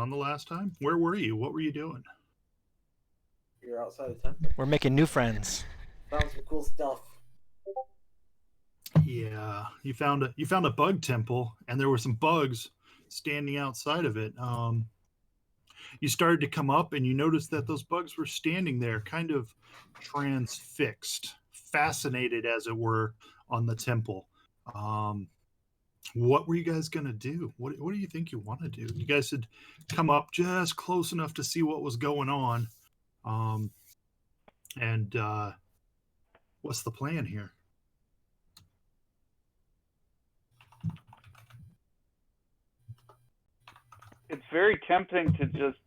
on the last time? Where were you? What were you doing? You're outside the temple. We're making new friends. Found some cool stuff. Yeah, you found a bug temple, and there were some bugs standing outside of it. You started to come up, and you noticed that those bugs were standing there, kind of transfixed, fascinated, as it were, on the temple. What were you guys gonna do? What do you think you want to do? You guys had come up just close enough to see what was going on, and what's the plan here? It's very tempting to just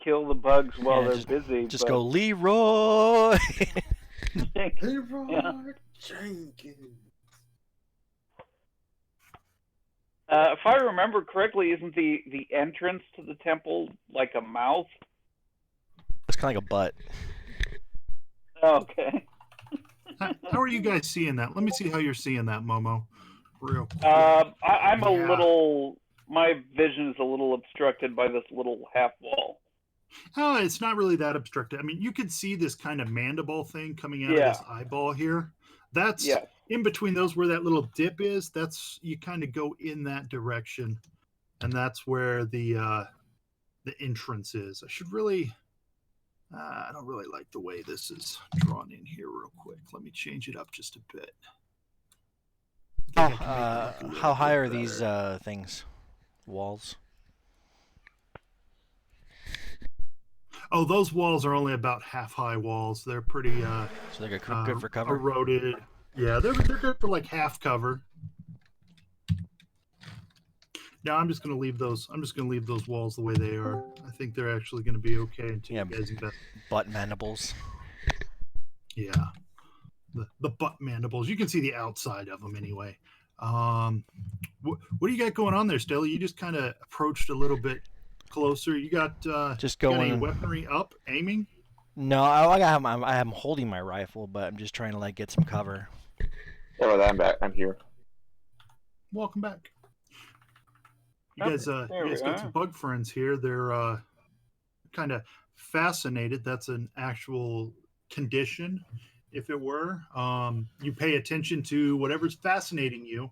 kill the bugs while they're busy. Just go, Leroy! Leroy Jenkins. If I remember correctly, isn't the entrance to the temple like a mouth? It's kind of like a butt. Oh, okay. How are you guys seeing that? Let me see how you're seeing that, Momo. Real quick. I'm a little... My vision is a little obstructed by this little half wall. Oh, it's not really that obstructed. I mean, you could see this kind of mandible thing coming out of this eyeball here. That's in between those where that little dip is. That's, you kind of go in that direction, and that's where the entrance is. I should really... I don't really like the way this is drawn in here real quick. Let me change it up just a bit. How high are these things? Walls? Oh, those walls are only about half-high walls. They're pretty so they're good for cover? Eroded. Yeah, they're good for like half cover. Now I'm just gonna leave those. I'm just gonna leave those walls the way they are. I think they're actually gonna be okay until you guys invest. Butt mandibles. Yeah, the butt mandibles. You can see the outside of them anyway. What do you got going on there, Stella? You just kind of approached a little bit closer. You got just going. Got any weaponry up, aiming? No, I'm holding my rifle, but I'm just trying to like get some cover. Yeah, well, I'm back. I'm here. Welcome back. You guys got some bug friends here. They're kind of fascinated. That's an actual condition, if it were. You pay attention to whatever's fascinating you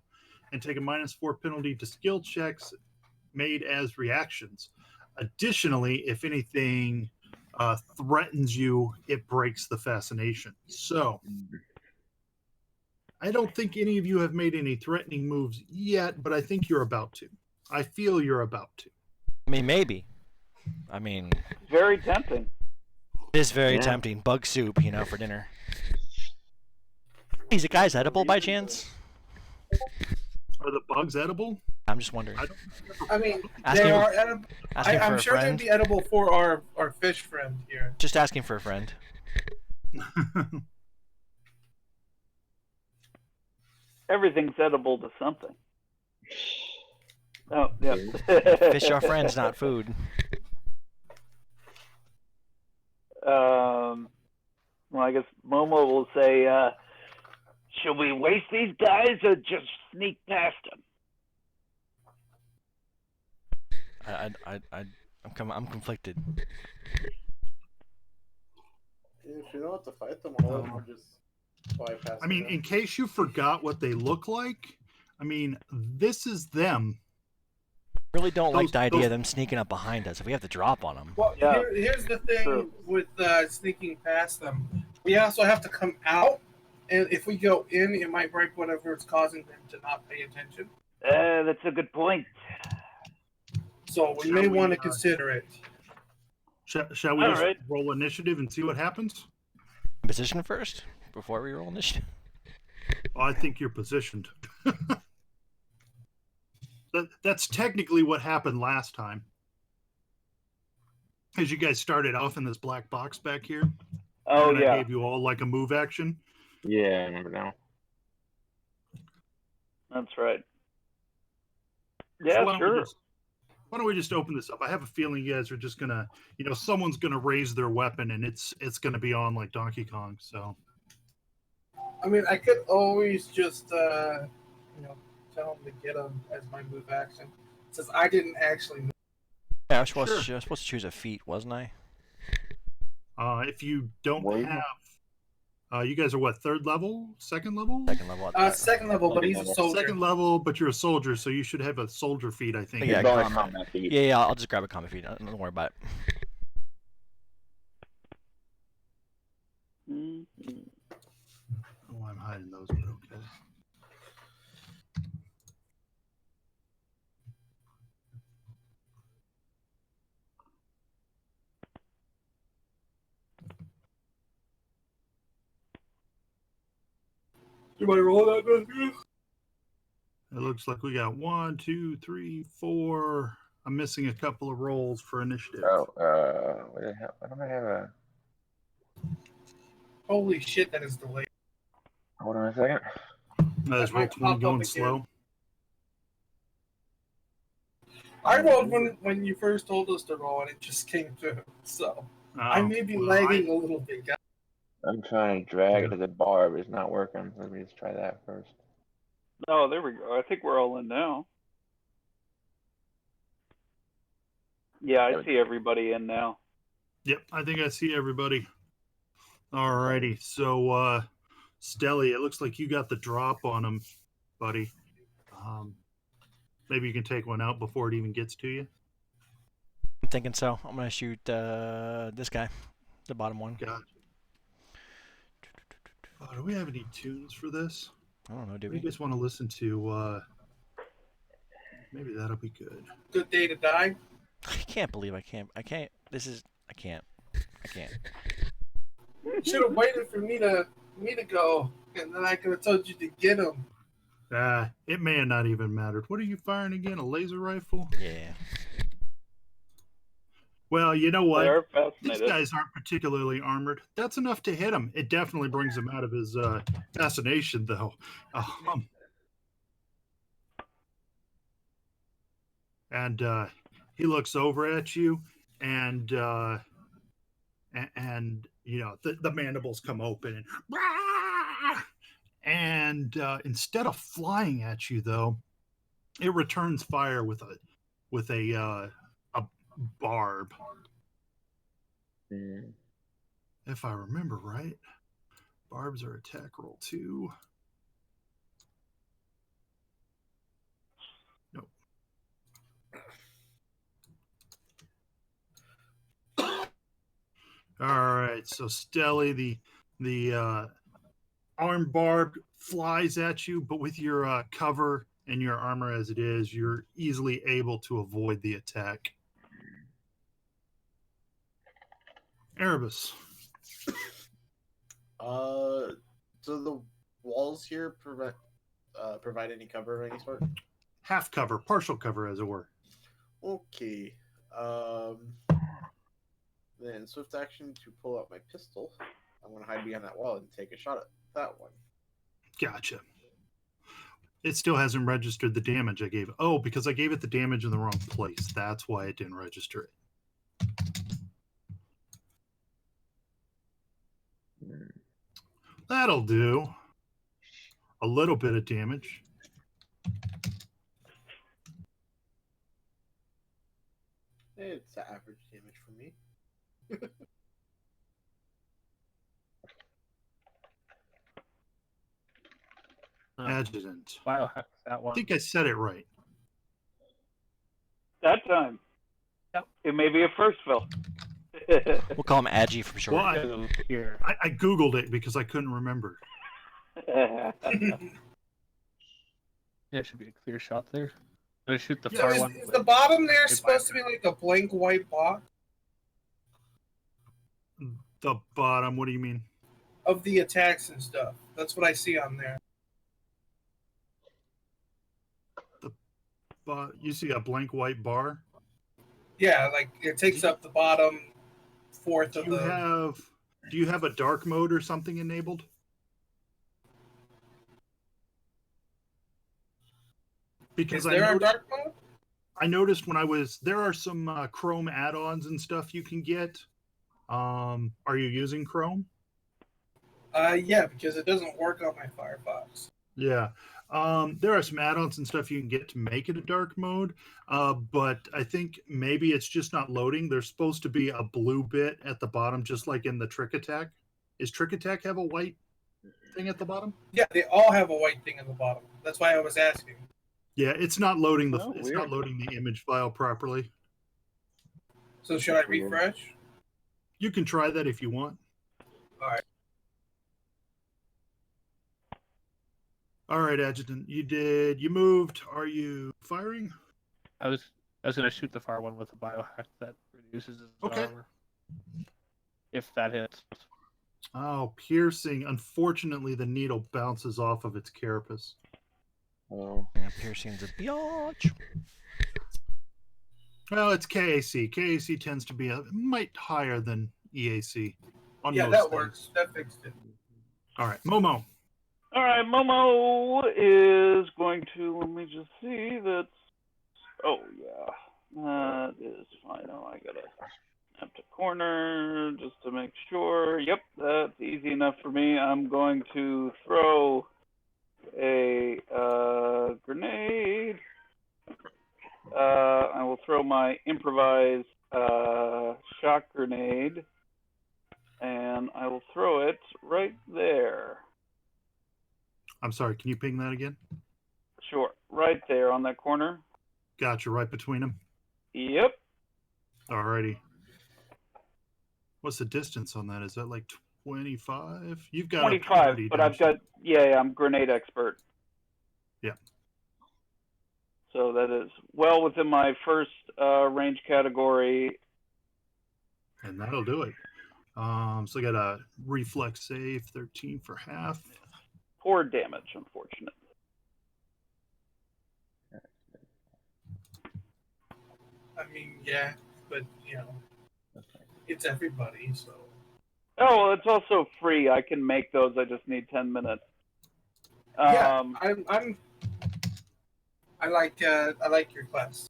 and take a -4 penalty to skill checks made as reactions. Additionally, if anything threatens you, it breaks the fascination. So I don't think any of you have made any threatening moves yet, but I think you're about to. I feel you're about to. I mean, maybe. I mean... Very tempting. It is very tempting. Bug soup, for dinner. Is it guys edible by chance? Are the bugs edible? I'm just wondering. I mean, they are edible. I'm sure they'd be edible for our fish friend here. Just asking for a friend. Everything's edible to something. Oh, yeah. Fish are friends, not food. Well, I guess Momo will say, should we waste these guys or just sneak past them? I'm conflicted. If you don't have to fight them all, I'll just bypass. I mean, in case you forgot what they look like, I mean, this is them. I really don't like the idea of them sneaking up behind us if we have to drop on them. Well, here's the thing with sneaking past them. We also have to come out, and if we go in, it might break whatever is causing them to not pay attention. That's a good point. So we may want to consider it. Shall we just roll initiative and see what happens? Position first, before we roll initiative? I think you're positioned. That's technically what happened last time. As you guys started off in this black box back here. Oh, and yeah. I gave you all like a move action. Yeah, I remember now. That's right. Yeah, so sure. Why don't we just open this up? I have a feeling you guys are just gonna, someone's gonna raise their weapon and it's gonna be on like Donkey Kong. So, I mean, I could always just, tell them to get them as my move action, since I didn't actually know. Yeah, I was supposed, Sure. to, I was supposed to choose a feat, wasn't I? If you don't Were you? have, you guys are what, third level, second level? Second level. Second level, but he's a soldier. Second level, but you're a soldier, so you should have a soldier feat, I think. Yeah, It's only combat. combat feat. Yeah, I'll just grab a combat feat. Don't worry about it. Oh, I'm hiding those, but okay. You might roll that, Matthew? It looks like we got 1, 2, 3, 4. I'm missing a couple of rolls for initiative. Oh, what the hell? Why don't I have a? Holy shit, that is delayed. Hold on a second. Is roll might 20 pop up going again. slow? I rolled when you first told us to roll, and it just came through. So I may be lagging a little bit, guys. I'm trying to drag it to the bar, but it's not working. Let me just try that first. Oh, there we go. I think we're all in now. Yeah, I see everybody in now. Yep, I think I see everybody. Alrighty, so Stelly, it looks like you got the drop on him, buddy. Maybe you can take one out before it even gets to you. I'm thinking so. I'm gonna shoot this guy, the bottom one. Gotcha. Do we have any tunes for this? I don't know, do What do we? you guys want to listen to? Maybe that'll be good. Good day to die. I can't believe I can't. I can't. I can't. Should have waited for me to go, and then I could have told you to get him. It may have not even mattered. What are you firing again? A laser rifle? Yeah. Well, you know what? They're These fascinated. guys aren't particularly armored. That's enough to hit him. It definitely brings him out of his fascination, though. And he looks over at you, and you know the mandibles come open, and instead of flying at you, though, it returns fire with a barb. If I remember right, barbs are attack roll 2. Nope. All right, so Stelly, the arm barb flies at you, but with your cover and your armor as it is, you're easily able to avoid the attack. Erebus. So the walls here provide any cover of any sort? Half cover, partial cover, as it were. Okay. Then swift action to pull out my pistol. I'm going to hide behind that wall and take a shot at that one. Gotcha. It still hasn't registered the damage I gave it. Oh, because I gave it the damage in the wrong place. That's why it didn't register it. That'll do. A little bit of damage. It's average damage for me. Adjutant. Biohack that I one. think I said it right. That time. Yep. It may be a first, Phil. We'll call him Agi from short. Well, Here. I Googled it because I couldn't remember. Yeah, it should be a clear shot there. Did I shoot the Yeah, far So one? is the bottom there Good supposed to be like a blank white box The bottom, what do you mean? of the attacks and stuff? That's what I see on there. You see a blank white bar? Yeah, like it takes up the bottom fourth of the. Do you have a dark mode or something enabled? Because Is there a dark mode? I noticed when there are some Chrome add-ons and stuff you can get. Are you using Chrome? Yeah, because it doesn't work on my Firefox. Yeah. There are some add-ons and stuff you can get to make it a dark mode, but I think maybe it's just not loading. There's supposed to be a blue bit at the bottom, just like in the Trick Attack. Is Trick Attack have a white thing at the bottom? Yeah, they all have a white thing at the bottom. That's why I was asking. Yeah, it's not loading the Oh, it's weird. not loading the image file properly. So should I refresh? You can try that if you want. All right. All right, Adjutant, you moved. Are you firing? I was gonna shoot the far one with a biohack that reduces his Okay. armor. If that hits. Oh, piercing. Unfortunately, the needle bounces off of its carapace. Oh. Yeah, piercing's a biatch. Well, it's KAC. KAC tends to be a mite higher than EAC. On Yeah, most that things. works. That fixed it. All right, Momo. All right, Momo is going to. Let me just see. That's. Oh yeah, that is fine. Oh, I gotta have to corner just to make sure. Yep, that's easy enough for me. I'm going to throw a grenade. I will throw my improvised shock grenade, and I will throw it right there. I'm sorry, can you ping that again? Sure, right there on that corner. Gotcha, right between them. Yep. Alrighty. What's the distance on that? Is that like 25? You've got 25, but I've got, yeah, I'm grenade expert. Yeah. So that is well within my first range category. And that'll do it. So I got a reflex save, 13 for half. Poor damage, unfortunate. I mean, yeah, but it's everybody, so. Oh, well, it's also free. I can make those. I just need 10 minutes. Yeah, I like your class.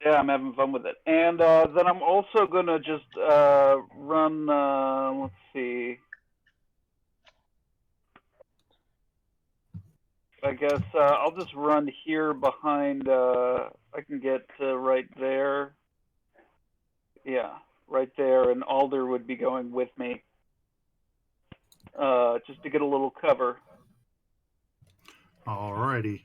Yeah, I'm having fun with it. And then I'm also gonna just run. Let's see. I guess I'll just run here behind. I can get right there. Yeah, right there, and Alder would be going with me, just to get a little cover. Alrighty.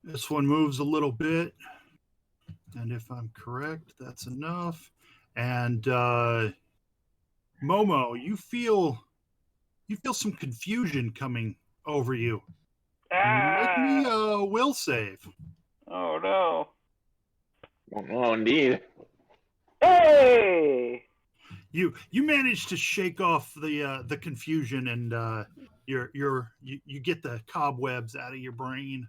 This one moves a little bit. And if I'm correct, that's enough. And Momo, you feel some confusion coming over you. Make me a will save. Oh no. Oh, indeed. Hey! You managed to shake off the confusion, and you get the cobwebs out of your brain.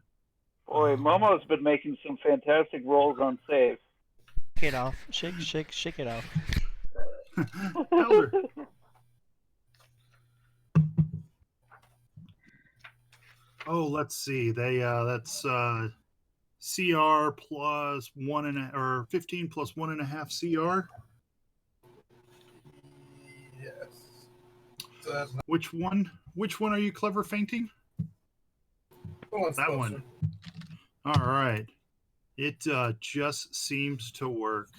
Boy, Momo's been making some fantastic rolls on saves. Shake it off. Shake it off. Elder. Oh, let's see. That's CR plus 15 plus 1.5 CR. Yes. So that's not Which one are you clever fainting? That one. All right. It just seems to work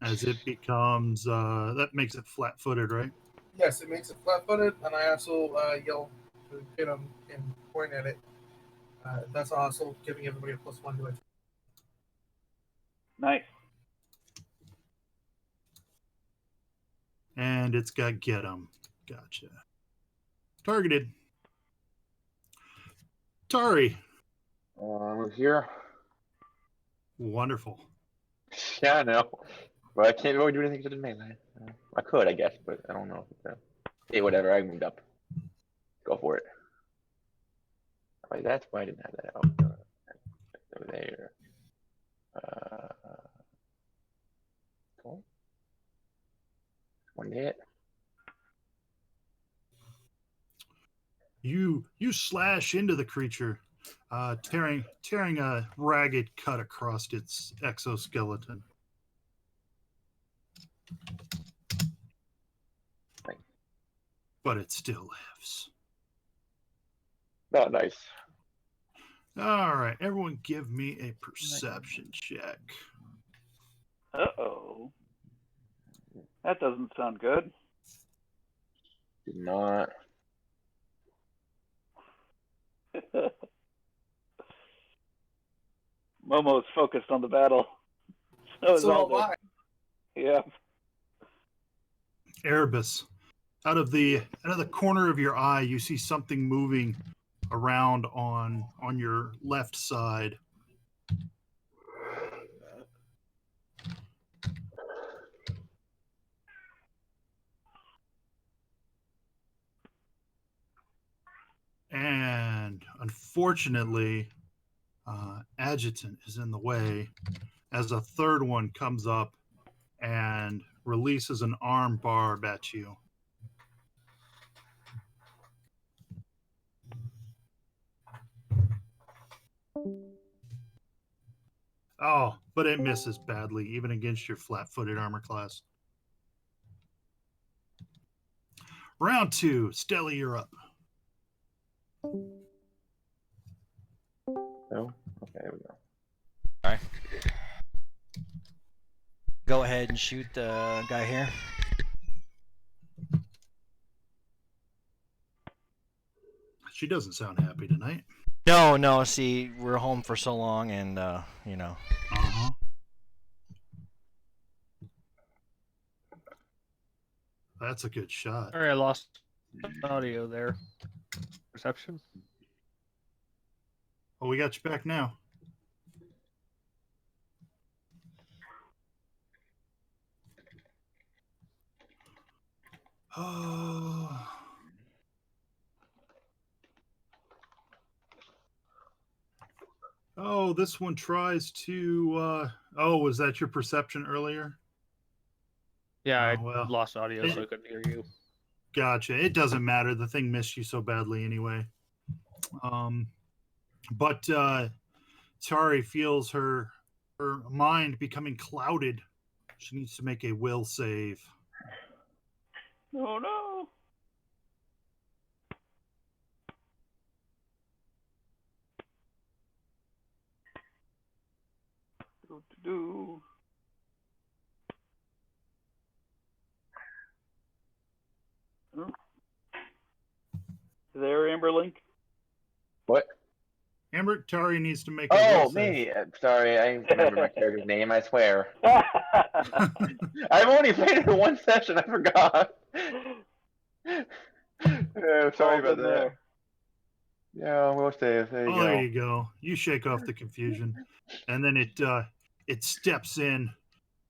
as it becomes that makes it flat-footed, right? Yes, it makes it flat-footed, and I also yell to hit him and point at it. That's also giving everybody a +1 to it. Nice. And it's got get 'em. Gotcha. Targeted. Tari. We're here. Wonderful. Yeah, I know. But I can't really do anything to the melee. I could, I guess, but I don't know. Hey, whatever. I moved up. Go for it. Right, that's why I didn't have that out. Over there. Cool. One hit. You You slash into the creature, tearing a ragged cut across its exoskeleton. But it still lives. Not nice. All right, everyone give me a perception check. Uh-oh. That doesn't sound good. Did not. Momo's focused on the battle. So is So Alder. am I. Yeah. Erebus, out of the corner of your eye, you see something moving around on your left side. And unfortunately, Adjutant is in the way as a third one comes up and releases an arm barb at you. Oh, but it misses badly, even against your flat-footed armor class. Round 2. Stella, you're up. No? Okay, there we go. All right. Go ahead and shoot the guy here. She doesn't sound happy tonight. No. See, we're home for so long, and you know. Uh-huh. That's a good shot. Sorry, I lost audio there. Perception. Oh, we got you back now. Oh. Oh, this one tries to. Oh, was that your perception earlier? Yeah, Oh, well. I lost audio, so I couldn't hear you. Gotcha. It doesn't matter. The thing missed you so badly anyway. But Tari feels her mind becoming clouded. She needs to make a will save. Oh no. Do. There, Amberlink. What? Amber, Tari needs to make a will Oh, save. me. Sorry, I remember my character's name, I swear. I've only played it in one session, I forgot. Sorry about that. There. Yeah, we'll save. There you Oh, go. there you go. You shake off the confusion, and then it steps in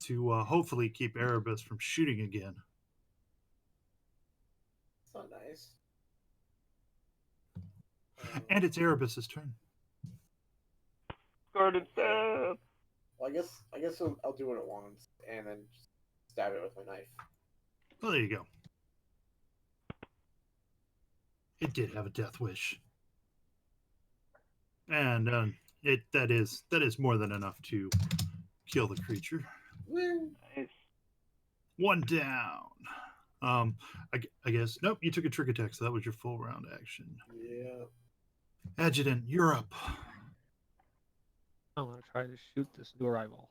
to hopefully keep Erebus from shooting again. It's not nice. And it's Erebus's turn. Guarded stab. Well, I guess I'll do it at once and then just stab it with my knife. Oh, there you go. It did have a death wish, and that is more than enough to kill the creature. Woo. Nice. One down. I guess nope. You took a trick attack, so that was your full round action. Yeah. Adjutant, you're up. I'm gonna try to shoot this new arrival.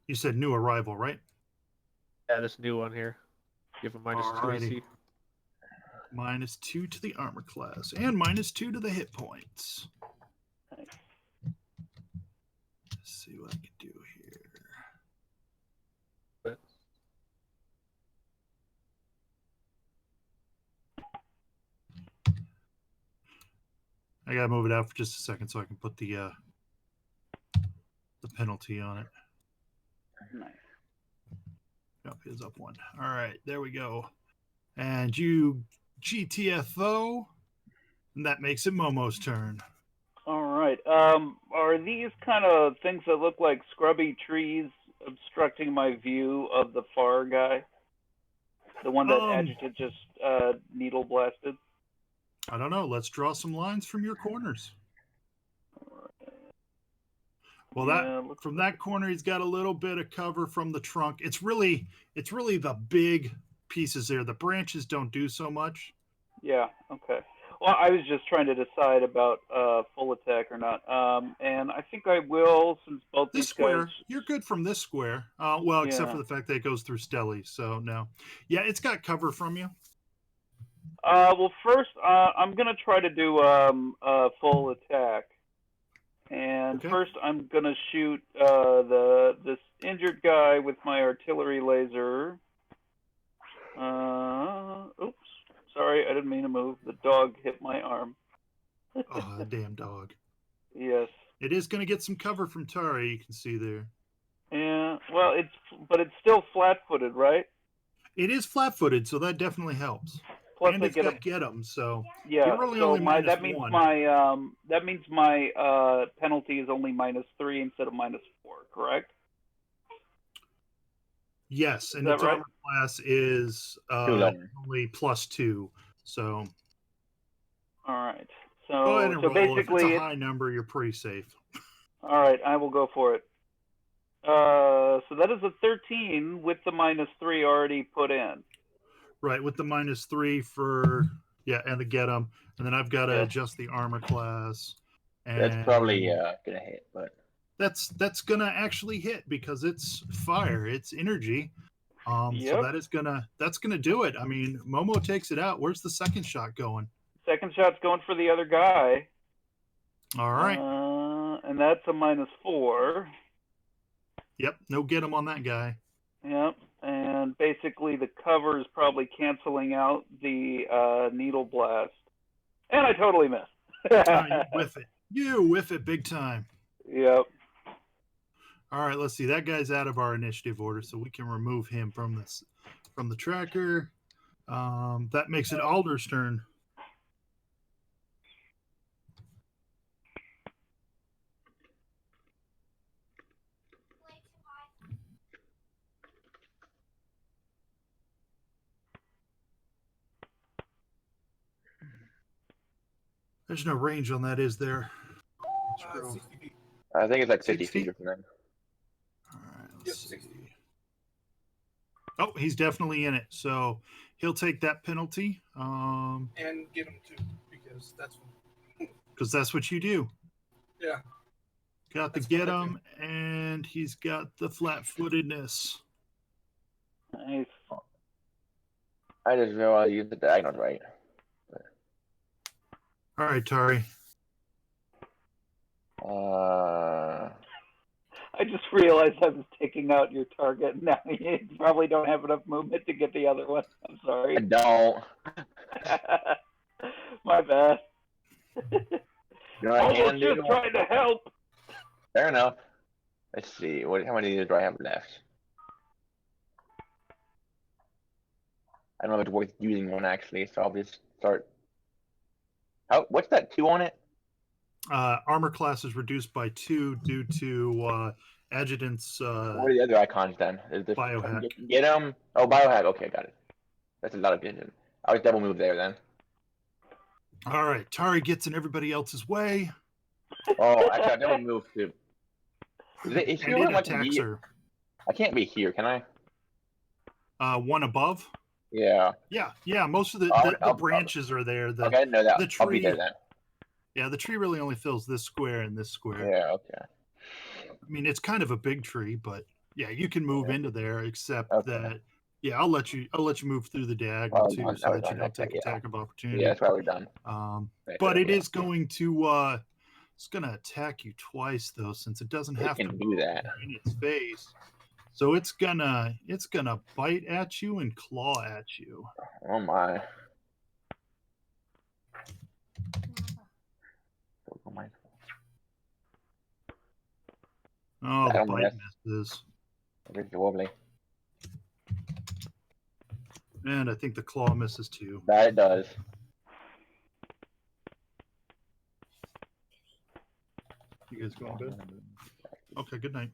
You said new arrival, right? Yeah, this new one here. Give him -2 Alrighty. AC. -2 to the armor class and -2 to the hit points. Nice. Let's see what I can do here. But I gotta move it out for just a second so I can put the penalty on it. Nice. Nope, it's up one. All right, there we go. And you GTFO, and that makes it Momo's turn. All right. Are these kind of things that look like scrubby trees obstructing my view of the far guy? The one that Adjutant just needle blasted? I don't know. Let's draw some lines from your corners. Well, from that corner, he's got a little bit of cover from the trunk. It's really the big pieces there. The branches don't do so much. Yeah. Okay. Well, I was just trying to decide about full attack or not. And I think I will, since both this these square, guys... you're good from this square. Well, except for the fact that it goes through Stelly. So no. Yeah, it's got cover from you. Well, first, I'm gonna try to do full attack. And first, I'm gonna shoot this injured guy with my artillery laser. Oops, sorry, I didn't mean to move. The dog hit my arm. Oh, damn dog. Yes. It is gonna get some cover from Tari. You can see there. Yeah. Well, it's still flat-footed, right? It is flat-footed, so that definitely helps. Plus, and I it's got get them, so yeah. you're really so only minus that means one. that means my penalty is only -3 instead of -4, correct? Yes, and its armor class is only +2. So. All right. Go ahead and so roll. basically, if it's a high number, you're pretty safe. All right, I will go for it. So that is a 13 with the -3 already put in. Right, with the -3 for and the get 'em, and then I've got to adjust the armor class. And that's probably gonna hit, but that's gonna actually hit because it's fire, it's energy. So that's gonna do it. I mean, Momo takes it out. Where's the second shot going? Second shot's going for the other guy. All right. And that's a -4. Yep, no get 'em on that guy. Yep, and basically the cover is probably canceling out the needle blast. And I totally missed. You whiff it big time. Yep. All right, let's see. That guy's out of our initiative order, so we can remove him from the tracker. That makes it Alder's turn. There's no range on that, is there? 60 feet. I think it's like 50 feet or something. All right, let's see. Oh, he's definitely in it, so he'll take that penalty. And get him too, because that's what you do. Yeah. Got the get him, and he's got the flat-footedness. Nice. I just realized you used the diagonal right. All right, Tari. I just realized I was taking out your target, and now you probably don't have enough movement to get the other one. I'm sorry. I don't. My bad. I was just trying to help. Fair enough. Let's see. How many do I have left? I don't know if it's worth using one actually, so I'll just start. What's that 2 on it? Armor class is reduced by 2 due to adjutant's. What are the other icons then? Is this biohack. Get them. Oh, biohack. Okay, got it. That's a lot of good. I was double move there then. All right, Tari gets in everybody else's way. Oh, actually, I double move too. Is and it attacks her. I can't be here, can I? One above. Yeah. Yeah. Most of the branches are there. Okay, I know that. The tree, I'll be there then. Yeah, the tree really only fills this square and this square. Yeah. Okay. I mean, it's kind of a big tree, but yeah, you can move into there. Except that, I'll let you move through the diagonal too, so that you don't take attack of opportunity. Yeah, that's why we're done. But it is going to it's going to attack you twice though, since it doesn't have to do that in its face. So it's gonna bite at you and claw at you. Oh my. Oh, the bite misses. It's wobbly. And I think the claw misses too. That it does. You guys going good? Okay, good night.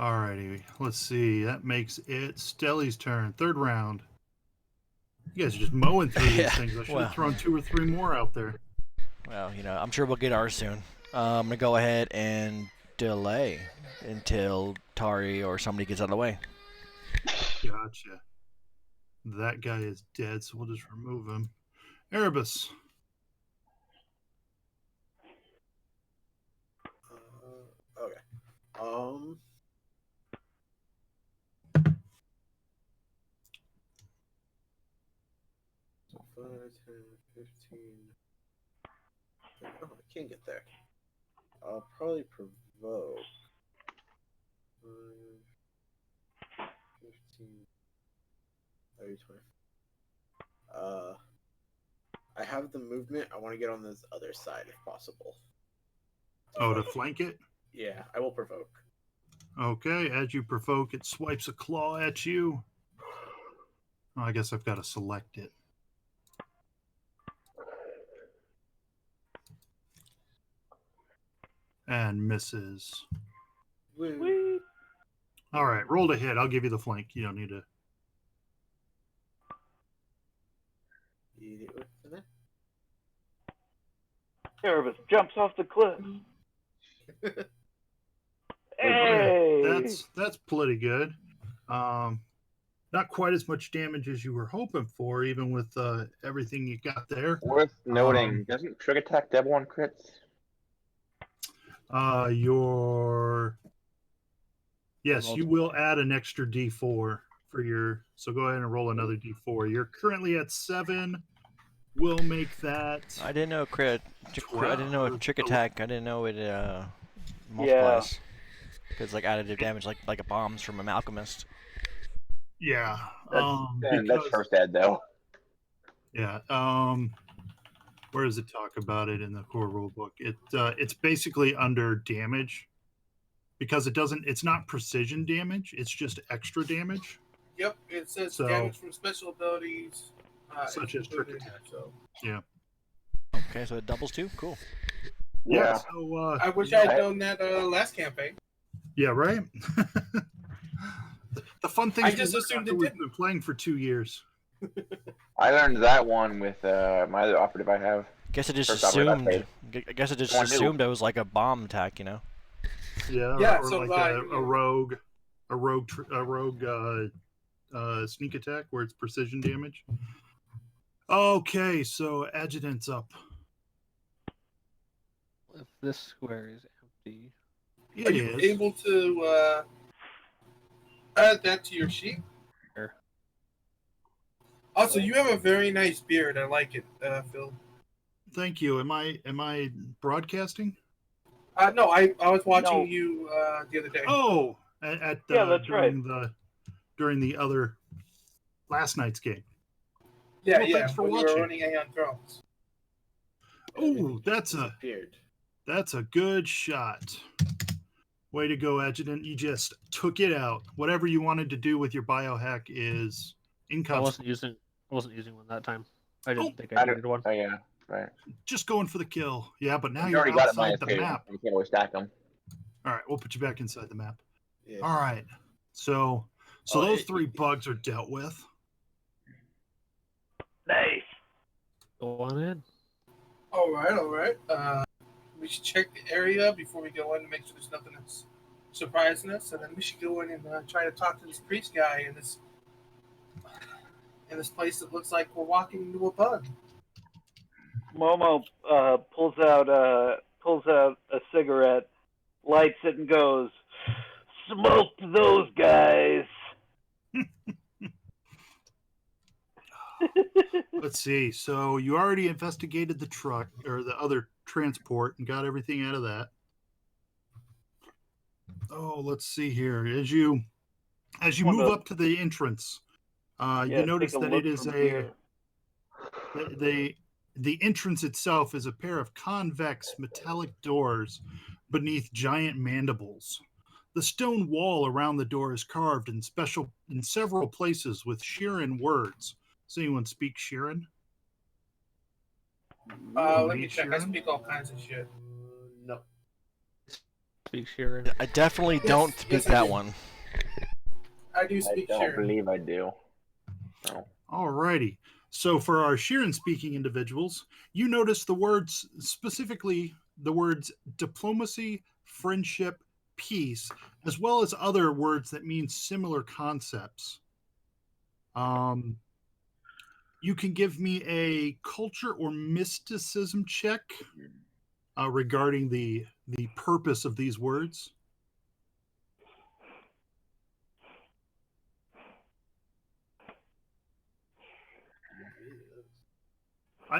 Alrighty, let's see. That makes it Stelly's turn. Third round. You guys are just mowing through these Yeah, things. I should well. have thrown 2 or 3 more out there. Well, I'm sure we'll get ours soon. I'm gonna go ahead and delay until Tari or somebody gets out of the way. Gotcha. That guy is dead, so we'll just remove him. Erebus. Okay. So 5, 10, 15. Oh, I can't get there. I'll probably provoke. 5, 15, 30, 20. I have the movement. I want to get on this other side if possible. Oh, to flank it? Yeah, I will provoke. Okay, as you provoke, it swipes a claw at you. Oh, I guess I've got to select it. And misses. Woo. All right, roll to hit. I'll give you the flank. You don't need to. Eat it with the Erebus jumps off the cliff. Hey! That's pretty good. Not quite as much damage as you were hoping for, even with everything you got there. Worth noting, doesn't Trick Attack double on crits? Yes, you will add an extra D4 for your. So go ahead and roll another D4. You're currently at 7. We'll make that. I didn't know crit. I didn't know a trick attack. I didn't know it Yeah. multiplies. Because like additive damage, like a bombs from an alchemist. Yeah. That's first ed though. Yeah. Where does it talk about it in the core rulebook? It's basically under damage because it's not precision damage. It's just extra damage. Yep, it says damage from special abilities, such as trick attack. So. Yeah. Okay, so it doubles too. Cool. Yeah. So I wish I had done that last campaign. Yeah. Right. The fun thing I is just assumed it we've didn't. been playing for 2 years. I learned that one with my other operative I have. Guess I just First operative I assumed. played. I guess I just One new. assumed it was like a bomb attack. Yeah. Or so like a rogue sneak attack where it's precision damage. Okay, so adjutant's up. If this square is empty. Are you able to add that to your sheet? Sure. Also, you have a very nice beard. I like it, Phil. Thank you. Am I broadcasting? No, I was watching you the other day. Oh, that's during during the other last night's game. Yeah, well, thanks for when watching. you were running Aeon Thrones. Oh, that's a good shot. Way to go, Adjutant. You just took it out. Whatever you wanted to do with your biohack is inconsequential. I wasn't using one that time. I didn't think I needed one. Oh yeah, right. Just going for the kill. Yeah, but now You you're already got it outside the -2. map. You can't always stack them. All right, we'll put you back inside the map. Yeah. All right. So those 3 bugs are dealt with. Nice. Go on in. All right. We should check the area before we go in to make sure there's nothing that's surprising us, and then we should go in and try to talk to this priest guy in this place that looks like we're walking into a bug. Momo pulls out a cigarette, lights it, and goes, "Smoke those guys." Let's see. So you already investigated the truck or the other transport and got everything out of that. Oh, let's see here. As you move up to the entrance, you notice that it is the entrance itself is a pair of convex metallic doors beneath giant mandibles. The stone wall around the door is carved in several places with Shirin words. Does anyone speak Shirin? Let me check. I speak all kinds of shit. No. speak Sheeran. I definitely Yes, don't speak yes, I that do. one. I do I speak don't Sharon. believe I do. No. Alrighty. So for our Sheeran speaking individuals, you notice the words, specifically the words diplomacy, friendship, peace, as well as other words that mean similar concepts. You can give me a culture or mysticism check regarding the purpose of these words.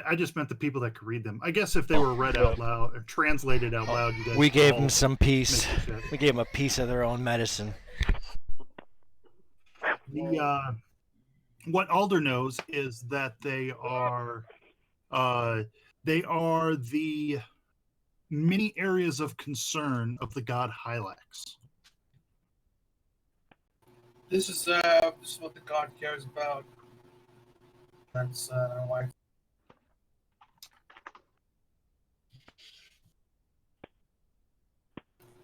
I just meant the people that could read them. I guess if they were read out loud or translated out loud, you guys. We gave them all some peace. make the check. We gave them a piece of their own medicine. The what Alder knows is that they are the many areas of concern of the god Hylax. This is what the god cares about. That's why.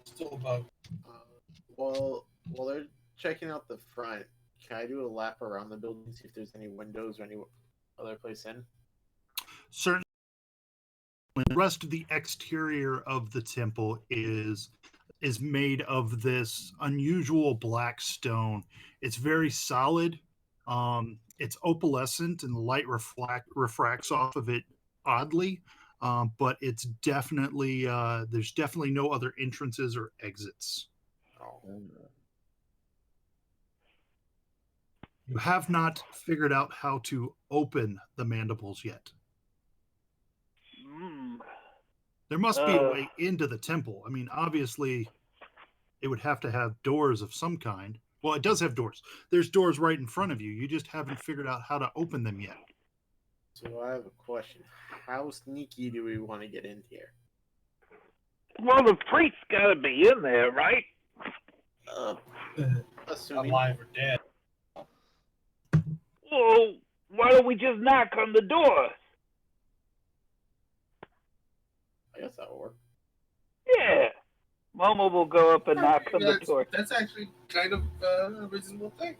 Still above. While they're checking out the front, can I do a lap around the building, see if there's any windows or any other place in? Certainly, the rest of the exterior of the temple is made of this unusual black stone. It's very solid. It's opalescent, and the light refracts off of it oddly. But it's definitely there's definitely no other entrances or exits. Oh. You have not figured out how to open the mandibles yet. There must be a way into the temple. I mean, obviously, it would have to have doors of some kind. Well, it does have doors. There's doors right in front of you. You just haven't figured out how to open them yet. So I have a question. How sneaky do we want to get in here? Well, the priest's got to be in there, right? Assuming. Alive or dead. Well, why don't we just knock on the door? I guess that'll work. Yeah. Momo will go up and knock on the door. That's actually kind of a reasonable thing.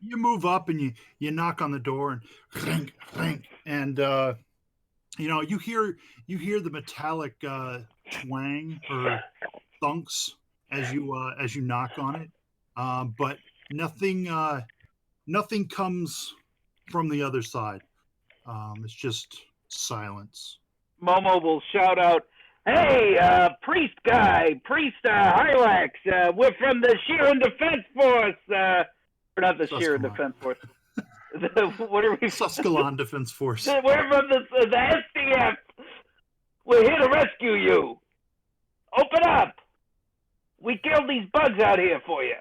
You move up and you knock on the door and clink, clink, and you hear the metallic twang or thunks as you knock on it, but nothing comes from the other side. It's just silence. Momo will shout out, "Hey, priest Hylax, we're from the Sheeran Defense Force. We're not the Sheeran Defense Force. What are we? Susquehanna Defense Force. We're from the SDF. We're here to rescue you. Open up. We killed these bugs out here for you.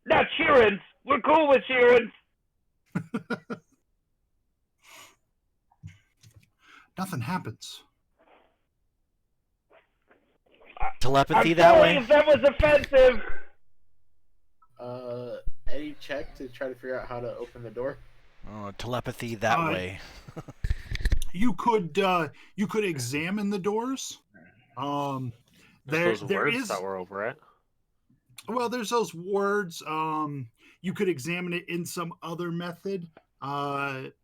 Not Sheerans. We're cool with Sheerans." Nothing happens. Telepathy I'm that sorry way? if that was offensive. Any check to try to figure out how to open the door? Oh, telepathy that way. You could examine the doors. Those words that we're over it. Well, there's those words. You could examine it in some other method,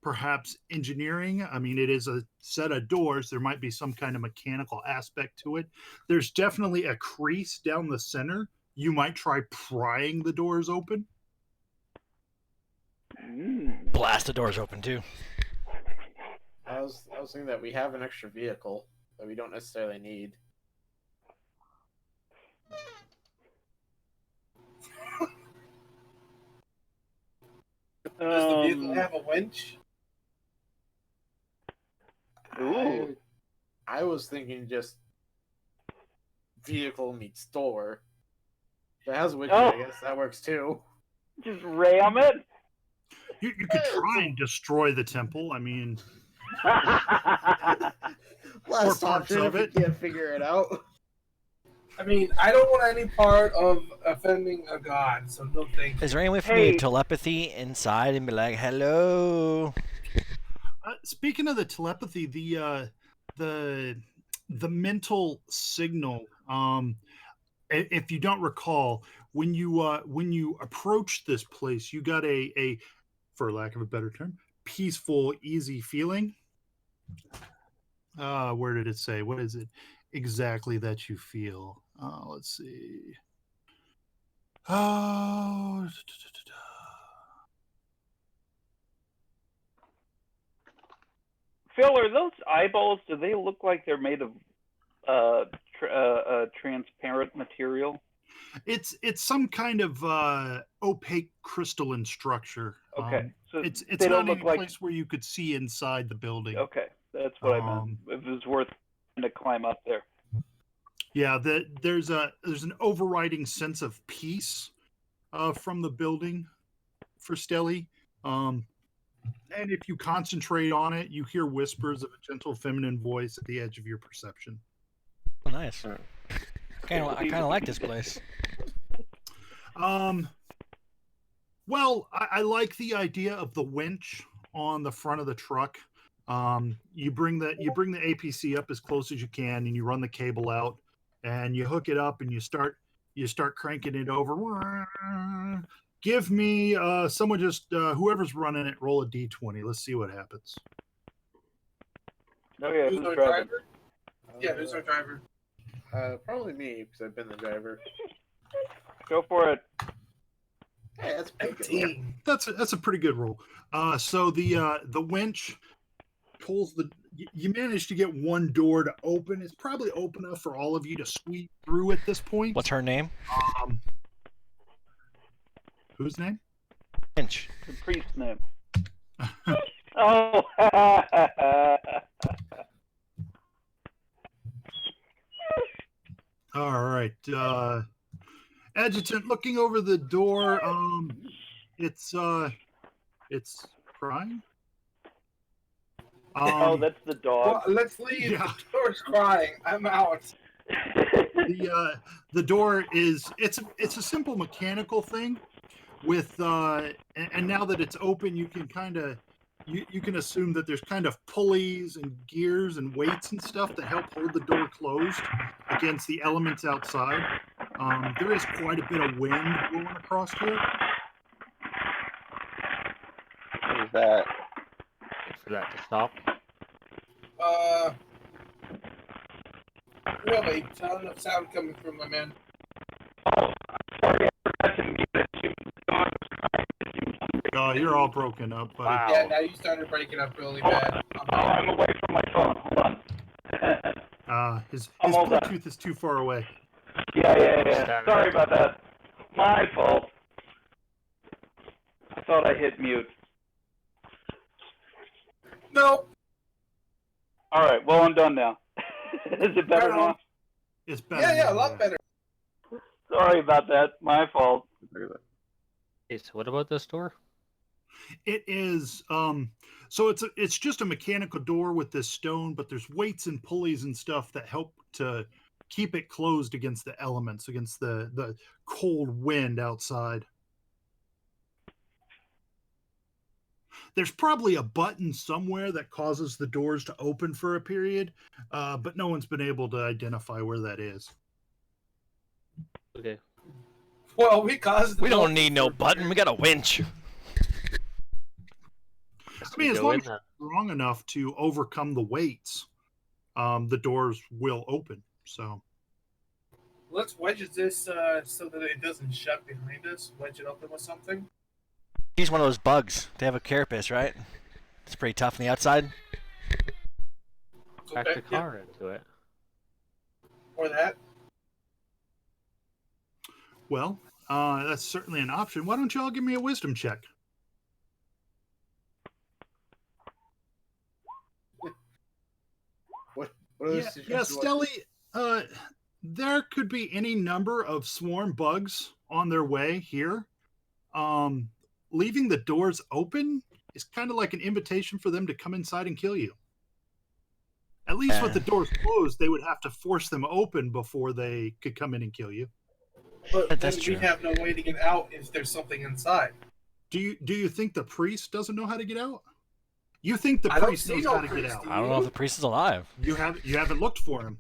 perhaps engineering. I mean, it is a set of doors. There might be some kind of mechanical aspect to it. There's definitely a crease down the center. You might try prying the doors open. Blast the doors open too. I was thinking that we have an extra vehicle that we don't necessarily need. Does the vehicle have a winch? Ooh. I was thinking just vehicle meets door. If it has a winch, I guess that works too. Just ram it. You could try and destroy the temple. I mean, Last parts option of if it. we can't figure it out. I mean, I don't want any part of offending a god, so no thank you. Is there any way for me to telepathy inside and be like, "Hello"? Speaking of the telepathy, the mental signal If you don't recall, when you approach this place, you got a, for lack of a better term, peaceful, easy feeling. Where did it say? What is it exactly that you feel? Let's see. Oh, Phil, are those eyeballs? Do they look like they're made of transparent material? it's some kind of opaque crystalline structure. Okay, so it's they don't not look any like place where you could see inside the building. Okay, that's what I meant. If it was worth to climb up there. Yeah, there's an overriding sense of peace from the building for Stelly. And if you concentrate on it, you hear whispers of a gentle feminine voice at the edge of your perception. Oh, nice. I kind of like this place. Well, I like the idea of the winch on the front of the truck. You bring the APC up as close as you can, and you run the cable out, and you hook it up, and you start cranking it over. Give me someone just whoever's running it, roll a d20. Let's see what happens. Oh yeah, Who's our driving? driver? Yeah, who's our driver? Probably me, because I've been the driver. Go for it. Hey, that's pretty good. 18. That's a pretty good roll. So the winch pulls the. You manage to get one door to open. It's probably open enough for all of you to squeeze through at this point. What's her name? Whose name? The Finch. priest's name. Oh. All right. Adjutant, looking over the door. It's crying. Oh, that's the dog. Well, let's leave. Yeah. The door's crying. I'm out. The door is it's a simple mechanical thing with and now that it's open, you can kind of you can assume that there's kind of pulleys and gears and weights and stuff that help hold the door closed against the elements outside. There is quite a bit of wind blowing across here. What is that? For that to stop. We have a ton of sound coming from my man. Oh, you're all broken up, buddy. Wow. Yeah, now you started breaking up really bad. I'm away from my phone. Hold on. His I'm all done. Bluetooth is too far away. Yeah. Sorry about that. My fault. I thought I hit mute. No. All right. Well, I'm done now. Is it better now? It's better. Yeah, a lot better. Sorry about that. My fault. Okay, so what about this door? It is so it's just a mechanical door with this stone, but there's weights and pulleys and stuff that help to keep it closed against the elements, against the cold wind outside. There's probably a button somewhere that causes the doors to open for a period, but no one's been able to identify where that is. Okay. Well, we don't need no button. We got a winch. I mean, as long as it's strong enough to overcome the weights, the doors will open. So let's wedge this so that it doesn't shut behind us. Wedge it open with something. He's one of those bugs. They have a carapace, right? It's pretty tough on the outside. Back the car into it. Or that. Well, that's certainly an option. Why don't you all give me a wisdom check? Yeah, Stelly, there could be any number of swarm bugs on their way here. Leaving the doors open is kind of like an invitation for them to come inside and kill you. At least with the doors closed, they would have to force them open before they could come in and kill you. But that's true. We have no way to get out if there's something inside. Do you think the priest doesn't know how to get out? You think the priest knows how to get out? I don't know if the priest is alive. You haven't looked for him.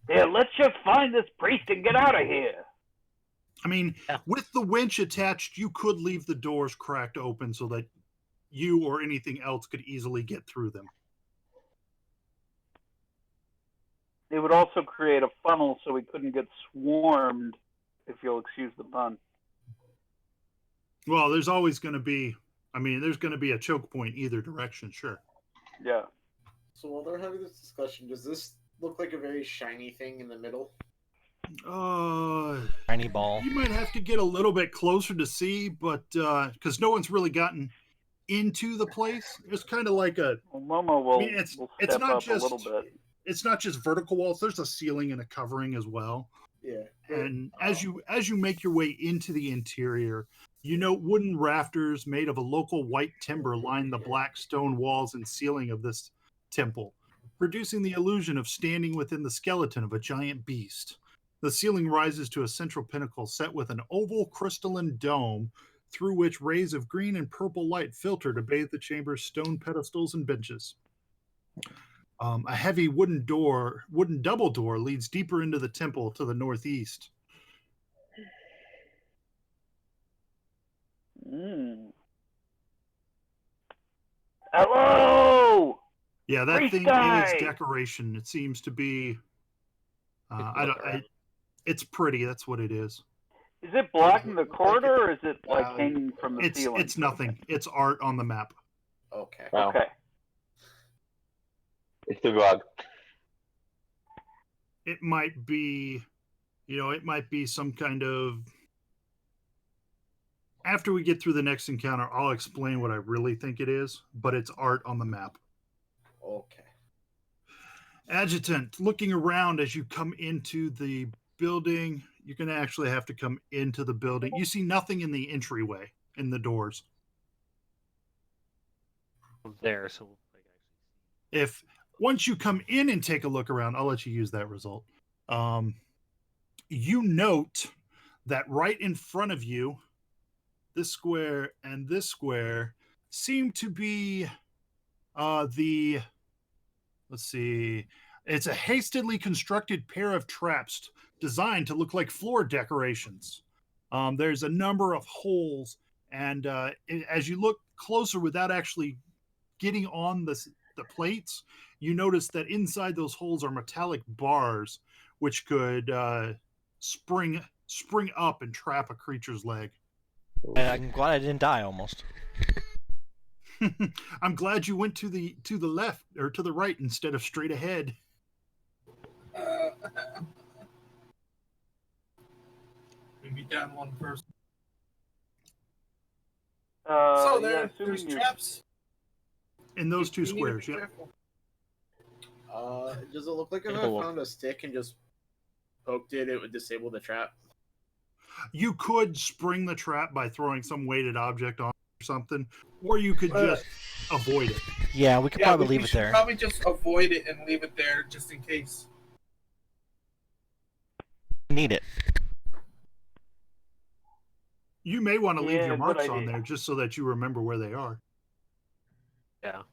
Here, let's just find this priest and get out of here. I mean, Yeah. with the winch attached, you could leave the doors cracked open so that you or anything else could easily get through them. It would also create a funnel so we couldn't get swarmed, if you'll excuse the pun. Well, there's always going to be, there's going to be a choke point either direction, sure. Yeah. So while they're having this discussion, does this look like a very shiny thing in the middle? Tiny ball. You might have to get a little bit closer to see, but because no one's really gotten into the place, it's kind of like a. Well, Momo will, it's step not up just a little bit. It's not just vertical walls. There's a ceiling and a covering as well. Yeah. And as you make your way into the interior, wooden rafters made of a local white timber line the black stone walls and ceiling of this temple, producing the illusion of standing within the skeleton of a giant beast. The ceiling rises to a central pinnacle set with an oval crystalline dome through which rays of green and purple light filter to bathe the chamber's stone pedestals and benches. A heavy wooden double door leads deeper into the temple to the northeast. Hello! Yeah, that Priest thing guy! is decoration. It seems to be. It's pretty. That's what it is. Is it blocking the corridor, or is it like hanging from the ceiling? It's nothing. It's art on the map. Okay. Wow. Okay. It's the rug. It might be, it might be some kind of. After we get through the next encounter, I'll explain what I really think it is, but it's art on the map. Okay. Adjutant, looking around as you come into the building, you're going to actually have to come into the building. You see nothing in the entryway, in the doors. There, so If once you come in and take a look around, I'll let you use that result. You note that right in front of you, this square and this square seem to be let's see, it's a hastily constructed pair of traps designed to look like floor decorations. There's a number of holes, and as you look closer without actually getting on the plates, you notice that inside those holes are metallic bars, which could spring up and trap a creature's leg. I'm glad I didn't die almost. I'm glad you went to the left or to the right instead of straight ahead. Maybe down one person. So there's traps in those two squares. Yep. Does it look like if I found a stick and just poked it, it would disable the trap? You could spring the trap by throwing some weighted object on or something, or you could just avoid it. Yeah, we could probably leave it there. Probably just avoid it and leave it there just in case. Need it. You may want to leave your marks good on idea. there just so that you remember where they are. yeah.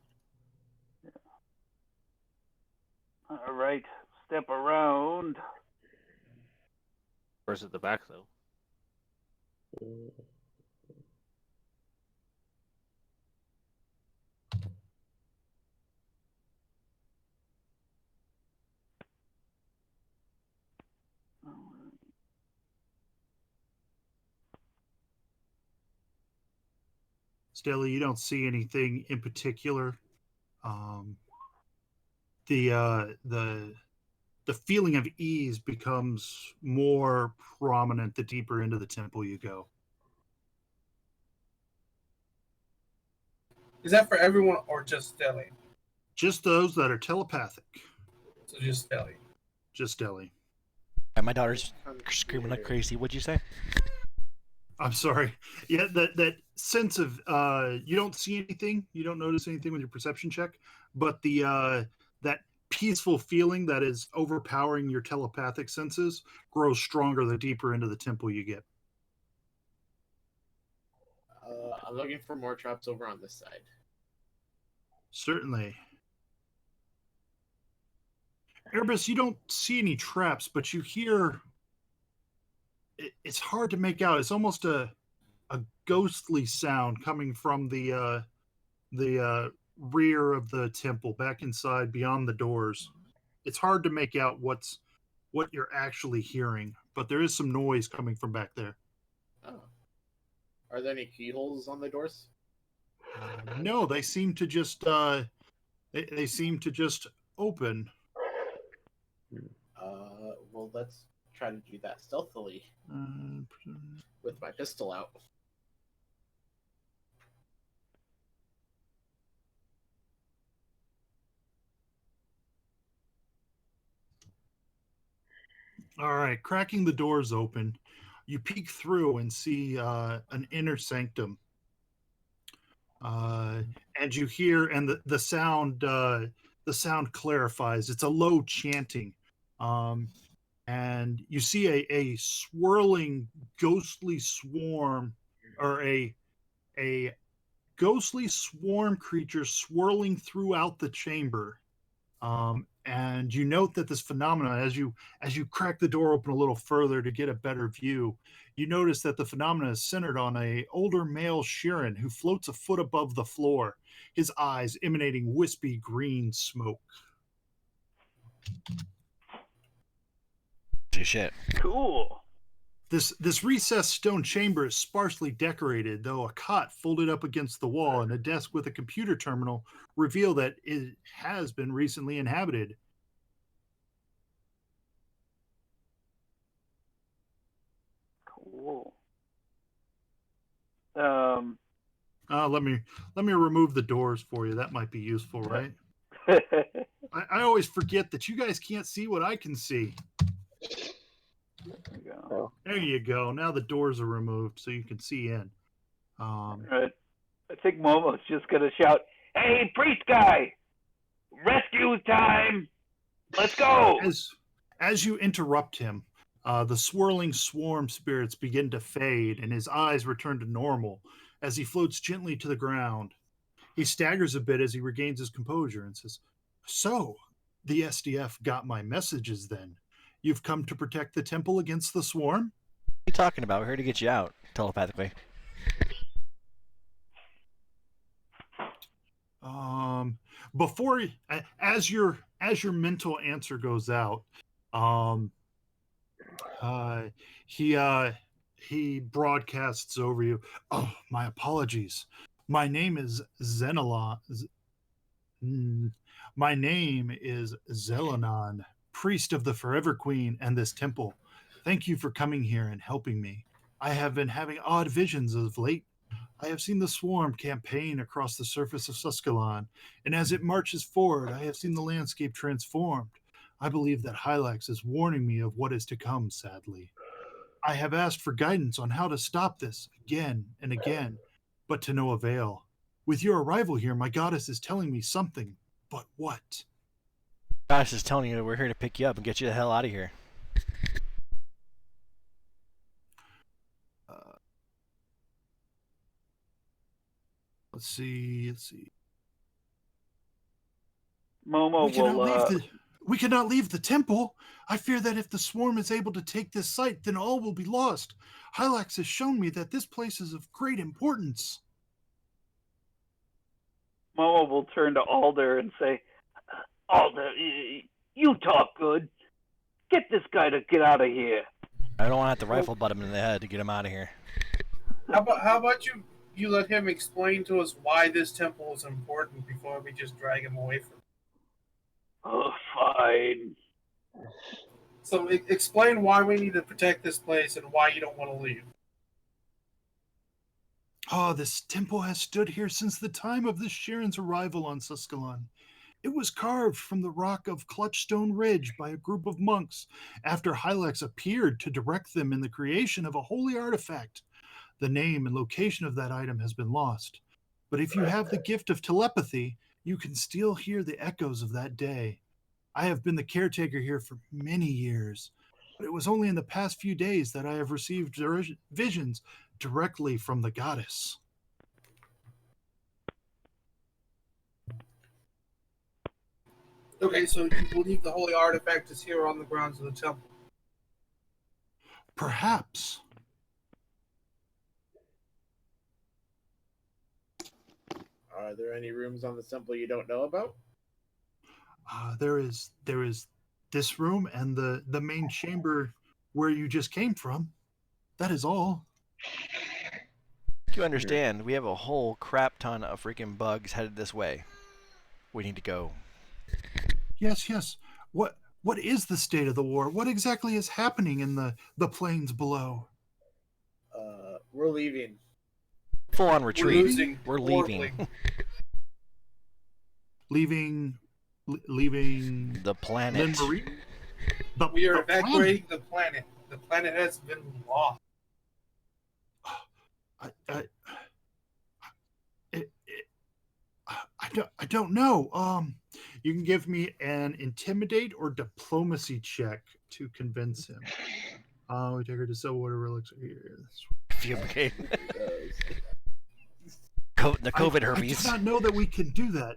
All right. Step around. Where's at the back though? Stella, you don't see anything in particular. The feeling of ease becomes more prominent the deeper into the temple you go. Is that for everyone or just Deli? Just those that are telepathic. So just Deli. Just Deli. My daughter's screaming like crazy. What'd you say? I'm sorry. Yeah, that sense of you don't see anything, you don't notice anything with your perception check, but the that peaceful feeling that is overpowering your telepathic senses grows stronger the deeper into the temple you get. I'm looking for more traps over on this side. Certainly. Erebus, you don't see any traps, but you hear. It's hard to make out. It's almost a ghostly sound coming from the rear of the temple, back inside, beyond the doors. It's hard to make out what you're actually hearing, but there is some noise coming from back there. Oh. Are there any keyholes on the doors? No, they seem to just they seem to just open. Well, let's try to do that stealthily with my pistol out. All right, cracking the doors open, you peek through and see an inner sanctum. And you hear, and the sound clarifies. It's a low chanting, and you see a swirling, ghostly swarm, or a ghostly swarm creature swirling throughout the chamber. And you note that this phenomena, as you crack the door open a little further to get a better view, you notice that the phenomena is centered on a older male Shirin who floats a foot above the floor, his eyes emanating wispy green smoke. Shit. Cool. This recessed stone chamber is sparsely decorated, though a cot folded up against the wall and a desk with a computer terminal reveal that it has been recently inhabited. Cool. Let me remove the doors for you. That might be useful, right? I always forget that you guys can't see what I can see. There you go. Now the doors are removed so you can see in. Right. I think Momo's just gonna shout, "Hey, priest guy! Rescue time! Let's go!" As you interrupt him, the swirling swarm spirits begin to fade, and his eyes return to normal as he floats gently to the ground. He staggers a bit as he regains his composure and says, "So, the SDF got my messages then. You've come to protect the temple against the swarm?" What are you talking about? We're here to get you out, telepathically. Before, as your mental answer goes out, he broadcasts over you. "Oh, my apologies. My name is Zenelon. My name is Zelanon, priest of the Forever Queen and this temple. Thank you for coming here and helping me. I have been having odd visions of late. I have seen the swarm campaign across the surface of Suskalon, and as it marches forward, I have seen the landscape transformed. I believe that Hylax is warning me of what is to come, sadly. I have asked for guidance on how to stop this again and again, but to no avail. With your arrival here, my goddess is telling me something, but what?" Goddess is telling you that we're here to pick you up and get you the hell out of here. Let's see. Momo We cannot leave the temple. I fear that if the swarm is able to take this site, then all will be lost. Hylax has shown me that this place is of great importance. Momo will turn to Alder and say, "Alder, you talk good. Get this guy to get out of here." I don't want to have to rifle butt him in the head to get him out of here. How about you let him explain to us why this temple is important before we just drag him away from it? "Oh, fine." So explain why we need to protect this place and why you don't want to leave. This temple has stood here since the time of the Shirin's arrival on Suskalon. It was carved from the rock of Clutchstone Ridge by a group of monks after Hylax appeared to direct them in the creation of a holy artifact. The name and location of that item has been lost, but if you have the gift of telepathy, you can still hear the echoes of that day. I have been the caretaker here for many years, but it was only in the past few days that I have received visions directly from the goddess. Okay, so you believe the holy artifact is here on the grounds of the temple? Perhaps. Are there any rooms on the temple you don't know about? There is this room and the main chamber where you just came from. That is all. You understand, we have a whole crap ton of freaking bugs headed this way. We need to go. Yes. What is the state of the war? What exactly is happening in the plains below? We're leaving. Full on retreat. losing We're horribly. leaving. Leaving The planet. Lynn-Marie? We are the evacuating the planet. The planet has been lost. I don't know. You can give me an intimidate or diplomacy check to convince him. We take her to Silverwater relics here. Fumigate. The COVID herpes. I do not know that we can do that.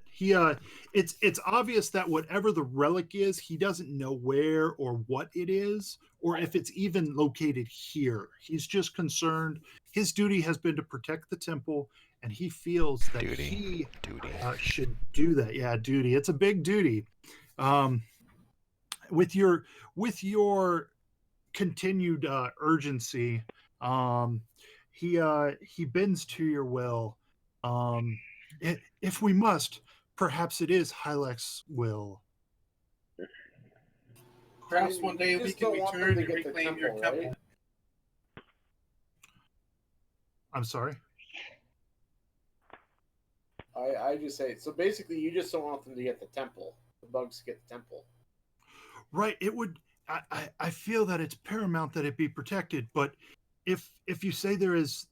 It's obvious that whatever the relic is, he doesn't know where or what it is, or if it's even located here. He's just concerned. His duty has been to protect the temple, and he feels that he should do that. Yeah, duty. It's a big duty. With your continued urgency, he bends to your will. If we must, perhaps it is Hylex's will. Perhaps one day we can return and reclaim your temple. Right? I'm sorry. I just say so. Basically, you just don't want them to get the temple. The bugs get the temple. Right. It would. I feel that it's paramount that it be protected. But if you say there is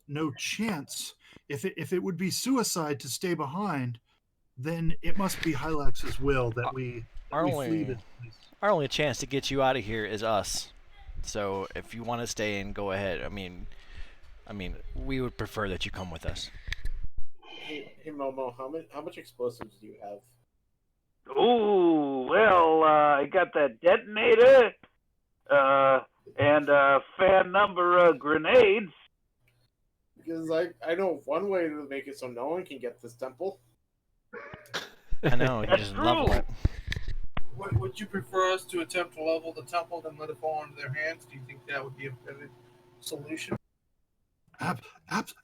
no chance, if it would be suicide to stay behind, then it must be Hylex's will that we flee this place. Our only chance to get you out of here is us. So if you want to stay and go ahead, I mean, we would prefer that you come with us. Hey Momo, how much explosives do you have? Ooh, well, I got that detonator, and a fair number of grenades. Because I know one way to make it so no one can get this temple. I know, you That's just true. level it. Would you prefer us to attempt to level the temple and let it fall into their hands? Do you think that would be a better solution?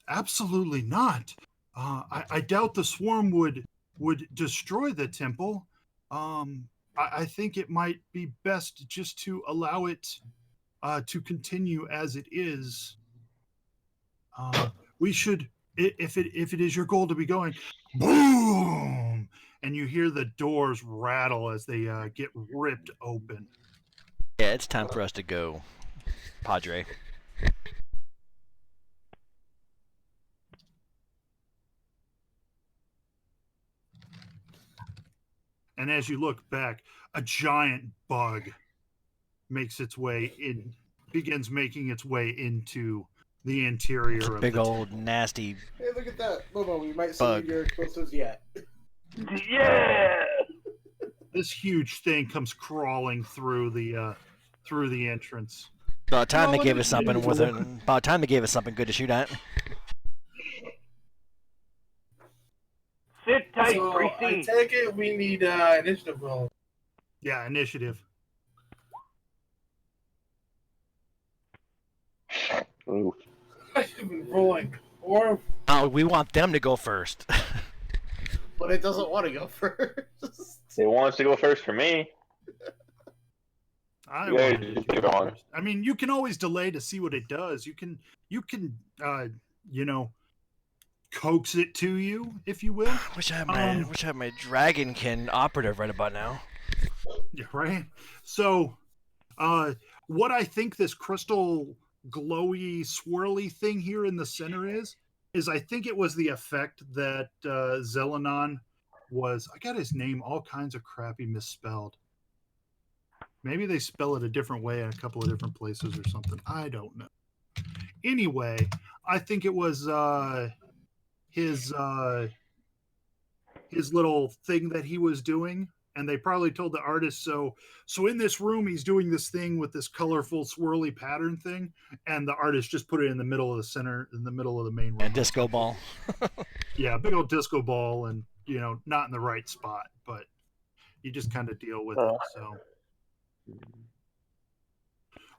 Absolutely not. I doubt the swarm would destroy the temple. I think it might be best just to allow it to continue as it is. We should, if it is your goal to be going, boom, and you hear the doors rattle as they get ripped open. Yeah, it's time for us to go, Padre. And as you look back, a giant bug begins making its way into the interior It's a of big the old temple. nasty. Hey, look at that, Momo. We might Bug. see your explosives yet. Yeah! This huge thing comes crawling through the entrance. About time they No, gave it us something is. with it. About time they gave us something good to shoot at. Sit tight, So I Greasy. take it we need initiative roll. Yeah, initiative. Ooh. I've been rolling. Or Oh, we want them to go first. But it doesn't want to go first. It wants to go first for me. I Yeah, wanted it just to get go on. first. I mean, you can always delay to see what it does. You can coax it to you, if you will. wish I had my dragonkin operative right about now. Yeah, right. So, what I think this crystal glowy swirly thing here in the center is I think it was the effect that Zelenon was. I got his name all kinds of crappy misspelled. Maybe they spell it a different way in a couple of different places or something. I don't know. Anyway, I think it was his little thing that he was doing and they probably told the artist, so in this room he's doing this thing with this colorful swirly pattern thing, and the artist just put it in the middle of the center, in the middle of the main room. And disco ball. Yeah, big old disco ball, and not in the right spot, but you just kind of deal with it. So,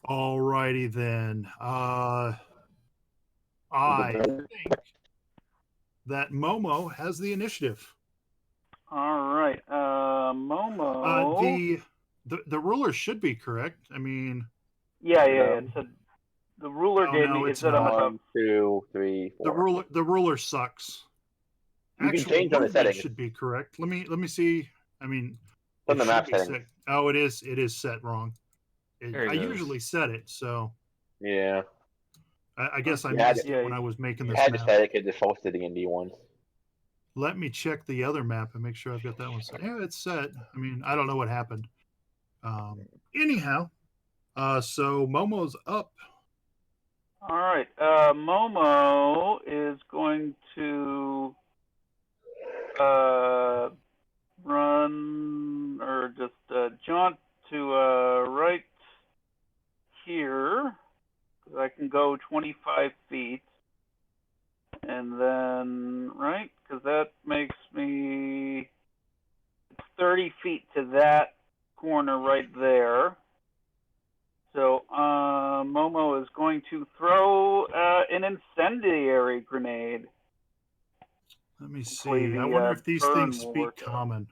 alrighty then. I think that Momo has the initiative. All right, Momo. The ruler should be correct. I mean, yeah. It said the ruler gave me. It said on the top. 1, 2, 3, 4. The ruler sucks. You can change on the settings. Should be correct. Let me see. I mean, on the map settings. Oh, it is set wrong. I usually set it, so yeah. I guess I missed it when I was making this. I just had it default to the D one. Let me check the other map and make sure I've got that one set. Yeah, it's set. I mean, I don't know what happened. Anyhow, so Momo's up. All right, Momo is going to run or just jaunt to right here. I can go 25 feet. And then, right, because that makes me 30 feet to that corner right there. So Momo is going to throw an incendiary grenade. Let me see. I wonder if these things speak common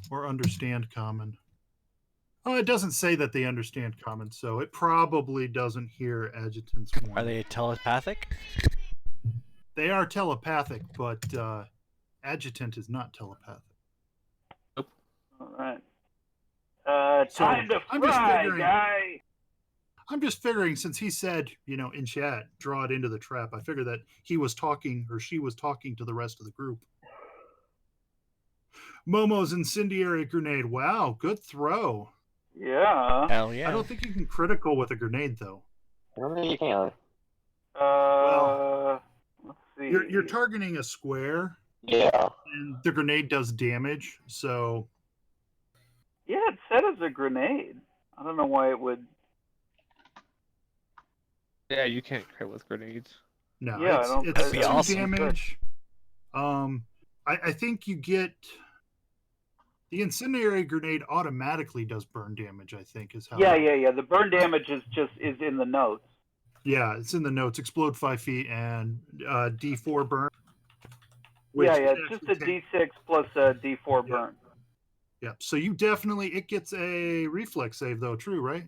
or understand common. Oh, it doesn't say that they understand common, so it probably doesn't hear Adjutant's warning. Are they telepathic? They are telepathic, but Adjutant is not telepathic. All right. Time to fry, guy! I'm just figuring, since he said, in chat, draw it into the trap, I figured that he was talking, or she was talking to the rest of the group. Momo's incendiary grenade. Wow, good throw. Yeah. Hell yeah. I don't think you can critical with a grenade, though. I don't think you can. Well, let's see. You're targeting a square. Yeah. And the grenade does damage, so... Yeah, it said it's a grenade. I don't know why it would... Yeah, you can't crit with grenades. No, yeah, it's 2 awesome. damage. I think you get... The incendiary grenade automatically does burn damage, I think, is how... Yeah. The burn damage is in the notes. Yeah, it's in the notes. Explode 5 feet and D4 burn. Yeah, it's just a D6 plus a D4 burn. Yeah, so you definitely... It gets a reflex save, though, true, right?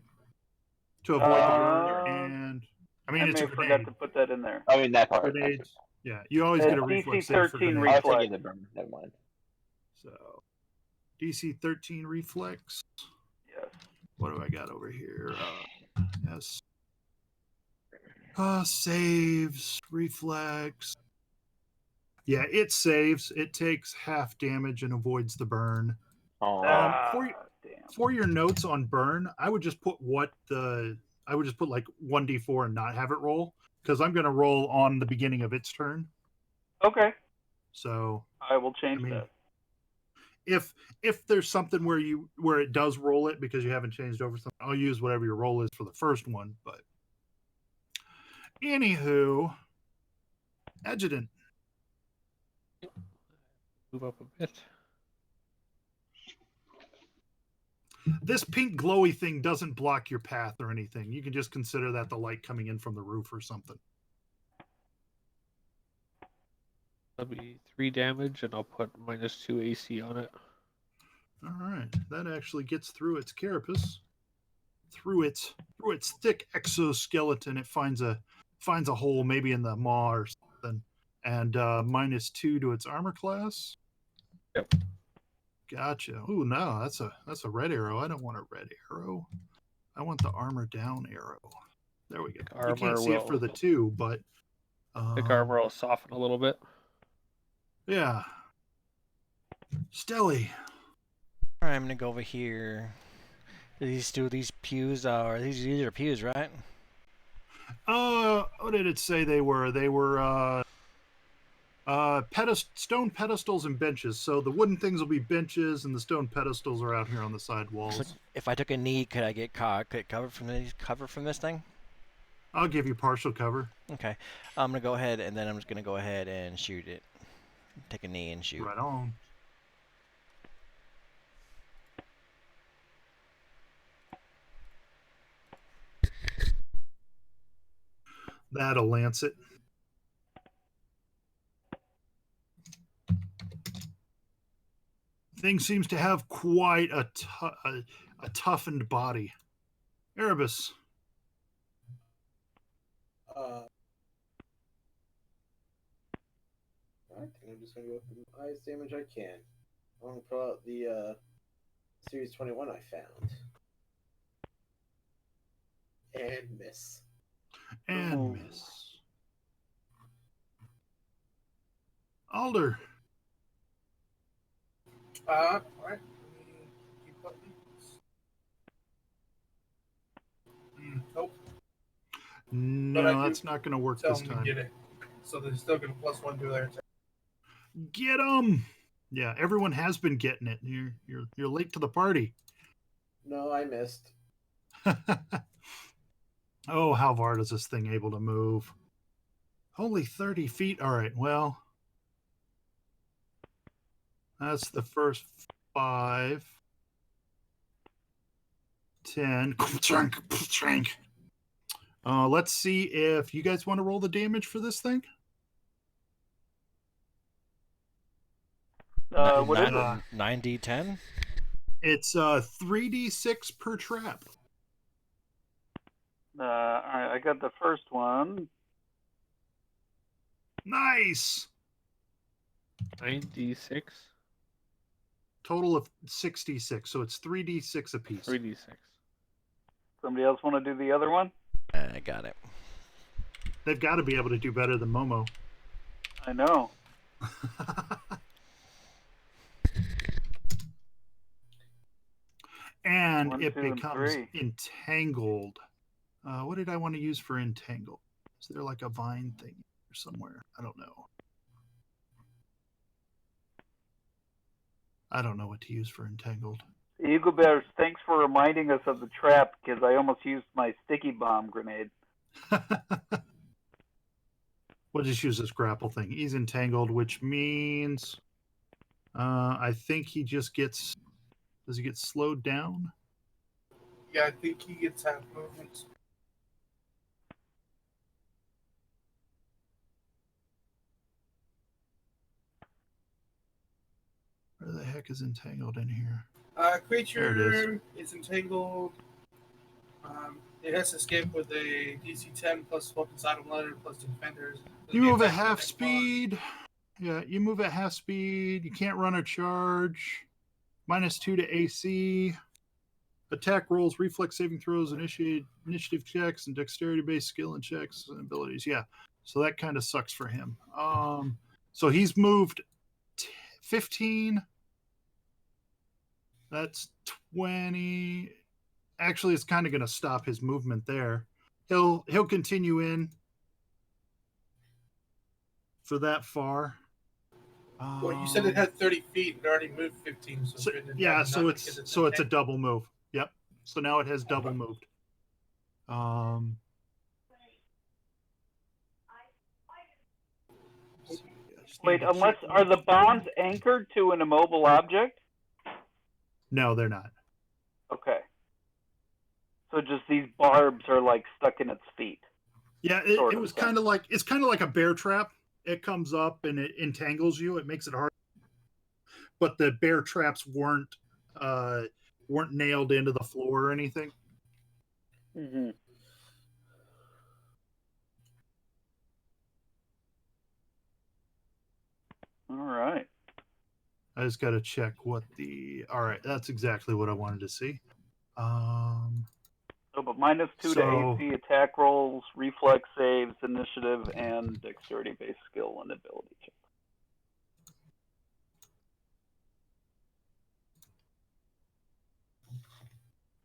To avoid the burn, and... I mean, it's a grenade. I forgot to put that in there. I mean, that part. Grenades. Yeah, you always get a reflex save for grenades. I was thinking the burn. Never mind. So... DC 13 reflex. Yes. What do I got over here? Yes. Saves, reflex. Yeah, it saves. It takes half damage and avoids the burn. For your notes on burn, I would just put like 1d4 and not have it roll, because I'm going to roll on the beginning of its turn. Okay. So I will change that. If there's something where it does roll it because you haven't changed over something, I'll use whatever your roll is for the first one. But anywho, Adjutant. Move up a bit. This pink glowy thing doesn't block your path or anything. You can just consider that the light coming in from the roof or something. That'll be 3 damage, and I'll put -2 AC on it. All right, that actually gets through its carapace, through its thick exoskeleton. It finds a hole, maybe in the maw or something, and -2 to its armor class. Yep. Gotcha. Ooh, no, that's a red arrow. I don't want a red arrow. I want the armor down arrow. There we go. You can't see it for the 2, but the armor will soften a little bit. Yeah. Stelly. All right, I'm gonna go over here. These pews are these are pews, right? What did it say they were? They were Stone pedestals and benches. So the wooden things will be benches, and the stone pedestals are out here on the side walls. So if I took a knee, could I get cover from this thing? I'll give you partial cover. Okay, I'm gonna go ahead, and then I'm just gonna go ahead and shoot it. Take a knee and shoot. Right on. That'll lance it. Thing seems to have quite a toughened body. Erebus. I think I'm just gonna go with the highest damage I can. I'm gonna pull out the Series 21 I found. And miss. And miss. Alder. Alright. Nope. No, that's not going to work this time. Get it. So they're still going to +1 to their attack. Get them! Yeah, everyone has been getting it. You're late to the party. No, I missed. Oh, how far is this thing able to move? Only 30 feet. All right, well, that's the first 5. 10. Let's see if you guys want to roll the damage for this thing. What is it? 9d10? It's 3d6 per trap. All right, I got the first one. Nice. 9d6. Total of 66, so it's 3d6 apiece. 3d6. Somebody else want to do the other one? I got it. They've got to be able to do better than Momo. I know. And 1, it 2, and becomes 3. entangled. What did I want to use for entangled? Is there like a vine thing somewhere? I don't know. I don't know what to use for entangled. Eagle Bears, thanks for reminding us of the trap, because I almost used my sticky bomb grenade. We'll just use this grapple thing. He's entangled, which means I think he just gets... Does he get slowed down? Yeah, I think he gets half movements. Where the heck is entangled in here? Creature is entangled. It has to escape with a DC 10 plus weapons item letter plus defenders. You move at half speed. Yeah, you move at half speed. You can't run or charge. -2 to AC. Attack rolls, reflex saving throws, initiative checks, and dexterity-based skill and checks and abilities. Yeah, so that kind of sucks for him. So he's moved 15. That's 20. Actually, it's kind of going to stop his movement there. He'll continue in for that far. Well, you said it had 30 feet and already moved 15. So yeah, so it's a double move. Yep. So now it has double moved. Wait, are the bombs anchored to an immobile object? No, they're not. Okay. So just these barbs are like stuck in its feet. Yeah, it was kind of like a bear trap. It comes up and it entangles you. It makes it hard. But the bear traps weren't nailed into the floor or anything. Mm-hmm. All right. I just got to check what the... All right, that's exactly what I wanted to see. So, but -2 to AC, attack rolls, reflex saves, initiative, and dexterity-based skill and ability checks.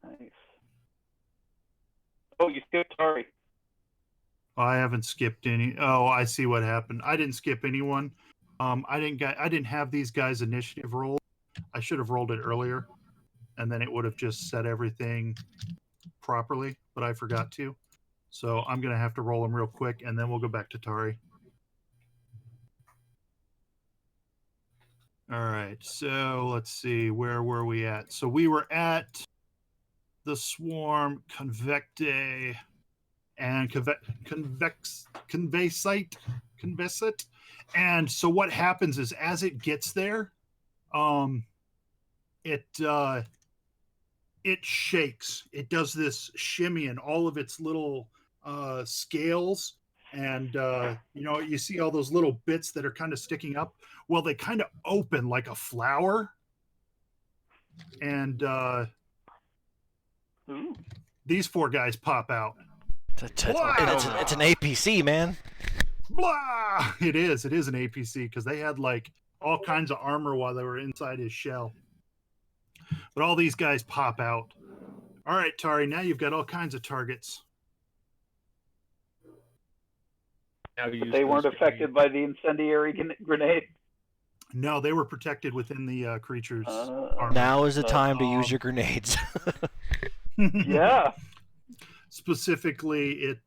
Nice. Oh, you skipped Tari. I haven't skipped any. Oh, I see what happened. I didn't skip anyone. I didn't have these guys initiative roll. I should have rolled it earlier, and then it would have just set everything properly, but I forgot to. So I'm gonna have to roll them real quick, and then we'll go back to Tari. All right. So let's see. Where were we at? So we were at the swarm, convecte, and convesite. And so what happens is, as it gets there, it shakes. It does this shimmy, and all of its little scales, and you see all those little bits that are kind of sticking up. Well, they kind of open like a flower, and these 4 guys pop out. It's an APC, man. Blah! It is an APC, because they had like all kinds of armor while they were inside his shell. But all these guys pop out. All right, Tari, now you've got all kinds of targets. But they weren't affected by the incendiary grenade? No, they were protected within the creature's armor. Now is the time to use your grenades. Yeah. Specifically, it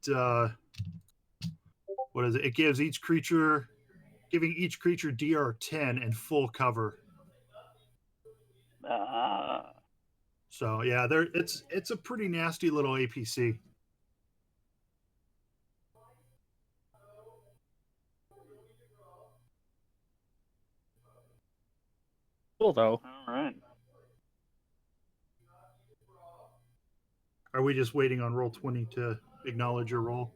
what is it? It gives giving each creature DR 10 and full cover. So yeah, it's a pretty nasty little APC. Cool though. All right. Are we just waiting on roll 20 to acknowledge your roll?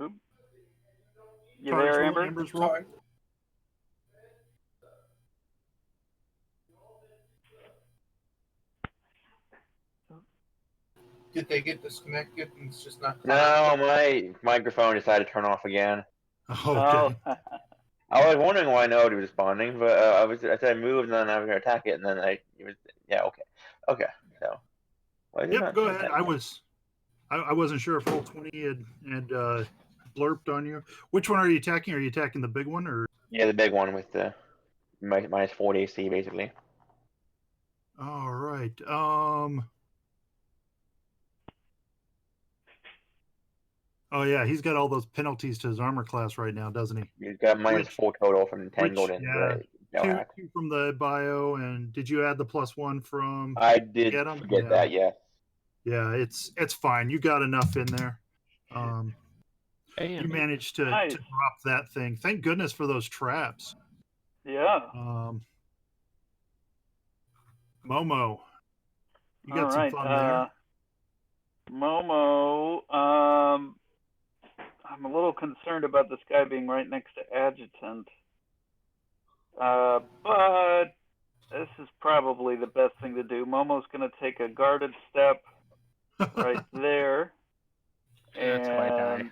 Oop. You there, Amber? Amber's roll? Did they get disconnected and it's just not? No, my microphone decided to turn off again. Okay. Oh. I was wondering why nobody was responding, but I said I moved and then I was going to attack it, and then okay. So. Yep, go ahead. I wasn't sure if roll 20 had blurped on you. Which one are you attacking? Are you attacking the big one or? Yeah, the big one with the minus 40 AC, basically. All right. Oh yeah, he's got all those penalties to his armor class right now, doesn't he? He's got minus 4 total from Entangled and two from the bio, and did you add the +1 from? I did get that, yeah. Yeah, it's fine. You got enough in there. You managed to drop that thing. Thank goodness for those traps. Yeah. Momo, you got some fun there. Momo, I'm a little concerned about this guy being right next to Adjutant. But this is probably the best thing to do. Momo's going to take a guarded step right there. That's my die.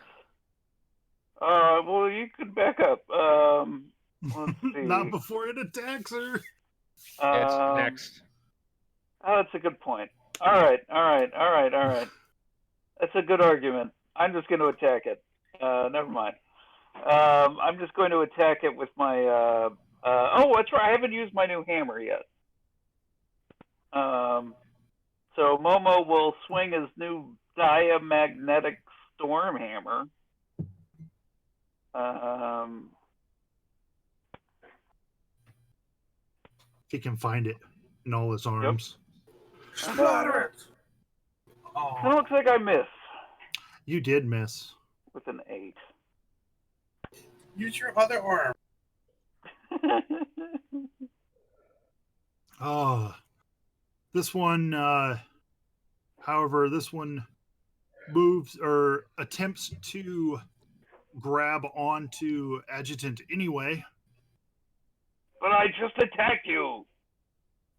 Well, you could back up. Let's see. Not before it attacks her. It's next. Oh, that's a good point. All right. That's a good argument. I'm just going to attack it. Never mind. I'm just going to attack it with my. Oh, that's right. I haven't used my new hammer yet. So Momo will swing his new diamagnetic storm hammer. He can find it in all his arms. Splatter it! It looks like I miss. You did miss. With an 8. Use your other arm. Oh, this one, however, this one moves or attempts to grab onto Adjutant anyway. But I just attacked you.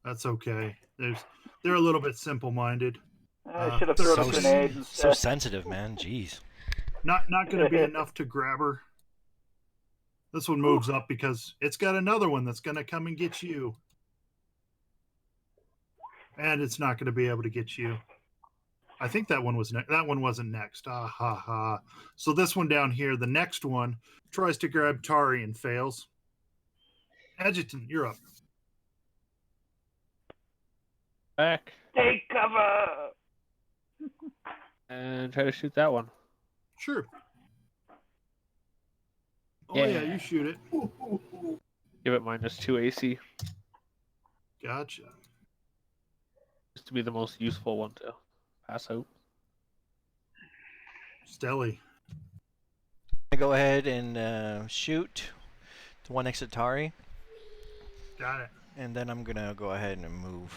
That's okay. They're a little bit simple-minded. I should have thrown a grenade instead. So sensitive, man. Jeez. Not going to be enough to grab her. This one moves up because it's got another one that's going to come and get you. And it's not going to be able to get you. I think that one was next. That one wasn't next. Ah ha ha. So this one down here, the next one, tries to grab Tari and fails. Adjutant, you're up. Back Take cover. and try to shoot that one. Sure. Oh yeah, Yeah. you shoot it. Give it -2 AC. Gotcha. Just to be the most useful one to pass out. Stelly. Go ahead and shoot the one next to Tari, Got it. and then I'm gonna go ahead and move.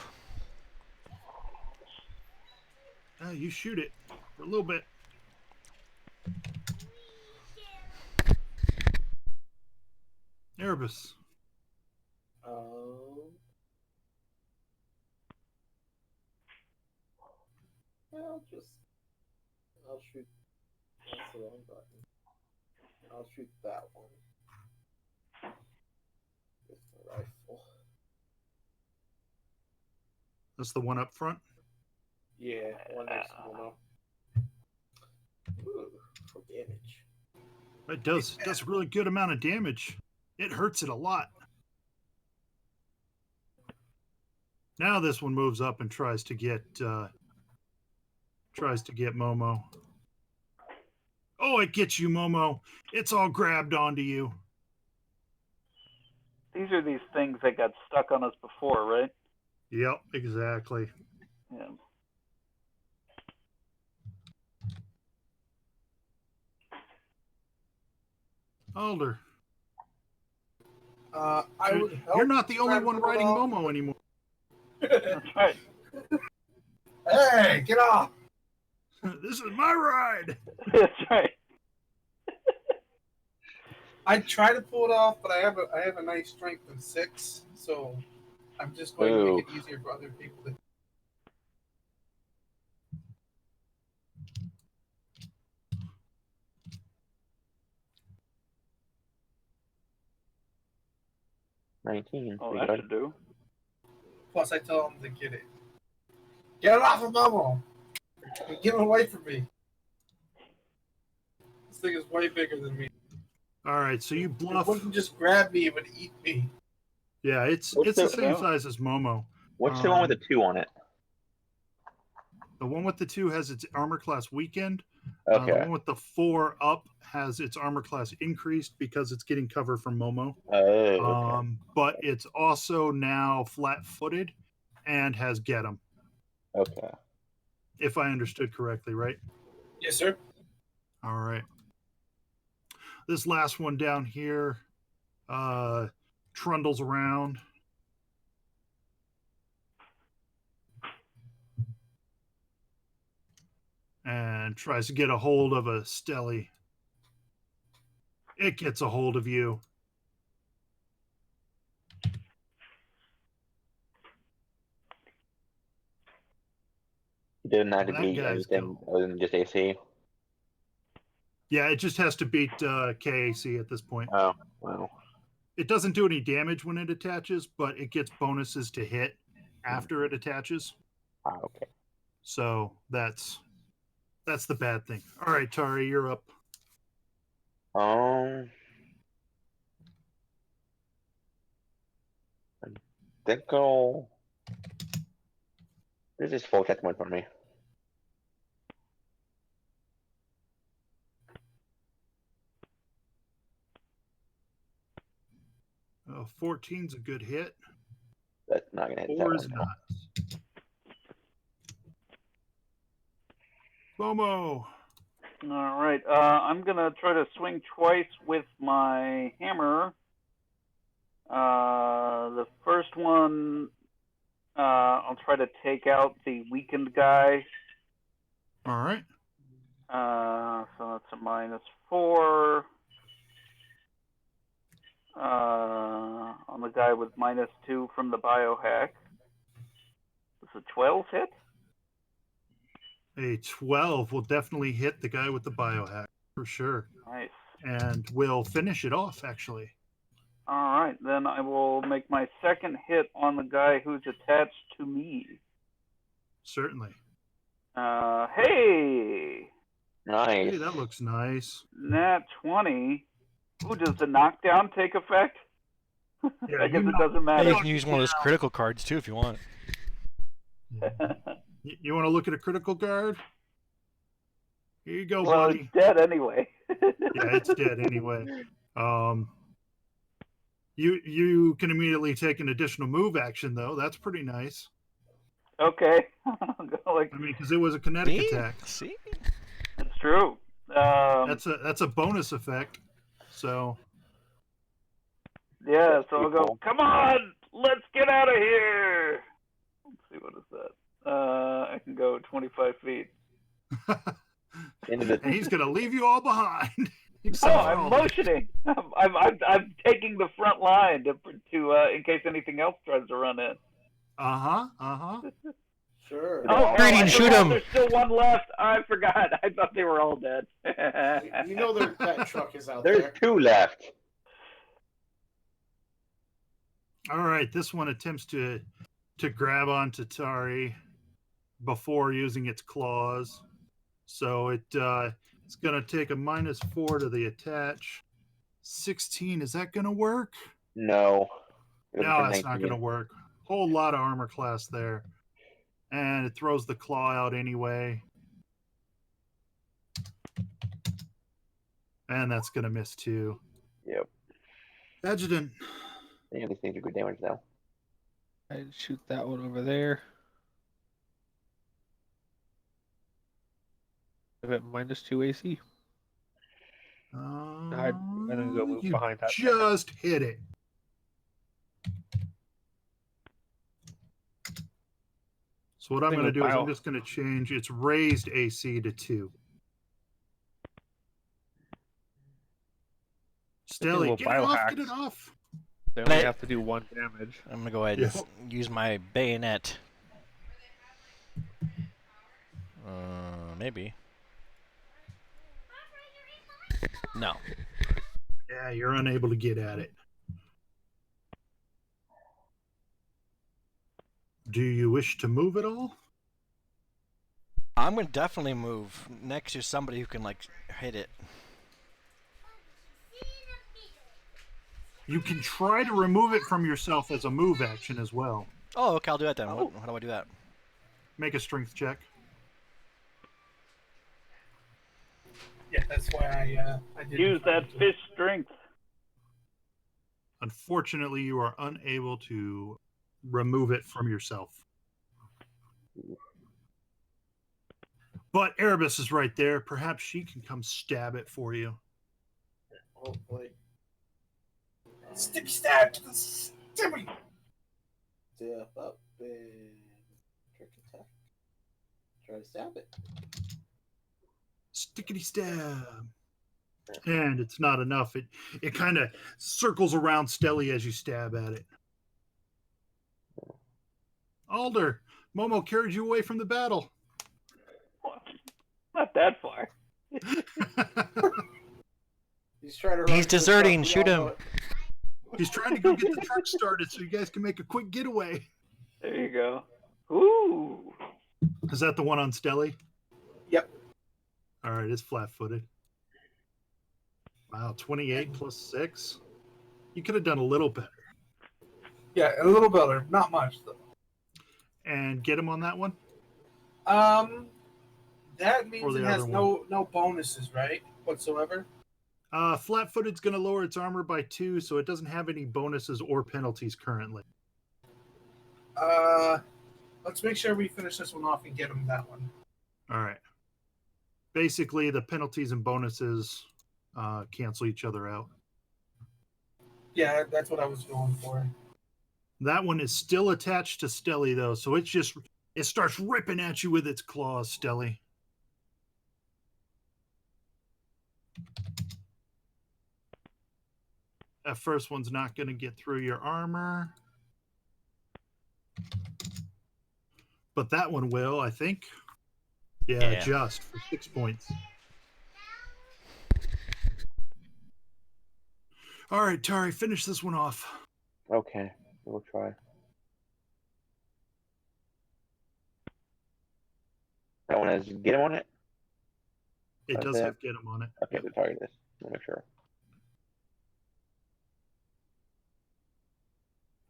You shoot it for a little bit. Erebus. I'll shoot. That's the wrong button. I'll shoot that one with the rifle. That's the one up front. Yeah, one next to Momo. Ooh, for damage. It does a really good amount of damage. It hurts it a lot. Now this one moves up and tries to get Momo. Oh, it gets you, Momo. It's all grabbed onto you. These are these things that got stuck on us before, right? Yep, exactly. Yeah. Alder. I would help. You're not the only try to one pull it riding off. Momo anymore. That's right. Hey, get off! This is my ride. That's right. I try to pull it off, but I have a nice strength of 6, so I'm just going to make it easier for other people to. Oh, that should do. Plus, I tell them to get it. Get it off of Momo! Get it away from me! This thing is way bigger than me. All right, so you It bluff. wouldn't just grab me; it would eat me. Yeah, it's What's the the- same size as Momo. What's the one with the 2 on it? The one with the 2 has its armor class weakened. Okay. The one with the 4 up has its armor class increased because it's getting cover from Momo. Oh, okay. But it's also now flat-footed and has get 'em, Okay. if I understood correctly, right? Yes, sir. All right. This last one down here trundles around. And tries to get a hold of a Stelly. It gets a hold of you. You didn't have to That beat guy's anything other than just AC. Yeah, it just has to beat KAC at this point. Oh, wow. It doesn't do any damage when it attaches, but it gets bonuses to hit after it attaches. Ah, okay. So that's the bad thing. All right, Tari, you're up. I think I'll. This is full check point for me. Uh, 14's a good hit. That's not gonna hit that 4 is one. not. Momo. All right. I'm gonna try to swing twice with my hammer. The first one, I'll try to take out the weakened guy. All right. So that's a -4. On the guy with -2 from the biohack. Does a 12 hit? A 12 will definitely hit the guy with the biohack for sure. Nice. And will finish it off, actually. All right, then I will make my second hit on the guy who's attached to me. Certainly. Hey! Nice. Hey, that looks nice. Nat 20. Ooh, does the knockdown take effect? Yeah, I guess you it doesn't Hey, matter. you can use one of those critical cards too if you want. You want to look at a critical card? Here you go, Well, buddy. it's dead anyway. Yeah, it's dead anyway. You can immediately take an additional move action though. That's pretty nice. Okay. Like, I mean, because it was a kinetic See? attack. See? it's true. That's a bonus effect. So Yeah, That's so I'll pretty go, cool. come on, let's get out of here. Let's see, what is that? I can go 25 feet. Into the and he's gonna leave you all behind. Oh, Except for I'm Alden. motioning. I'm taking the front line to in case anything else tries to run in. Sure. Oh, Greeting, I shoot forgot him. There's still one left. I forgot. I thought they were all dead. You know that truck is out There's there. 2 left. All right, this one attempts to grab onto Tari before using its claws. So it's going to take a -4 to the attach. 16, is that going to work? No. It was No, a that's not 19. going to work. Whole lot of armor class there. And it throws the claw out anyway. And that's going to miss too. Yep. Adjutant. Yeah, these things are good damage now. I'd shoot that one over there. I'm at -2 AC. I'm gonna go move You behind that. just hit it. So what I'm Thing going to with do is I'm bio- just going to change its raised AC to 2. Stelly, will get it off, get biohacks. it off. They only have to do 1 damage. I'm gonna go ahead Yeah. and use my bayonet. Maybe. No. Yeah, you're unable to get at it. Do you wish to move at all? I'm gonna definitely move next to somebody who can like hit it. You can try to remove it from yourself as a move action as well. Oh, okay, I'll do that then. How do I do that? Make a strength check. Yeah, that's why I did Use that fish strength. Unfortunately, you are unable to remove it from yourself. But Erebus is right there. Perhaps she can come stab it for you. Hopefully. Stick stab to the stimmy. Step up and trick attack. Try to stab it. Stickity stab. And it's not enough. It kind of circles around Stelly as you stab at it. Alder, Momo carried you away from the battle. Not that far. He's trying to run He's to the deserting, truck. We shoot all him. know it. He's trying to go get the truck started so you guys can make a quick getaway. There you go. Ooh. Is that the one on Stelly? Yep. All right, it's flat-footed. Wow, 28 plus 6. You could have done a little better. Yeah, a little better, not much though. And get him on that one? That Or means the it has other no bonuses, right? Whatsoever. Flat-footed's going to lower its armor by 2, so it doesn't have any bonuses or penalties currently. Let's make sure we finish this one off and get him that one. All right. Basically, the penalties and bonuses cancel each other out. Yeah, that's what I was going for. That one is still attached to Stelly, though, so it starts ripping at you with its claws, Stelly. That first one's not going to get through your armor. But that one will, I think. Yeah, just for 6 points. All right, Tari, finish this one off. Okay, we'll try. That one Has get him on it? It That's does it. have get him on it. Okay, the target is. I'll make sure.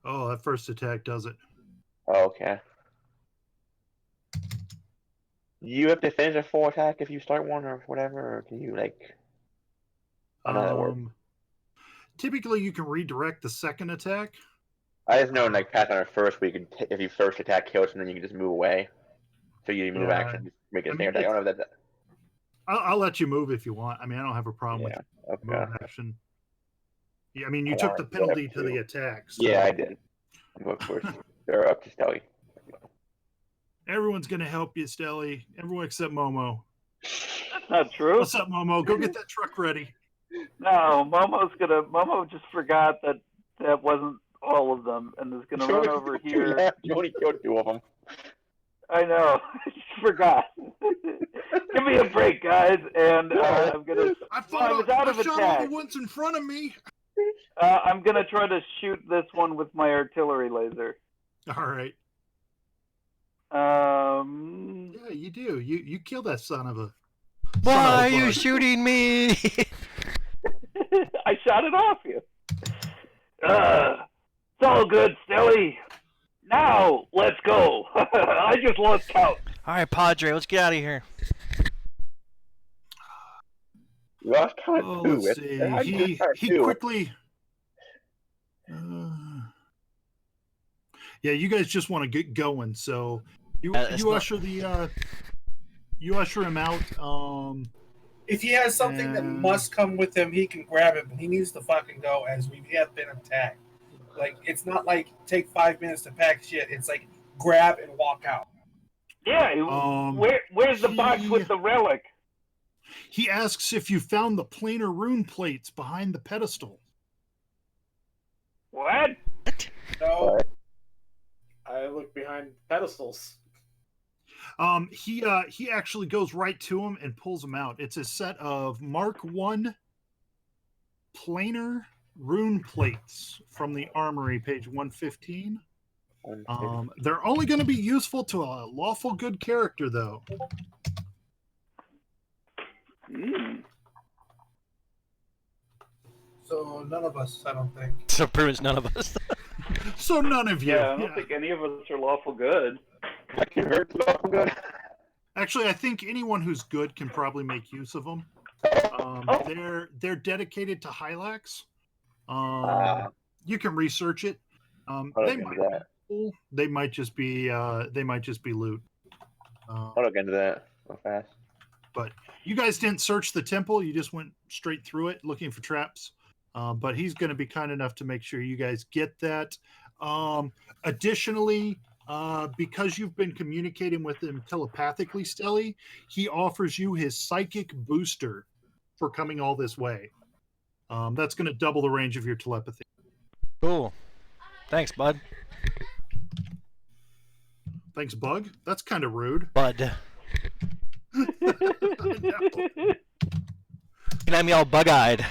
Oh, that first attack does it. Oh, okay. You have to finish a full attack if you start one or whatever, or can you like? I know that works. Typically, you can redirect the second attack. I just know in like Pathfinder first, we can if you first attack kills, and then you can just move away. So you move Yeah. action, just make it a I standard mean, attack. I don't know if that. I'll let you move if you want. I mean, I don't have a problem Yeah. with Okay. move action. Yeah, I mean, you I took want the to penalty step to the too. attack. So Yeah, I did. Of course, they're up to Stelly. everyone's gonna help you, Stelly. Everyone except Momo. That's not true. What's up, Momo? Go get that truck ready. No, Momo just forgot that wasn't all of them, and is gonna run over here. Yeah, you only killed 2 of them. I know. I just forgot. Give me a break, guys, and I'm gonna. I out of shot all attack. the ones in front of me. I'm gonna try to shoot this one with my artillery laser. All right. Um. Yeah, you do. You kill that son of a. Why are you bug. shooting me? I shot it off you. It's all good, Stelly. Now, let's go. I just lost count. All right, Padre, let's get out of here. You lost count Oh, 2. let's see. He quickly. Yeah, you guys just want to get going, so you usher him out. If he has something that must come with him, he can grab it, but he needs to fucking go as we have been attacked. Like, it's not like take 5 minutes to pack shit. It's like grab and walk out. Yeah, where's the box with the relic? He asks if you found the planar rune plates behind the pedestal. What? No. I look behind pedestals. He actually goes right to him and pulls them out. It's a set of Mark I planar rune plates from the armory, page 115. They're only going to be useful to a lawful good character, though. So none of us, I don't think. So pretty much none of us. So none of you. Yeah, I don't think any of us are lawful good. I can hurt lawful good. Actually, I think anyone who's good can probably make use of them. They're dedicated to Hylax. You can research it. They might just be loot. I'll look into that real fast. But you guys didn't search the temple. You just went straight through it looking for traps. But he's going to be kind enough to make sure you guys get that. Additionally, because you've been communicating with him telepathically, Stelly, he offers you his psychic booster for coming all this way. That's going to double the range of your telepathy. Cool. Thanks, bud. Thanks, Bug. That's kind of rude. Bud. And I'm all bug-eyed.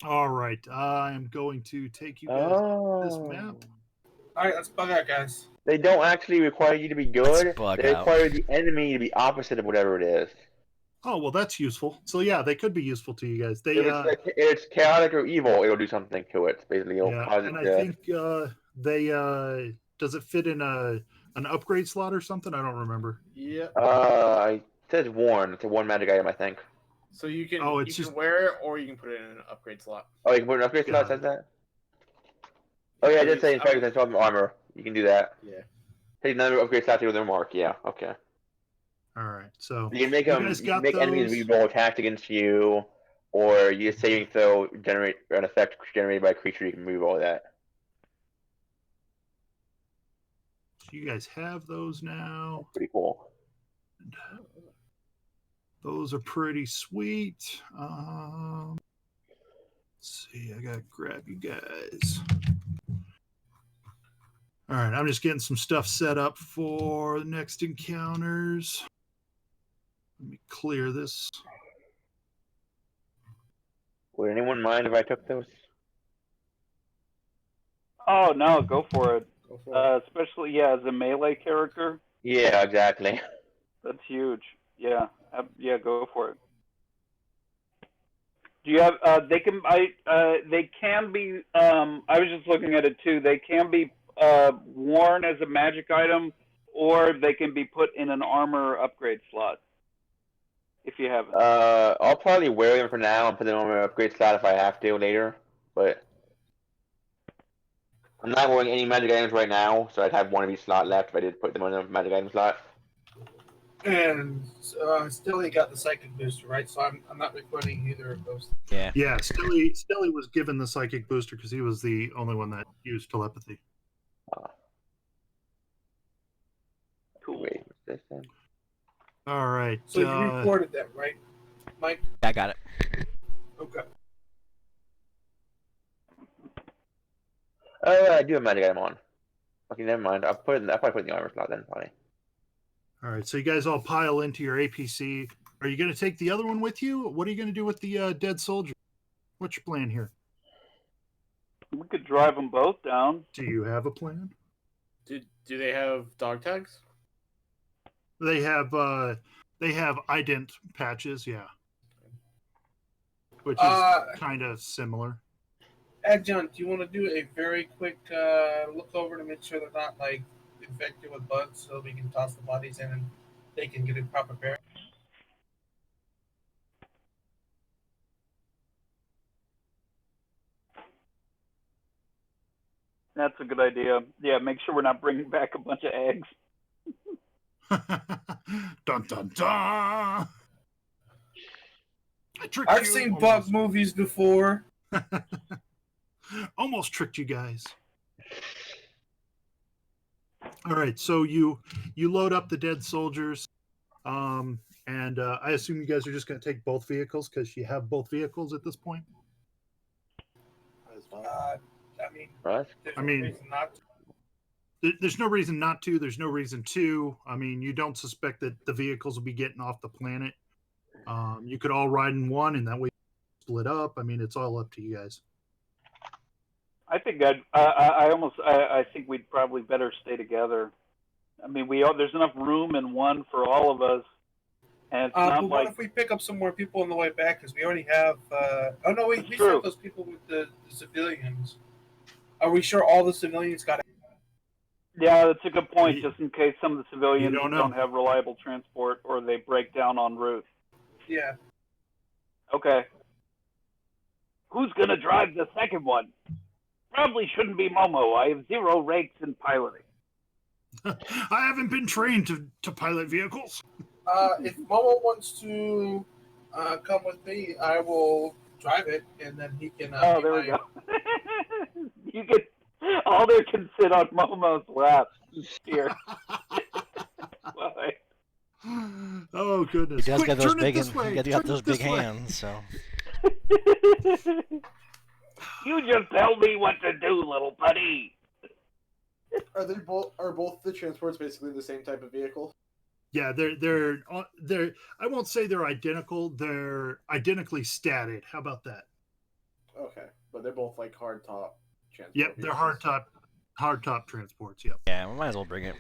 All right, I am going to take you guys to this map. All right, let's bug out, guys. They don't actually require you to be good. Bug They out. require the enemy to be opposite of whatever it is. Oh, well, that's useful. So, yeah, they could be useful to you guys. If it's chaotic or evil, it'll do something to it. Basically, it'll cause and it I think does it fit in an upgrade slot or something? I don't remember. Yeah. It says worn. It's a one magic item, I think. So you can just wear it or you can put it in an upgrade slot. Oh, you can put an upgrade slot. Says that. Oh yeah, I did say in fact it's on armor. You can do that. Yeah. Take another upgrade slot with their mark. Yeah. Okay. All right, so You can make you them. guys You got can make enemies those? roll attacks against you, or you saving throw generate an effect generated by a creature. You can move all that. you guys have those now. Pretty cool. Those are pretty sweet. Let's see, I gotta grab you guys. All right, I'm just getting some stuff set up for the next encounters. Let me clear this. Would anyone mind if I took those? Oh no, go for it. Go for it. Especially as a melee character. Yeah, exactly. That's huge. Yeah, yeah, go for it. Do you have? They can be. I was just looking at it too. They can be worn as a magic item, or they can be put in an armor upgrade slot. If you have it. I'll probably wear them for now and put them on my upgrade slot if I have to later. But I'm not wearing any magic items right now, so I'd have one of each slot left if I did put them on the magic item slot. And still, he got the psychic booster, right? So I'm not recording either of those. Yeah. Yeah, Stilly was given the psychic booster because he was the only one that used telepathy. Cool. Wait, what's this then? All right. So you recorded that, right, Mike? I got it. Okay. Oh, I do have magic item on. Okay, never mind. I'll probably put it in the armor slot then, probably. All right, so you guys all pile into your APC. Are you going to take the other one with you? What are you going to do with the dead soldier? What's your plan here? We could drive them both down. Do you have a plan? Do they have dog tags? They have ident patches, yeah, which is kind of similar. Adjunct, do you want to do a very quick look over to make sure they're not like infected with bugs, so we can toss the bodies in and they can get a proper bearing? That's a good idea. Yeah, make sure we're not bringing back a bunch of eggs. Dun dun dun! I've seen bug movies before. Almost tricked you guys. All right, so you load up the dead soldiers, and I assume you guys are just going to take both vehicles because you have both vehicles at this point. I mean, Right? there's I no mean, reason not to. There's no reason not to. There's no reason to. I mean, you don't suspect that the vehicles will be getting off the planet. You could all ride in one, and that way split up. I mean, it's all up to you guys. I think I think we'd probably better stay together. I mean, there's enough room in one for all of us, and it's not But what if we pick up some more people on the way back? Because we already have. Oh no, we sent those people with the civilians. Are we sure all the civilians got? Yeah, that's a good point. Just in case some of the civilians don't have reliable transport or they break down en route. Yeah. Okay. Who's gonna drive the second one? Probably shouldn't be Momo. I have 0 rakes in piloting. I haven't been trained to pilot vehicles. If Momo wants to come with me, I will drive it, and then he can. There we go. You get all there can sit on Momo's lap. Here. Oh goodness! He does got those big, big hands. So. You just tell me what to do, little buddy. Are both the transports basically the same type of vehicle? Yeah, they're. I won't say they're identical. They're identically statted. How about that? Okay, but they're both like hard top transports. Yep, they're hard top transports. Yep. Yeah, we might as well bring it.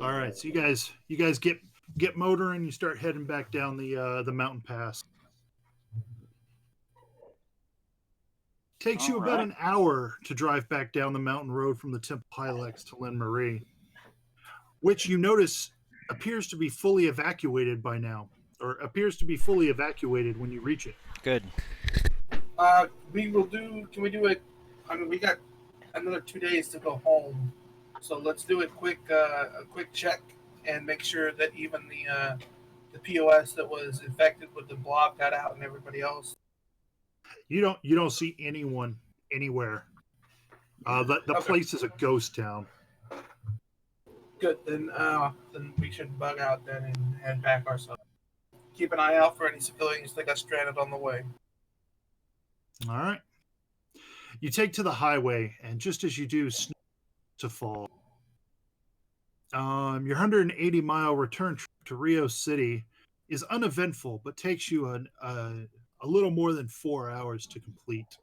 All right, so you guys get motoring. You start heading back down the mountain pass. Takes you about an hour to drive back down the mountain road from the Temple Hylex to Lynn Marie, which you notice appears to be fully evacuated by now, or appears to be fully evacuated when you reach it. Good. We will do. Can we do it? I mean, we got another 2 days to go home, so let's do a quick check and make sure that even the POS that was infected with the blob got out and everybody else. You don't see anyone anywhere. The place is a ghost town. Good, then we should bug out then and head back ourselves. Keep an eye out for any civilians that got stranded on the way. All right. You take to the highway, and just as you do, snow to fall. Your 180-mile return trip to Rio City is uneventful, but takes you a little more than 4 hours to complete.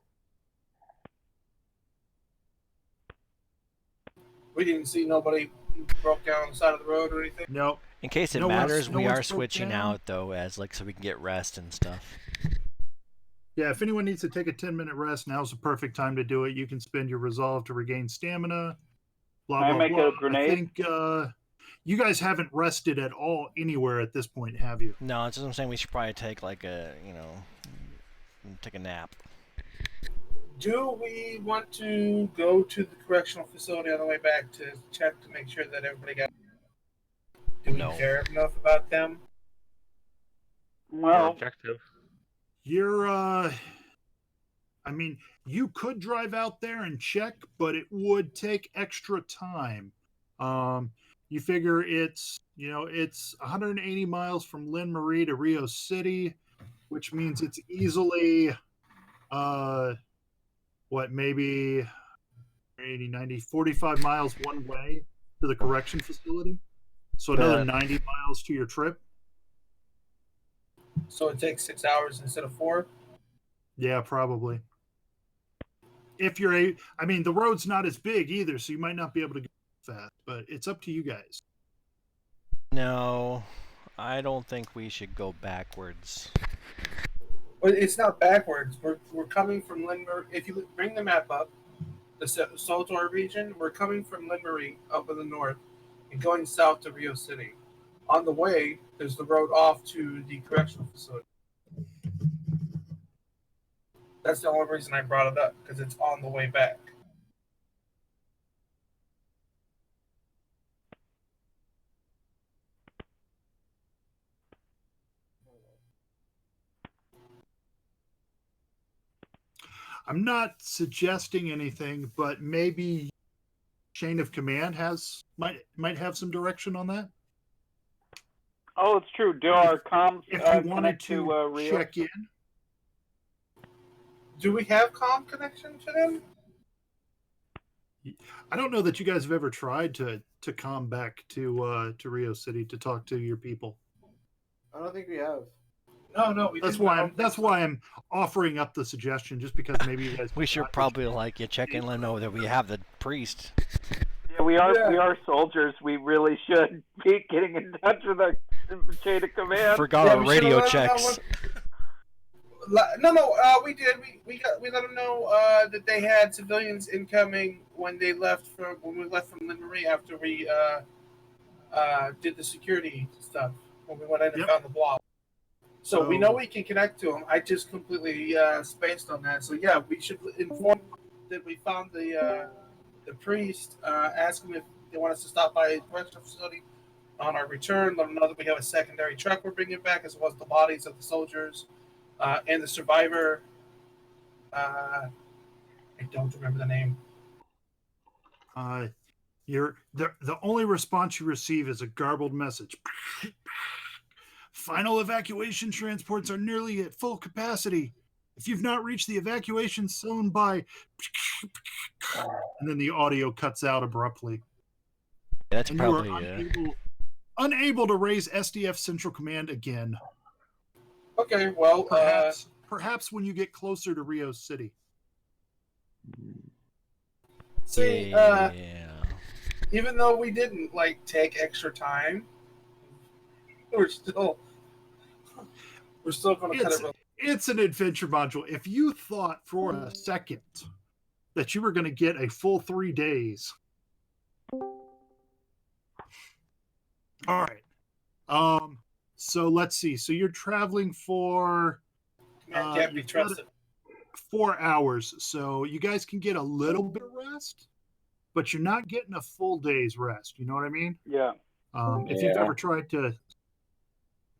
We didn't see nobody broke down on the side of the road or anything? No. In case it No one's- matters, no we one's are broke switching down. out though, as like so we can get rest and stuff. Yeah, if anyone needs to take a 10-minute rest, now's the perfect time to do it. You can spend your resolve to regain stamina. Blah, Can I blah, make blah. a grenade? I think you guys haven't rested at all anywhere at this point, have you? No, that's what I'm saying. We should probably take like a, take a nap. Do we want to go to the correctional facility on the way back to check to make sure that everybody got? Do we No. care enough about them? Our Well, objective. You're, I mean, you could drive out there and check, but it would take extra time. You figure it's 180 miles from Lynn Marie to Rio City, which means it's easily, maybe 80, 90, 45 miles one way to the correction facility. So another 90 miles to your trip. So it takes 6 hours instead of 4. Yeah, probably. If you're the road's not as big either, so you might not be able to go fast, but it's up to you guys. No, I don't think we should go backwards. But it's not backwards. We're coming from Lynn Marie. If you bring the map up, the Soltor region, we're coming from Lynn Marie up in the north and going south to Rio City. On the way, there's the road off to the correctional facility. That's the only reason I brought it up, because it's on the way back. I'm not suggesting anything, but maybe chain of command might have some direction on that. oh, it's true. Do our comms If you wanted connect to Rio? check in, Do we have comm connection to them? I don't know that you guys have ever tried to come back to Rio City to talk to your people. I don't think we have. No, we That's didn't. why I'm offering up the suggestion, just because maybe you guys. We should probably check in and let them know that we have the priest. Yeah, we are. Yeah. We are soldiers. We really should be getting in touch with our chain of command. Forgot Yeah, our we should've radio let 'em know checks. No, we did. We let them know that they had civilians incoming when we left from Lynn Marie after we did the security stuff when we went in and Yep. found the blob. So we So- know we can connect to them. I just completely spaced on that. So yeah, we should inform that we found the priest. Ask them if they want us to stop by a correctional facility on our return. Let them know that we have a secondary truck we're bringing back, as well as the bodies of the soldiers. And the survivor, I don't remember the name. The only response you receive is a garbled message. Final evacuation transports are nearly at full capacity. If you've not reached the evacuation zone by, and then the audio cuts out abruptly. That's And probably you are unable to raise SDF Central Command again. Okay, well, Perhaps when you get closer to Rio City. see, yeah. even though we didn't take extra time, we're still going to cut it. It's an adventure module. If you thought for a second that you were going to get a full 3 days. All right. So let's see. So you're traveling for Can't be you've got trusted. 4 hours. So you guys can get a little bit of rest, but you're not getting a full day's rest. You know what I mean? Yeah. If you've ever tried to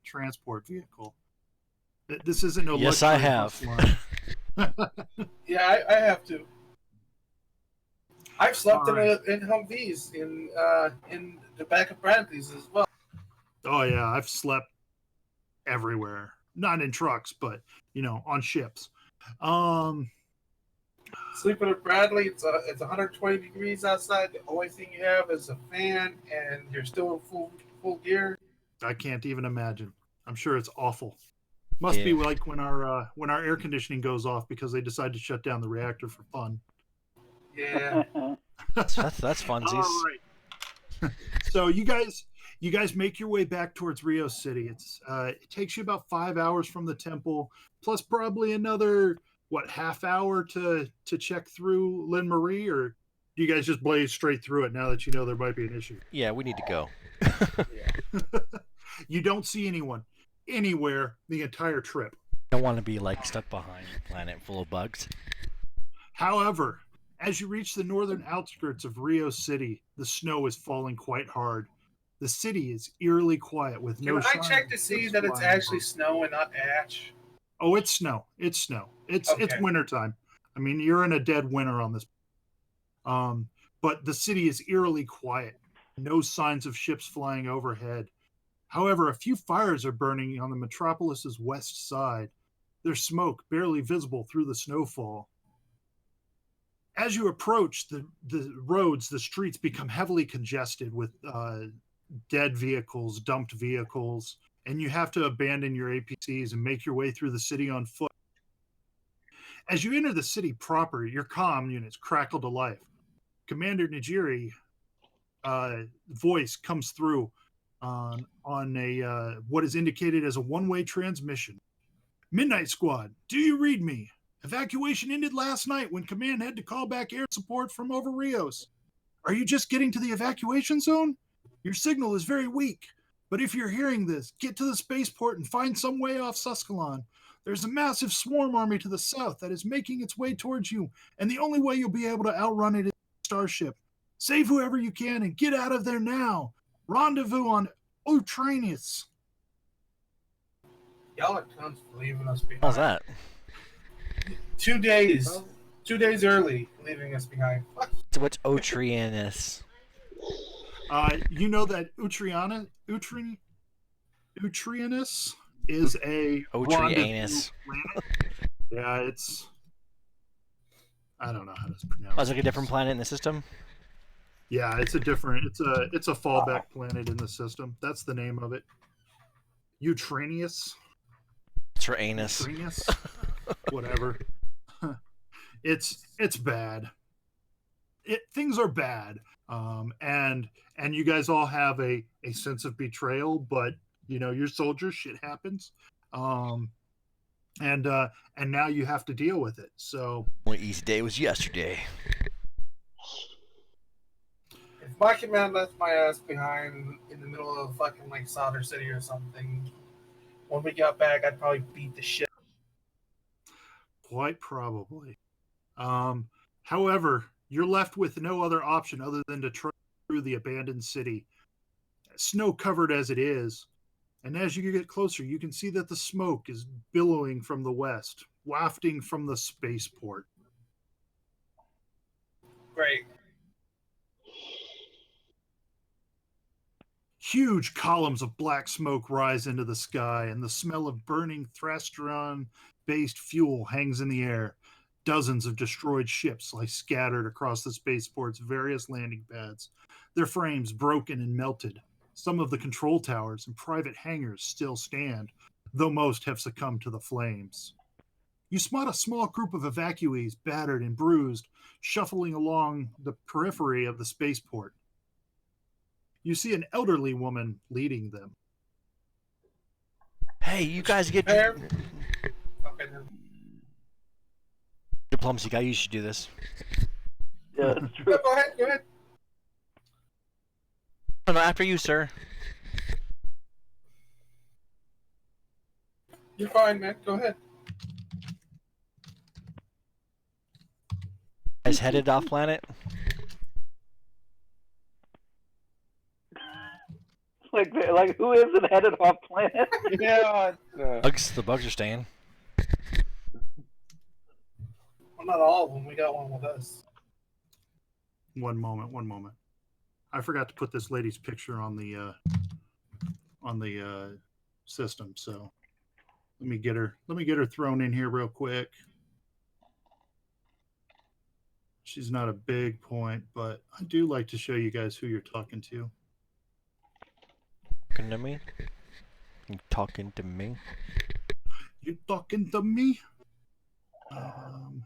transport vehicle, this isn't no. Yes, I luxury have. bus line. Yeah, I have to. I've slept All right. in Humvees in the back of Bradley's as well. Oh yeah, I've slept everywhere. Not in trucks, but on ships. Sleeping at Bradley, it's 120 degrees outside. The only thing you have is a fan, and you're still in full gear. I can't even imagine. I'm sure it's awful. Must be like when our air conditioning goes off because they decide to shut down the reactor for fun. Yeah. That's funsies. All right. So you guys make your way back towards Rio City. It takes you about 5 hours from the temple, plus probably another half hour to check through Lynn Marie, or do you guys just blaze straight through it now that you know there might be an issue? Yeah, we need to go. You don't see anyone anywhere the entire trip. I don't want to be like stuck behind a planet full of bugs. However, as you reach the northern outskirts of Rio City, the snow is falling quite hard. The city is eerily quiet with no Can I signs check of to see ships that it's flying actually above. snow and not ash? Oh, it's snow. It's snow. It's Okay. wintertime. I mean, you're in a dead winter on this. But the city is eerily quiet. No signs of ships flying overhead. However, a few fires are burning on the metropolis's west side. There's smoke barely visible through the snowfall. As you approach the roads, the streets become heavily congested with dead vehicles, dumped vehicles, and you have to abandon your APCs and make your way through the city on foot. As you enter the city proper, your comm units crackle to life. Commander Nigiri voice comes through on a what is indicated as a one-way transmission. Midnight Squad, do you read me? Evacuation ended last night when command had to call back air support from over Rios. Are you just getting to the evacuation zone? Your signal is very weak, but if you're hearing this, get to the spaceport and find some way off Suskalon. There's a massive swarm army to the south that is making its way towards you, and the only way you'll be able to outrun it is a starship. Save whoever you can and get out of there now. Rendezvous on Utranis. Y'all are cunts for leaving us behind. How's that? 2 days. 2 days early, leaving us behind. Fuck. So what's Otrianus? You know that Utrianus is a Otrianus. Yeah, it's. I don't know how to pronounce. Oh, it's like a different planet in the system. Yeah, it's a fallback planet in the system. That's the name of it. Utranius. It's for anus. Utranius. Whatever. It's bad. Things are bad. And you guys all have a sense of betrayal, but you know, you're soldiers, shit happens. And now you have to deal with it. So Only easy day was yesterday. If my command left my ass behind in the middle of fucking like Solder City or something, when we got back, I'd probably beat the shit. quite probably. However, you're left with no other option other than to trek through the abandoned city, snow covered as it is. And as you get closer, you can see that the smoke is billowing from the west, wafting from the spaceport. Great. Huge columns of black smoke rise into the sky, and the smell of burning Thrastron-based fuel hangs in the air. Dozens of destroyed ships lie scattered across the spaceport's various landing pads, their frames broken and melted. Some of the control towers and private hangars still stand, though most have succumbed to the flames. You spot a small group of evacuees, battered and bruised, shuffling along the periphery of the spaceport. You see an elderly woman leading them. Hey, you guys get Okay. then. diplomacy guy. You should do this. Yeah, that's true. No, go ahead. Go ahead. No, no, after you, sir. You're fine, man. Go ahead. Guys headed off planet. Like who isn't headed off planet? Yeah. The bugs are staying. Well, not all of them. We got one with us. One moment. I forgot to put this lady's picture on the system, so let me get her thrown in here real quick. She's not a big point, but I do like to show you guys who you're talking to. Talking to me? You talking to me? You talking to me? I'm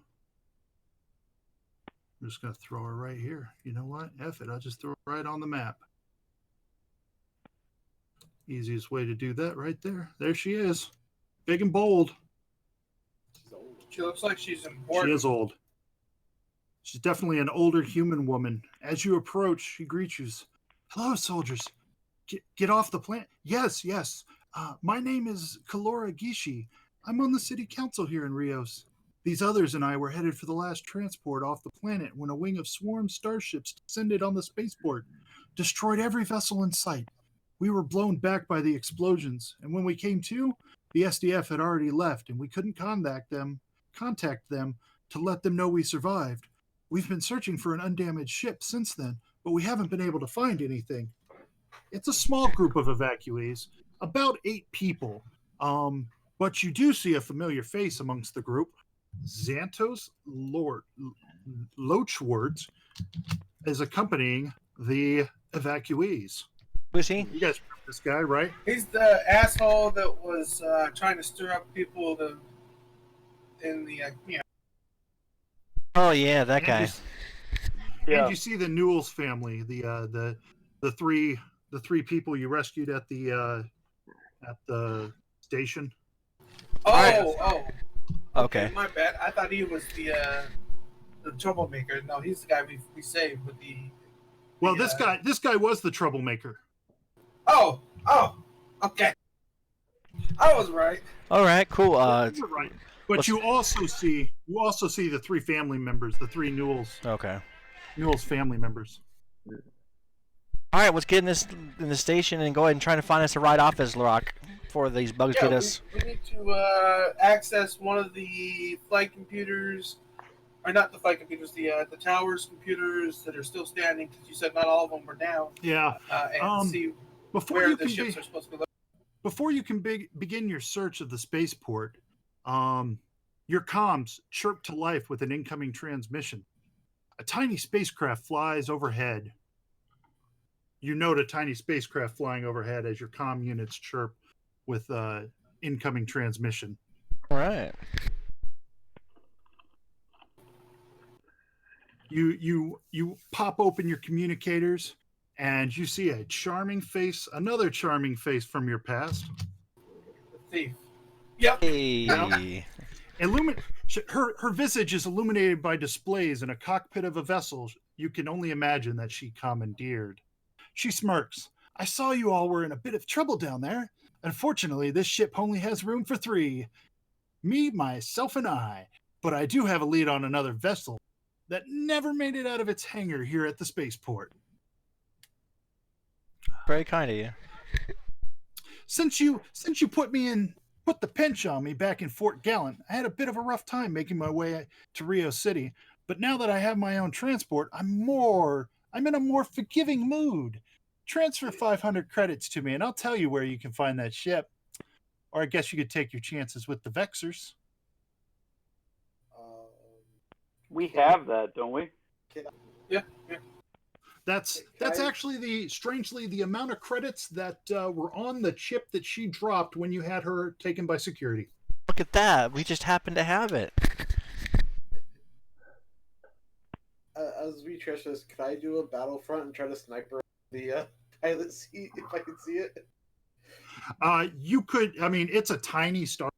just gonna throw her right here. You know what? F it. I'll just throw her right on the map. Easiest way to do that right there. There she is. Big and bold. She's old. She looks like she's She important. is old. She's definitely an older human woman. As you approach, she greets you. Hello, soldiers. Get off the planet. Yes, yes. My name is Kalora Gishi. I'm on the city council here in Rios. These others and I were headed for the last transport off the planet when a wing of swarm starships descended on the spaceport, destroyed every vessel in sight. We were blown back by the explosions, and when we came to, the SDF had already left, and we couldn't contact them to let them know we survived. We've been searching for an undamaged ship since then, but we haven't been able to find anything. It's a small group of evacuees, about 8 people, but you do see a familiar face amongst the group. Xantos Lochward is accompanying the evacuees. Who's he? You guys remember this guy, right? He's the asshole that was trying to stir up people in the Oh yeah, that guy. Yeah. And you see the Newell's family, the three people you rescued at the station. Oh. Okay. My bad. I thought he was the troublemaker. No, he's the guy we saved with the. Well, this guy was the troublemaker. Oh. Okay. I was right. All right, cool. You're right. But you also see the 3 family members, the 3 Newell's family members. All right, let's get in the station and go ahead and try to find us a ride off this rock before these bugs get us. We need to access one of the flight computers, or not the flight computers, the tower's computers that are still standing, because you said not all of them were down. Yeah. And see Before where you the can ships are supposed to be. Before you can begin your search of the spaceport, your comms chirp to life with an incoming transmission. A tiny spacecraft flies overhead. You note a tiny spacecraft flying overhead as your comm units chirp with incoming transmission. All right. You pop open your communicators, and you see another charming face from your past. The thief. Yep. Hey. Her visage is illuminated by displays in a cockpit of a vessel you can only imagine that she commandeered. She smirks. I saw you all were in a bit of trouble down there. Unfortunately, this ship only has room for 3. Me, myself, and I. But I do have a lead on another vessel that never made it out of its hangar here at the spaceport. Very kind of you. Since you put the pinch on me back in Fort Gallant, I had a bit of a rough time making my way to Rio City. But now that I have my own transport, I'm in a more forgiving mood. Transfer 500 credits to me, and I'll tell you where you can find that ship. Or I guess you could take your chances with the Vexers. We have that, don't we? Yeah. That's actually strangely the amount of credits that were on the chip that she dropped when you had her taken by security. Look at that. We just happen to have it. As we trash this, could I do a battlefront and try to sniper the pilot seat if I can see it? You could. I mean, it's a tiny star,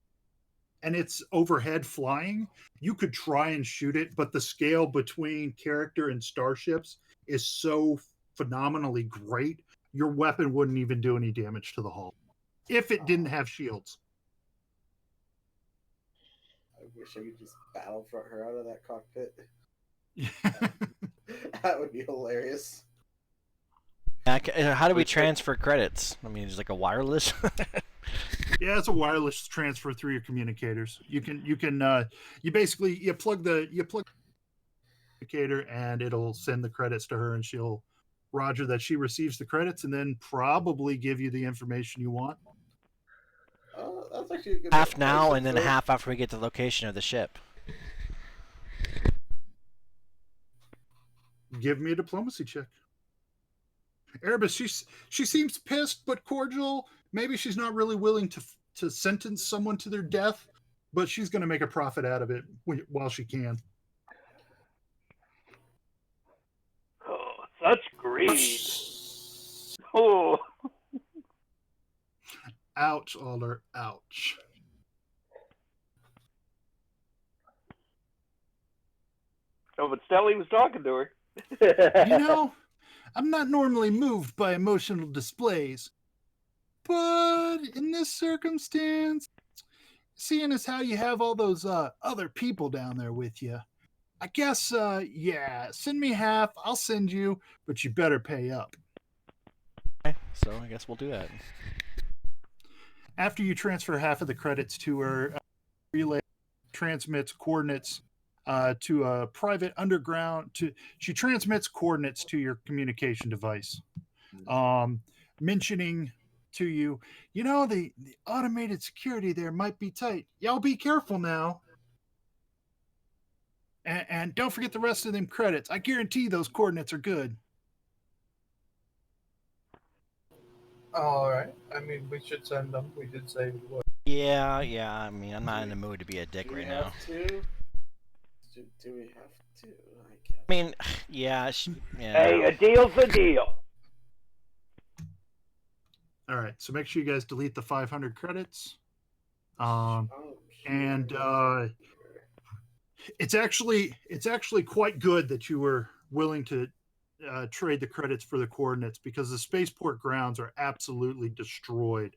and it's overhead flying. You could try and shoot it, but the scale between character and starships is so phenomenally great. Your weapon wouldn't even do any damage to the hull if it didn't have shields. I wish I could just battlefront her out of that cockpit. That would be hilarious. How do we transfer credits? I mean, is it like a wireless? Yeah, it's a wireless transfer through your communicators. You plug the communicator and it'll send the credits to her, and she'll roger that she receives the credits, and then probably give you the information you want. That's actually a good Half now and then half after we get to the location of the ship. Give me a diplomacy check. Erebus, she seems pissed but cordial. Maybe she's not really willing to sentence someone to their death, but she's going to make a profit out of it while she can. Oh, such greed. Oh. Ouch, Alder. Ouch. Oh, but Stelly was talking to her. You know, I'm not normally moved by emotional displays, but in this circumstance, seeing as how you have all those other people down there with you, I guess, yeah, send me half. I'll send you, but you better pay up. Okay, so I guess we'll do that. After you transfer half of the credits to her, relay transmits coordinates to a private underground. She transmits coordinates to your communication device, mentioning to you, you know, the automated security there might be tight. Y'all be careful now. And don't forget the rest of them credits. I guarantee those coordinates are good. All right. I mean, we should send them. We did say we would. Yeah. I mean, I'm not in the mood to be a dick right now. Do we have to? I guess. I mean, yeah. Hey, a deal's a deal. All right, so make sure you guys delete the 500 credits. And it's actually quite good that you were willing to trade the credits for the coordinates, because the spaceport grounds are absolutely destroyed.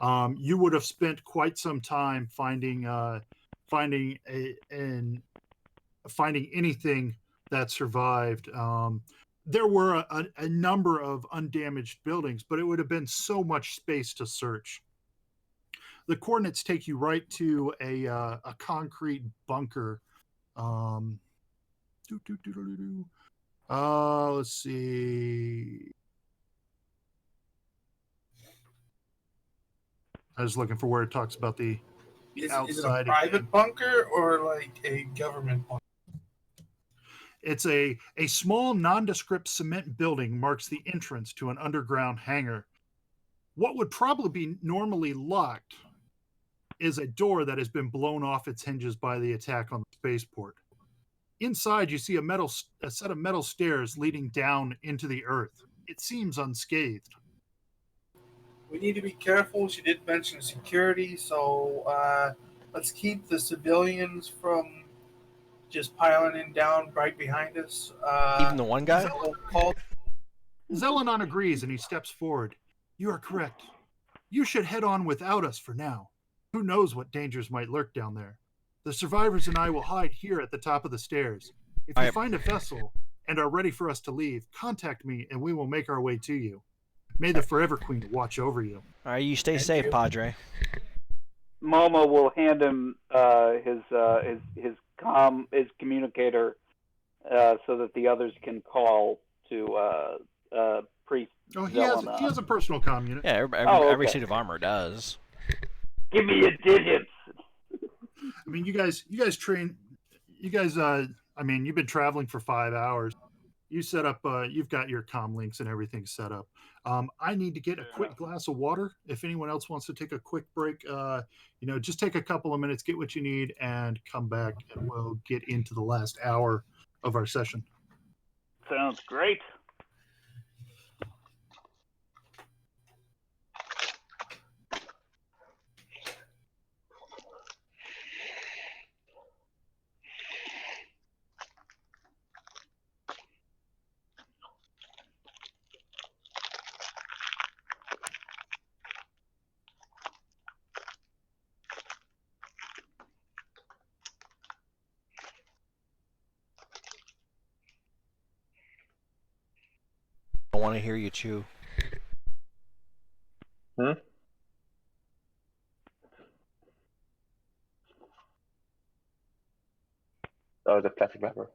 You would have spent quite some time finding anything that survived. There were a number of undamaged buildings, but it would have been so much space to search. The coordinates take you right to a concrete bunker. Let's see. I was looking for where it talks about the outside. Is it a private bunker or like a government bunker? It's a small nondescript cement building marks the entrance to an underground hangar. What would probably be normally locked is a door that has been blown off its hinges by the attack on the spaceport. Inside, you see a set of metal stairs leading down into the earth. It seems unscathed. We need to be careful. She did mention security, so let's keep the civilians from just piling in down right behind us. Even the one guy? Zelenon agrees, and he steps forward. You are correct. You should head on without us for now. Who knows what dangers might lurk down there? The survivors and I will hide here at the top of the stairs. If you find a vessel and are ready for us to leave, contact me and we will make our way to you. May the Forever Queen watch over you. All right, you stay safe, Padre. Momo will hand him his communicator so that the others can call to Priest. Oh, he has a personal comm unit. Yeah, every suit of armor does. Give me your digits. I mean, you guys train. You guys, I mean, you've been traveling for 5 hours. You set up. You've got your comm links and everything set up. I need to get a quick glass of water. If anyone else wants to take a quick break, just take a couple of minutes, get what you need, and come back, and we'll get into the last hour of our session. Sounds great. I want to hear you chew. That was a plastic wrapper.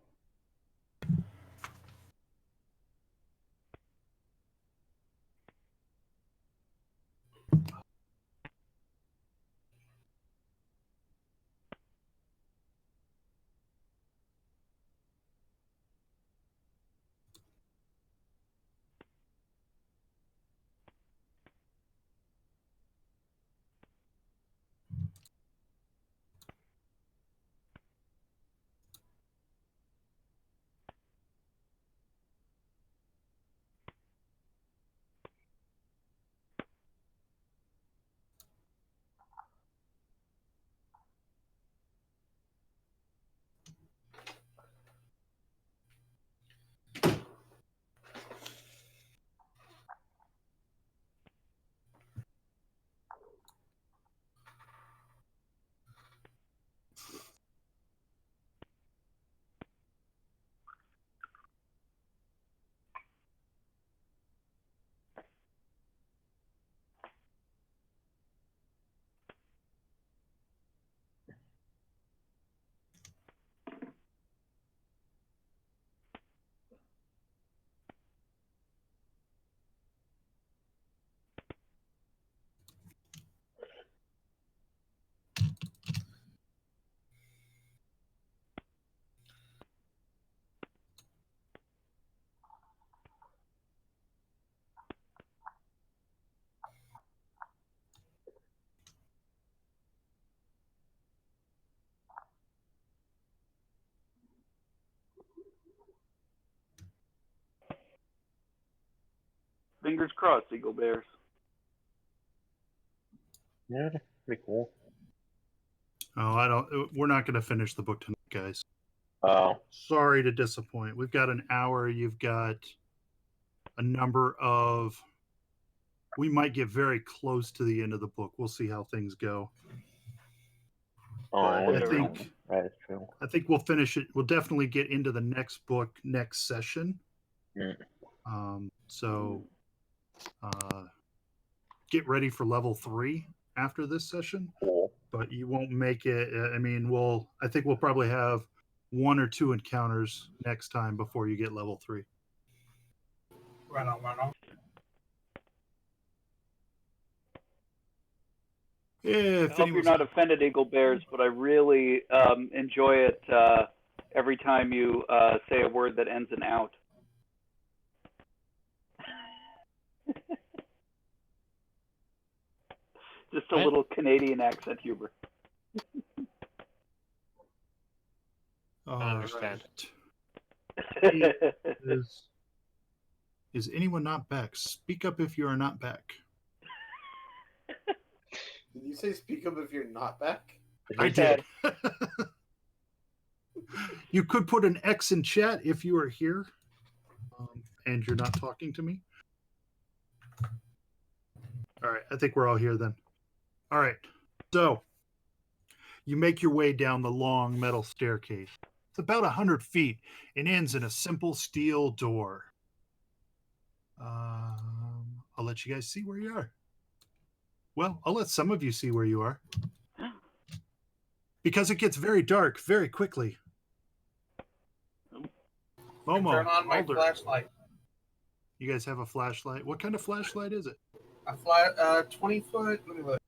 Fingers crossed, Eagle Bears. Yeah, pretty cool. Oh, we're not going to finish the book tonight, guys. Oh, Sorry to disappoint. We've got an hour. You've got a number of. We might get very close to the end of the book. We'll see how things go. I think that is true. I think we'll finish it. We'll definitely get into the next book next session. So get ready for level 3 after this session. Cool. But you won't make it. I mean, I think we'll probably have 1 or 2 encounters next time before you get level 3. Right on. Yeah, I hope you're not offended, Eagle Bears, but I really enjoy it every time you say a word that ends in out. Just a little Canadian accent humor. I understand. Is anyone not back? Speak up if you are not back. Did you say speak up if you're not back? I did. You could put an X in chat if you are here and you're not talking to me. All right, I think we're all here then. All right, so you make your way down the long metal staircase. It's about 100 feet and ends in a simple steel door. I'll let you guys see where you are. Well, I'll let some of you see where you are. Because it gets very dark very quickly. Momo, Turn on my Alder, flashlight. you guys have a flashlight? What kind of flashlight is it? A 20 foot. Let me look.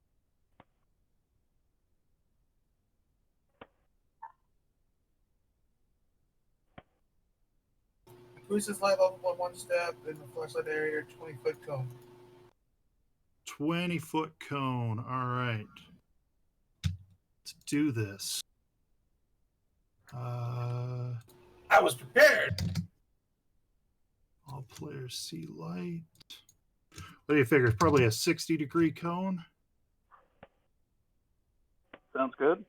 Increases light level by 1 step in the flashlight area. 20-foot cone. 20-foot cone. All right. Let's do this. I was prepared. All players see light. What do you figure? It's probably a 60-degree cone. Sounds good.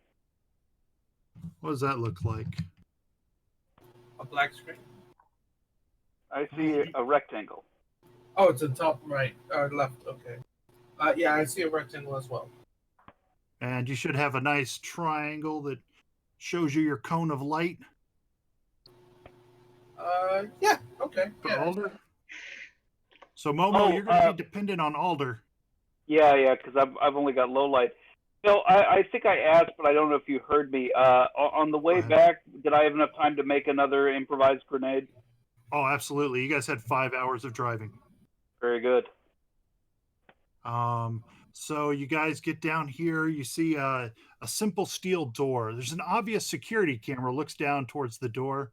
What does that look like? A black screen. I see a rectangle. Oh, it's the top right or left. Okay. Yeah, I see a rectangle as well. And you should have a nice triangle that shows you your cone of light. Yeah. Okay. For Yeah. Alder. So Momo, you're going to be dependent on Alder. Yeah, because I've only got low light. So I think I asked, but I don't know if you heard me. On the way back, did I have enough time to make another improvised grenade? Oh, absolutely. You guys had 5 hours of driving. Very good. So you guys get down here. You see a simple steel door. There's an obvious security camera looks down towards the door.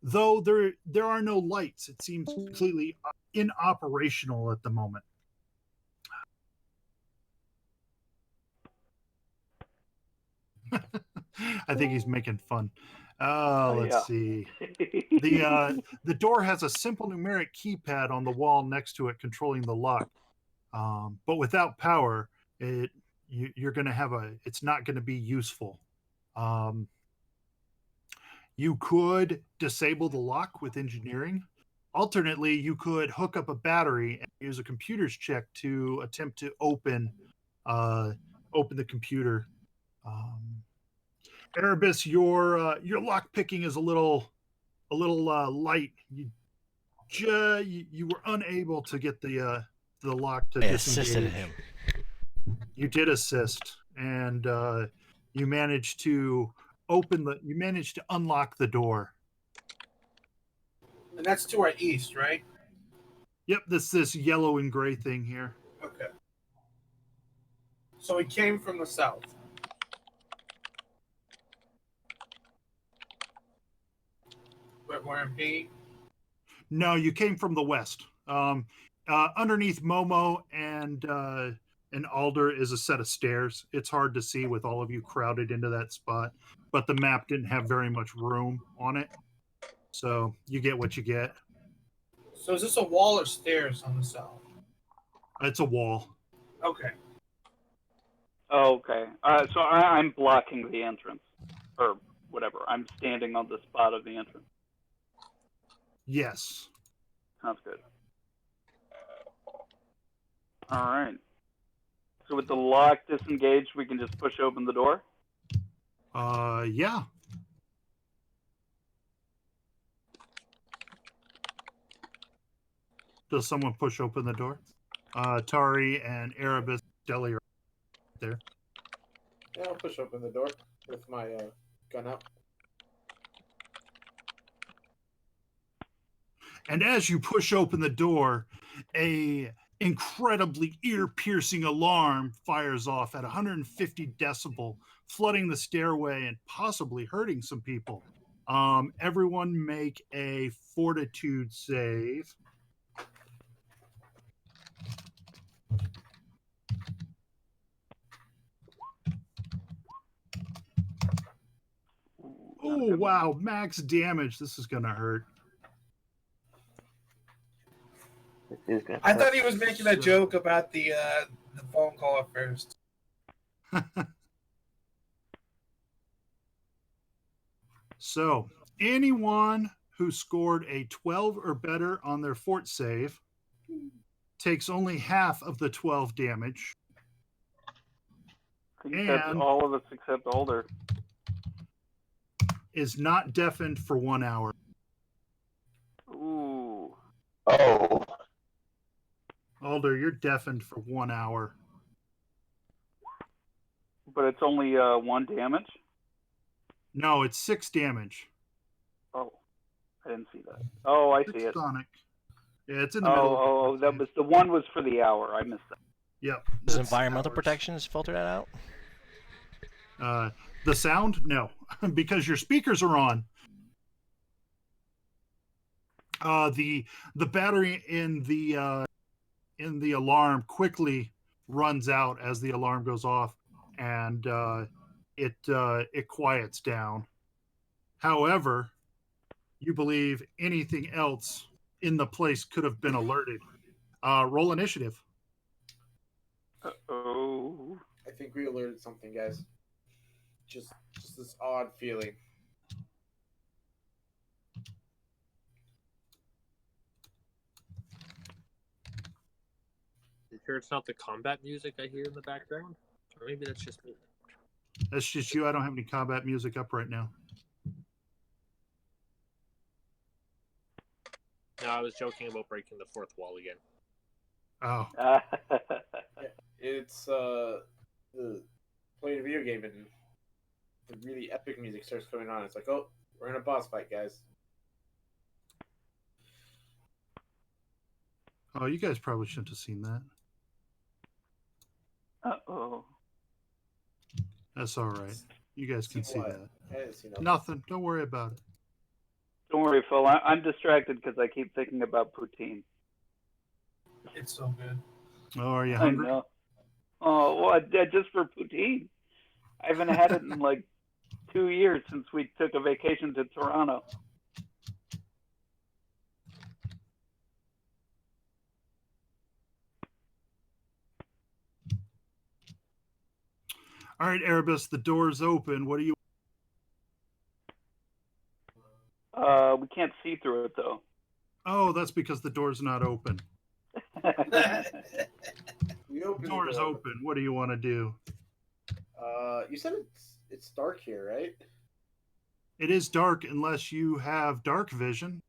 Though there are no lights. It seems completely inoperational at the moment. I think he's making fun. Let's see. The door has a simple numeric keypad on the wall next to it controlling the lock. But without power, you're going to have it's not going to be useful. You could disable the lock with engineering. Alternately, you could hook up a battery and use a computer's check to attempt to open the computer. Erebus, your lock picking is a little light. You were unable to get the lock to disengage. Assisted him. You did assist, and you managed to unlock the door. And that's to our east, right? Yep, this yellow and gray thing here. Okay. So we came from the south. But we're in B? No, you came from the west. Underneath Momo and Alder is a set of stairs. It's hard to see with all of you crowded into that spot, but the map didn't have very much room on it. So you get what you get. So is this a wall or stairs on the south? It's a wall. Okay. Oh, okay. So I'm blocking the entrance, or whatever. I'm standing on the spot of the entrance. Yes. Sounds good. All right. So with the lock disengaged, we can just push open the door? Yeah. Does someone push open the door? Tari and Erebus Deli are there. Yeah, I'll push open the door with my gun up. And as you push open the door, a incredibly ear-piercing alarm fires off at 150 decibel, flooding the stairway and possibly hurting some people. Everyone make a fortitude save. Oh, wow. Max damage. This is going to hurt. I thought he was making a joke about the phone call at first. So, anyone who scored a 12 or better on their fort save takes only half of the 12 damage. I think that's all of us except Alder. Is not deafened for 1 hour. Ooh. Oh. Alder, you're deafened for 1 hour. But it's only 1 damage? No, it's 6 damage. Oh, I didn't see that. Oh, I see it. Sonic. Yeah, it's in the middle. Oh, that was the one was for the hour. I missed that. Yep. Does environmental protections filter that out? The sound? No, because your speakers are on. The battery in the alarm quickly runs out as the alarm goes off, and it quiets down. However, you believe anything else in the place could have been alerted. Roll initiative. Oh. I think we alerted something, guys. Just this odd feeling. You sure it's not the combat music I hear in the background? Or maybe that's just me. That's just you. I don't have any combat music up right now. No, I was joking about breaking the fourth wall again. Oh. It's the playing a video game and the really epic music starts coming on. It's like, oh, we're in a boss fight, guys. Oh, you guys probably shouldn't have seen that. Uh-oh. That's all right. You guys can see what? that. I didn't see nothing. Nothing. Don't worry about it. Don't worry, Phil. I'm distracted because I keep thinking about poutine. It's so good. Oh, are you I hungry? know. Oh, well, just for poutine. I haven't had it in like 2 years since we took a vacation to Toronto. All right, Erebus, the door's open. What do you... We can't see through it though. Oh, that's because the door's not open. The door's open. What do you want to do? You said it's dark here, right? It is dark unless you have dark vision.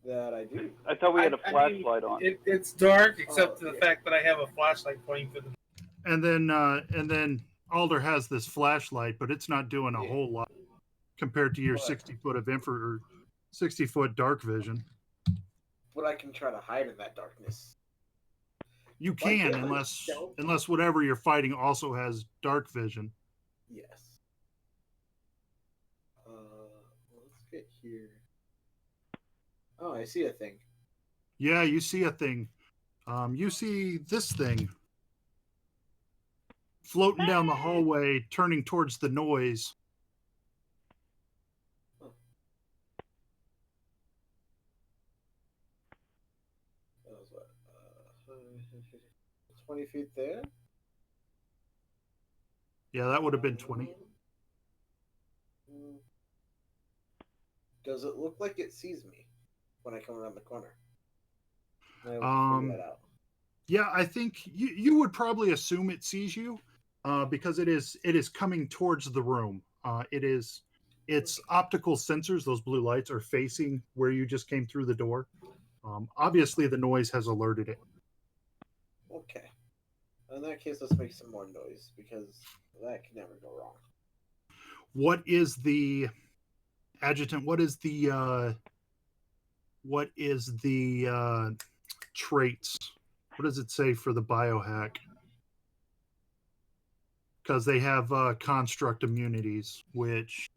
That I do. I thought we had a flashlight on. It's dark except for the fact that I have a flashlight pointing to the. And then Alder has this flashlight, but it's not doing a whole lot compared to your 60 foot of 60 foot dark vision. But I can try to hide in that darkness. You can, unless whatever you're fighting also has dark vision. Yes. Let's get here. Oh, I see a thing. Yeah, you see a thing. You see this thing floating down the hallway, turning towards the noise. 20 feet there. Yeah, that would have been 20. Does it look like it sees me when I come around the corner? I will figure that out. Yeah, I think you would probably assume it sees you, because it is coming towards the room. Its optical sensors, those blue lights, are facing where you just came through the door. Obviously, the noise has alerted it. Okay. In that case, let's make some more noise because that can never go wrong. What is the adjutant? What is the traits? What does it say for the biohack? Because they have construct immunities, which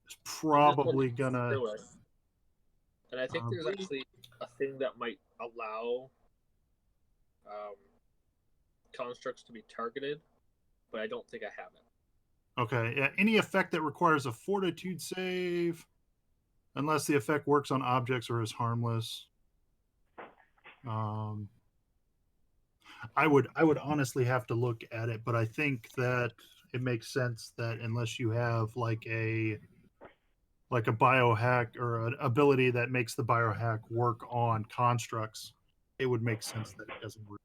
is probably gonna. And I think there's actually a thing that might allow constructs to be targeted, but I don't think I have it. Okay. Any effect that requires a fortitude save, unless the effect works on objects or is harmless. I would honestly have to look at it, but I think that it makes sense that unless you have like a biohack or an ability that makes the biohack work on constructs, it would make sense that it doesn't work.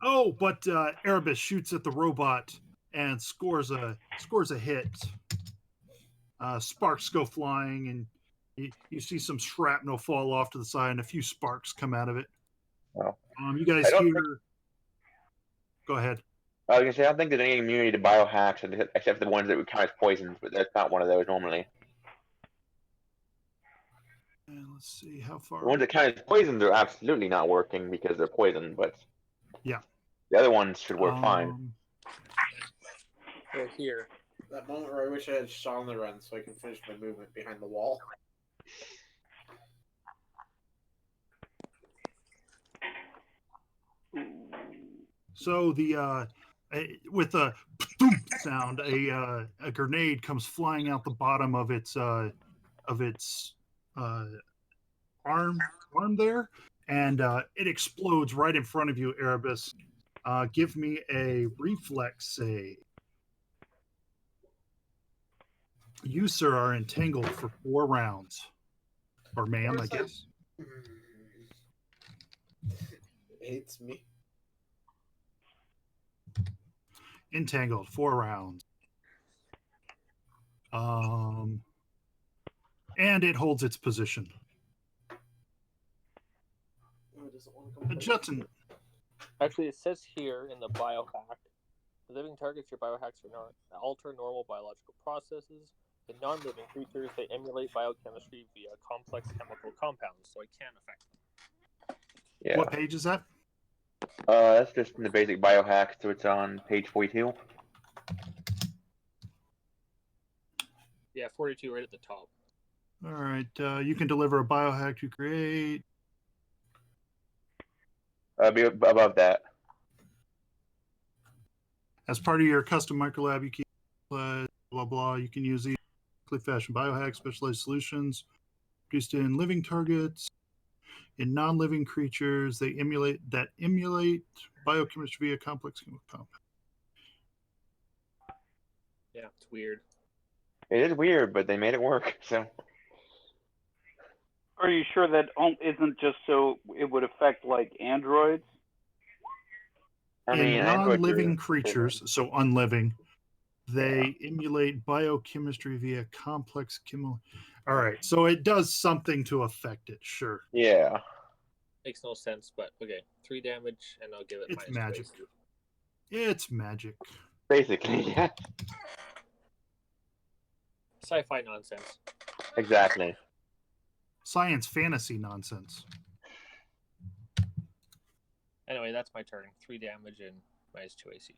Oh, but Erebus shoots at the robot and scores a hit. Sparks go flying, and you see some shrapnel fall off to the side, and a few sparks come out of it. Wow. You guys hear? Go ahead. I was gonna say I don't think there's any immunity to biohacks except the ones that would count as poisons, but that's not one of those normally. And let's see how far. The ones that count as poisons are absolutely not working because they're poison, but yeah, the other ones should work fine. Right here. That moment where I wish I had Sean on the run so I can finish my movement behind the wall. So with a sound, a grenade comes flying out the bottom of its arm there, and it explodes right in front of you, Erebus. Give me a reflex save. You, sir, are entangled for 4 rounds. Or ma'am, I guess. Hates me. Entangled, 4 rounds. And it holds its position. Judson. Actually, it says here in the biohack, living targets your biohacks are not alter normal biological processes. In non-living creatures, they emulate biochemistry via complex chemical compounds, so I can affect them. Yeah. What page is that? That's just in the basic biohack, so it's on page 42. Yeah, 42 right at the top. All right. You can deliver a biohack to create. Be above that. As part of your custom microlab, you keep blah blah. You can use these fashion biohacks, specialized solutions produced in living targets, in non-living creatures. They emulate biochemistry via complex chemical compound. Yeah, it's weird. It is weird, but they made it work. So. Are you sure that isn't just so it would affect like androids? I mean, in non-living creatures, so unliving, they emulate biochemistry via complex chemical. All right, so it does something to affect it, sure. Yeah. Makes no sense, but okay. 3 damage, and I'll give it It's magic. 2. It's magic. Basically, yeah. Sci-fi nonsense. Exactly. Science fantasy nonsense. Anyway, that's my turn. 3 damage and -2 AC.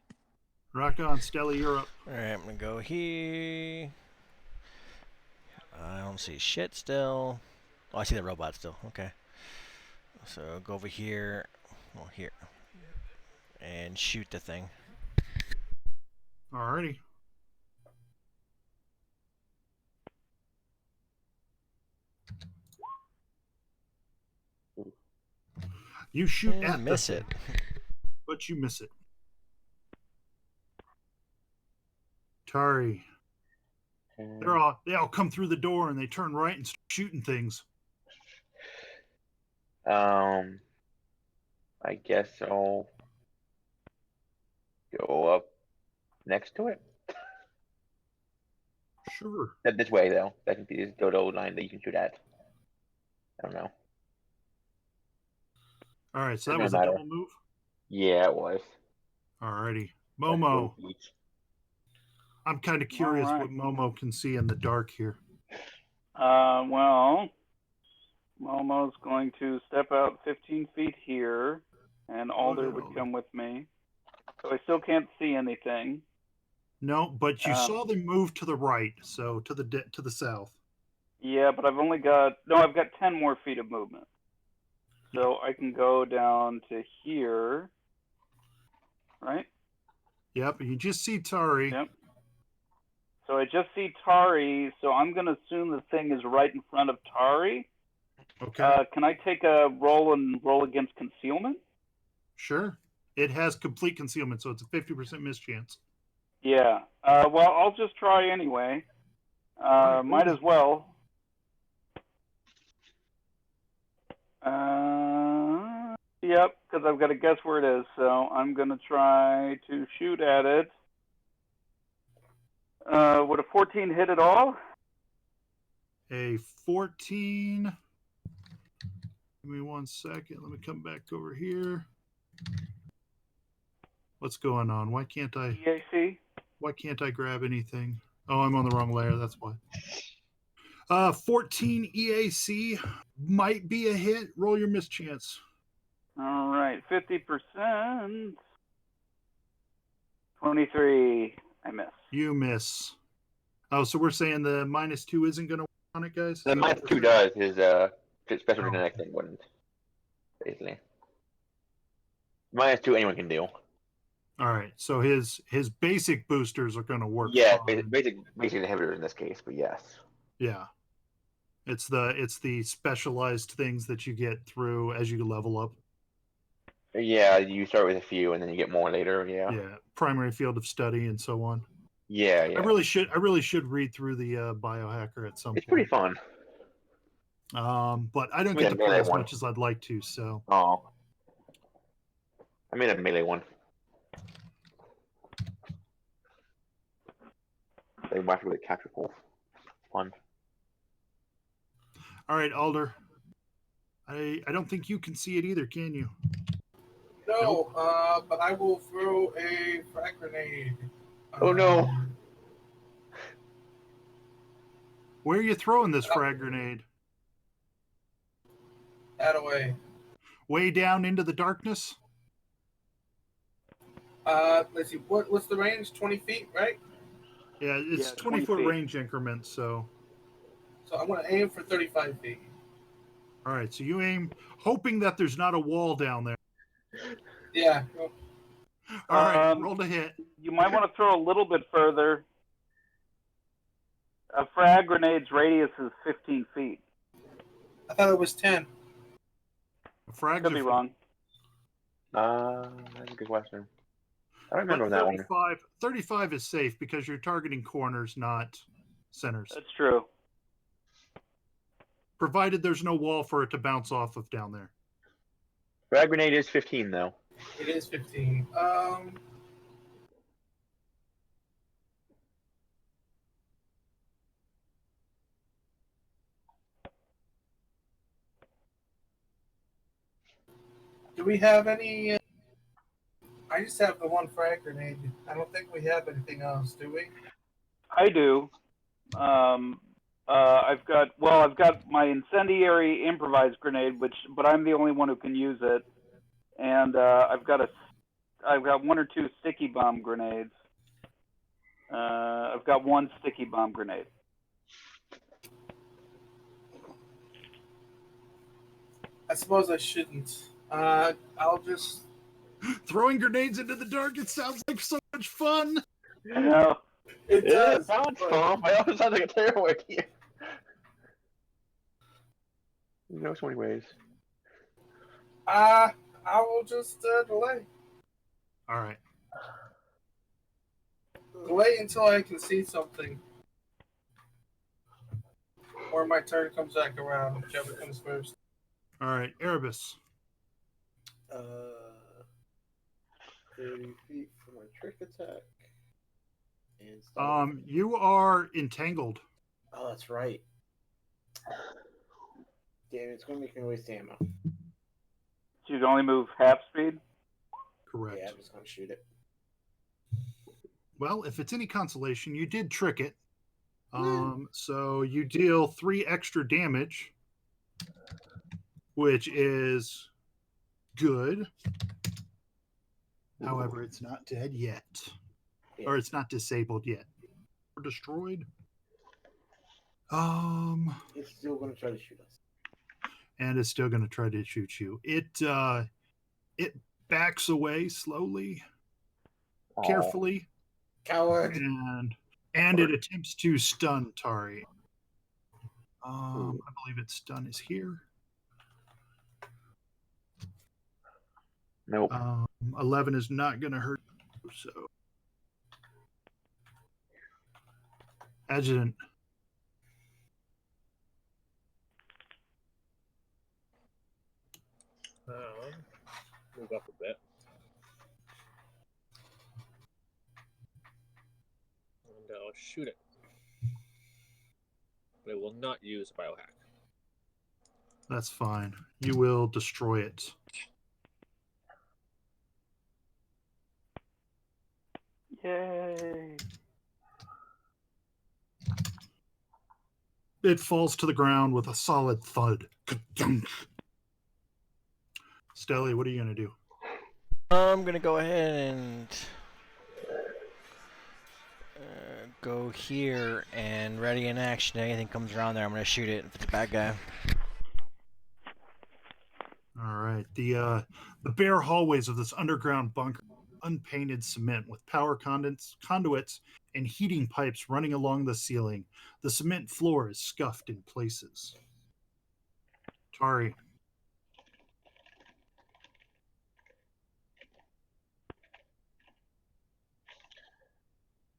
Rock on, Stella, you're up. Alright, I'm gonna go here. I don't see shit still. Oh, I see the robot still. Okay. So go over here. Well, here. And shoot the thing. Alrighty. You shoot And at miss the it. thing, but you miss it. Tari, they all come through the door and they turn right and start shooting things. I guess I'll go up next to it. Sure. Not this way though. That can be this dodo line that you can shoot at. I don't know. All right, so It that was a doesn't matter. double move. Yeah, it was. Alrighty, Momo. Each. I'm kind of curious All right. what Momo can see in the dark here. Well, Momo's going to step out 15 feet here, and Alder ahead, would Alder. come with me. So I still can't see anything. No, but you saw them move to the right, so to the south. Yeah, but I've got 10 more feet of movement. So I can go down to here, right? Yep, you just see Tari. Yep. So I just see Tari, so I'm going to assume the thing is right in front of Tari. Okay. Can I take a roll against concealment? Sure. It has complete concealment, so it's a 50% miss chance. Yeah. Well, I'll just try anyway. Right, might as well. Yep, because I've got to guess where it is. So I'm going to try to shoot at it. Would a 14 hit at all? A 14. Give me 1 second. Let me come back over here. What's going on? Why can't EAC? I grab anything? Oh, I'm on the wrong layer. That's why. 14 EAC might be a hit. Roll your mischance. All right, 50%. 23. I miss. You miss. Oh, so we're saying the -2 isn't going to work on it, guys? The -2 does. His special genetic thing wouldn't. Basically. -2 anyone can do. All right, so his basic boosters are going to work. Yeah, fine. basic inhibitor in this case, but yes. Yeah, it's the specialized things that you get through as you level up. Yeah, you start with a few and then you get more later. Yeah. Yeah, primary field of study and so on. Yeah, yeah. I really should read through the biohacker at some It's point. pretty fun. But I don't Yeah, get to play melee as one. much as I'd like to. So Oh, I made a melee one. They might really capture pool. Fun. all right, Alder. I don't think you can see it either, can you? No, but I will throw a frag grenade. Oh no! Where are you throwing this frag grenade? That away. Way down into the darkness? Let's see. What's the range? 20 feet, right? Yeah, it's 20 20-foot feet. range increments, so. So I'm going to aim for 35 feet. All right, so you aim, hoping that there's not a wall down there. Yeah. All right, roll to hit. You might want to throw a little bit further. A frag grenade's radius is 15 feet. I thought it was 10. Frags Could be wrong. That's a good question. I don't remember But that one. 35 is safe because you're targeting corners, not centers. That's true. Provided there's no wall for it to bounce off of down there. Frag grenade is 15 though. It is 15. Do we have any? I just have the one frag grenade. I don't think we have anything else, do we? I do. I've got my incendiary improvised grenade, but I'm the only one who can use it, and I've got 1 or 2 sticky bomb grenades. I've got 1 sticky bomb grenade. I suppose I shouldn't. I'll just. Throwing grenades into the dark, it sounds like so much fun. I know. It does. Sounds fun. I also sounds like a terrible idea. You know, so many ways. I will just delay. All right. Delay until I can see something. Or my turn comes back around, whichever comes first. All right, Erebus. 30 feet for my trick attack. And You are entangled. Oh, that's right. Damn, it's going to make me waste ammo. So you can only move half speed? Correct. Yeah, I'm just going to shoot it. Well, if it's any consolation, you did trick it. So you deal 3 extra damage, which is good. However, it's not dead yet. Yeah. Or it's not disabled yet. Or destroyed. It's still going to try to shoot us. And it's still going to try to shoot you. It backs away slowly, carefully. Coward! And it attempts to stun Tari. I believe its stun is here. Nope. 11 is not going to hurt you, so. Adjutant. Move up a bit. And I'll shoot it. But I will not use a biohack. That's fine. You will destroy it. Yay! It falls to the ground with a solid thud. Stelly, what are you going to do? I'm going to go ahead and go here and ready in action. Anything comes around there, I'm going to shoot it if it's a bad guy. All right. The bare hallways of this underground bunker, unpainted cement with power conduits and heating pipes running along the ceiling. The cement floor is scuffed in places. Tari.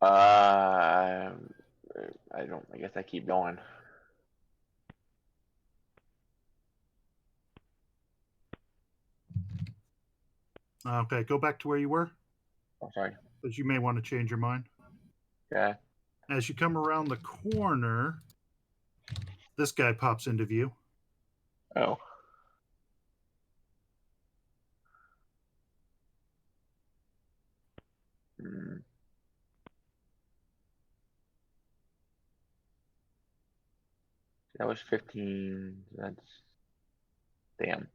I guess I keep going. Okay, go back to where you were. Oh, sorry. Because you may want to change your mind. Yeah. As you come around the corner, this guy pops into view. Oh. That was 15. That's damn.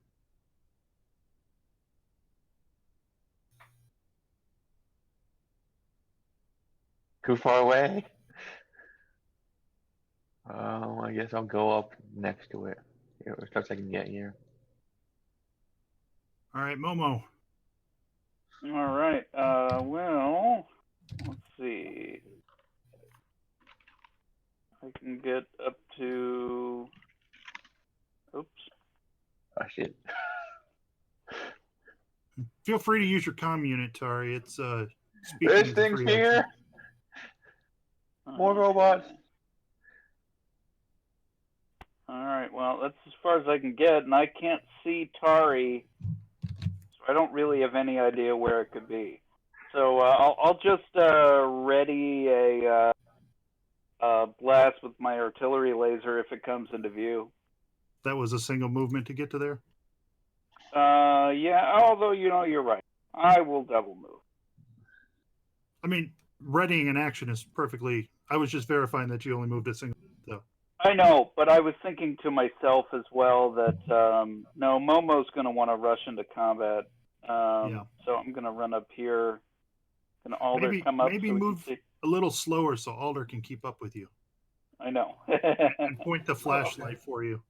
Too far away. I guess I'll go up next to it. Here, as close as I can get here. All right, Momo. All right. Well, let's see. I can get up to. Oops. Oh shit. Feel free to use your comm unit, Tari. It's speaking This thing's here. More robots. All right. Well, that's as far as I can get, and I can't see Tari, so I don't really have any idea where it could be. So I'll just ready a blast with my artillery laser if it comes into view. That was a single movement to get to there? Yeah, although, you're right. I will double move. I mean, readying an action is perfectly... I was just verifying that you only moved a single... So. I know, but I was thinking to myself as well that, no, Momo's going to want to rush into combat. Yeah. So I'm going to run up here. Can Alder come up? Maybe so move a little slower so Alder can keep up with you. I know. And point the flashlight for you.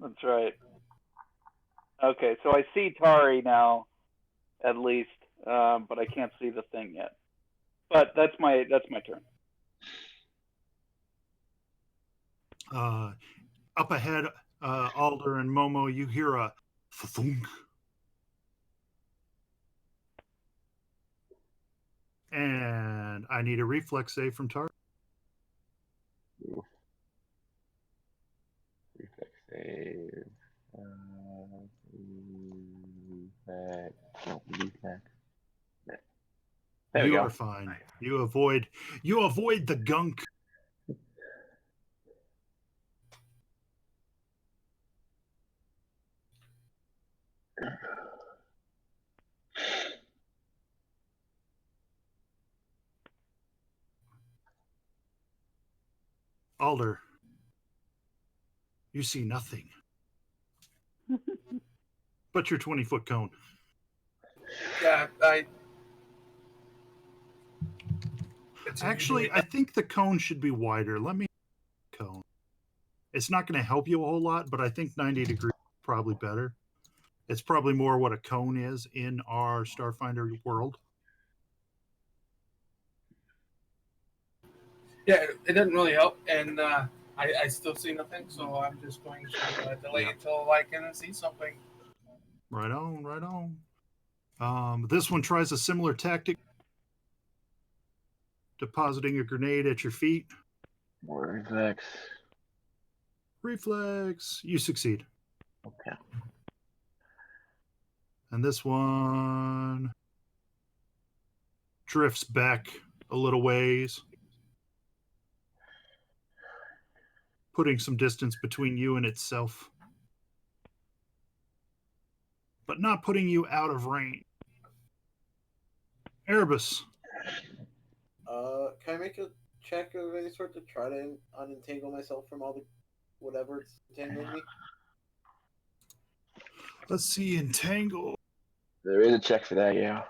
That's right. Okay, so I see Tari now, at least, but I can't see the thing yet. But that's my turn. Up ahead, Alder and Momo, you hear a thunk And I need a reflex save from Tar. Reflex save. Reflex. No, reflex. There we You go. are fine. You avoid the gunk. Alder, you see nothing but your 20-foot cone. Yeah, Actually, I think the cone should be wider. Let me cone. It's not going to help you a whole lot, but I think 90 degrees is probably better. It's probably more what a cone is in our Starfinder world. Yeah, it doesn't really help, and I still see nothing, so I'm just going to delay until I can see something. Right on, right on. This one tries a similar tactic, depositing a grenade at your feet. More reflex. Reflex. You succeed. Okay. And this one drifts back a little ways, putting some distance between you and itself, but not putting you out of range. Erebus. Can I make a check of any sort to try to unentangle myself from all the whatever it's entangling me? Let's see, entangle. There is a check for that, yeah.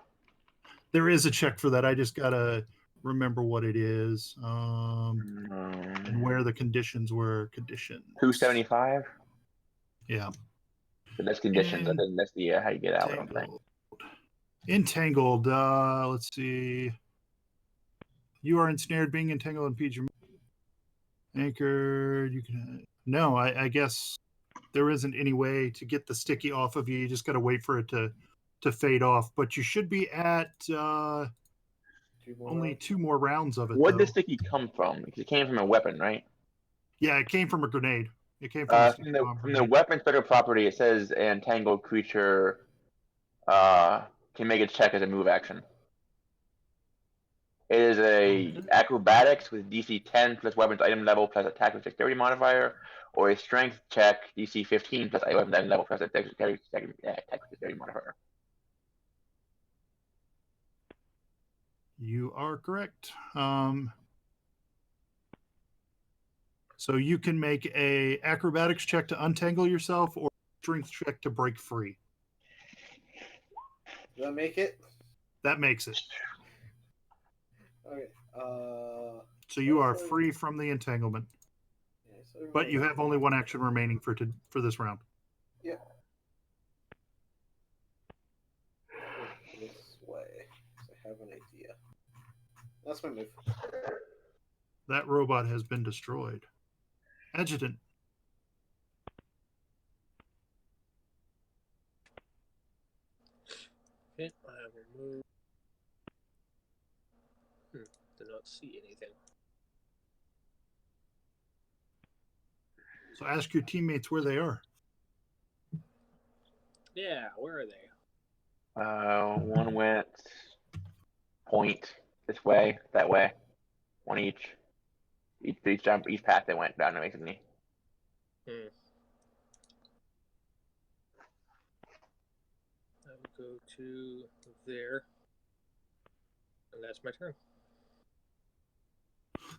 There is a check for that. I just gotta remember what it is, and where the conditions were. Conditions. 275. Yeah. But that's conditions. That's the how you get out. I don't think. Entangled. Let's see. You are ensnared. Being entangled impedes your anchored. You can. No, I guess there isn't any way to get the sticky off of you. You just got to wait for it to fade off. But you should be at only 2 more rounds of it. Where did the sticky come from? Because it came from a weapon, right? Yeah, it came from a grenade. It came from from the weapon special property. It says an entangled creature can make a check as a move action. It is a acrobatics with DC 10 plus weapons item level plus attack with dexterity modifier, or a strength check DC 15 plus weapons item level plus attack with dexterity modifier. You are correct. So you can make a acrobatics check to untangle yourself, or strength check to break free. Does that make it? That makes it. Okay. So you are free from the entanglement. Yeah, so But you have only 1 action remaining for this round. Yeah. This way. So I have an idea. That's my move. That robot has been destroyed. Adjutant. Okay, I will move. Did not see anything. So ask your teammates where they are. Yeah, where are they? One went point this way, that way. One each. Each path they went down to basically. I will go to there. And that's my turn.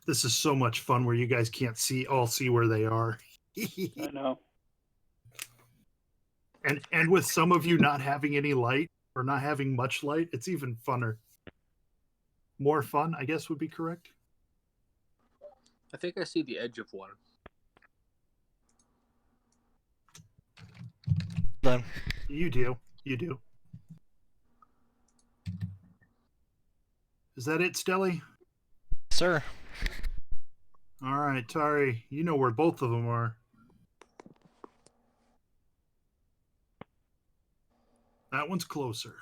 This is so much fun where you guys can't see where they are. I know. And with some of you not having any light or not having much light, it's even funner. More fun, I guess, would be correct. I think I see the edge of one. Done. You do. Is that it, Stelly? Sir. All right, Tari, you know where both of them are. That one's closer.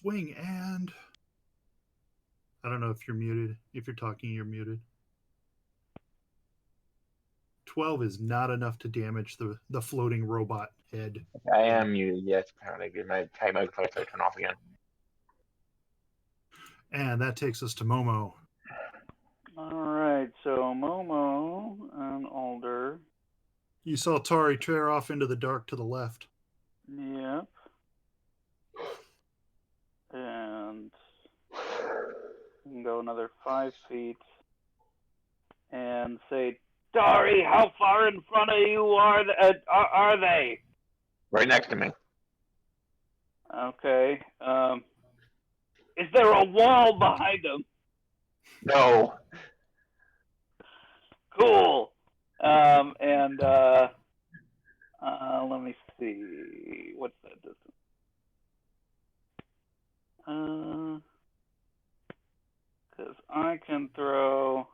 swing, and I don't know if you're muted. If you're talking, you're muted. 12 is not enough to damage the floating robot head. I am muted. Yes, apparently. My microphone started to turn off again. And that takes us to Momo. All right, so Momo and Alder. You saw Tari tear off into the dark to the left. Yep. And we can go another 5 feet and say, Dari, how far in front of you are they? Right next to me. Okay. Is there a wall behind them? No. Cool. Let me see. What's that distance? Because I can throw.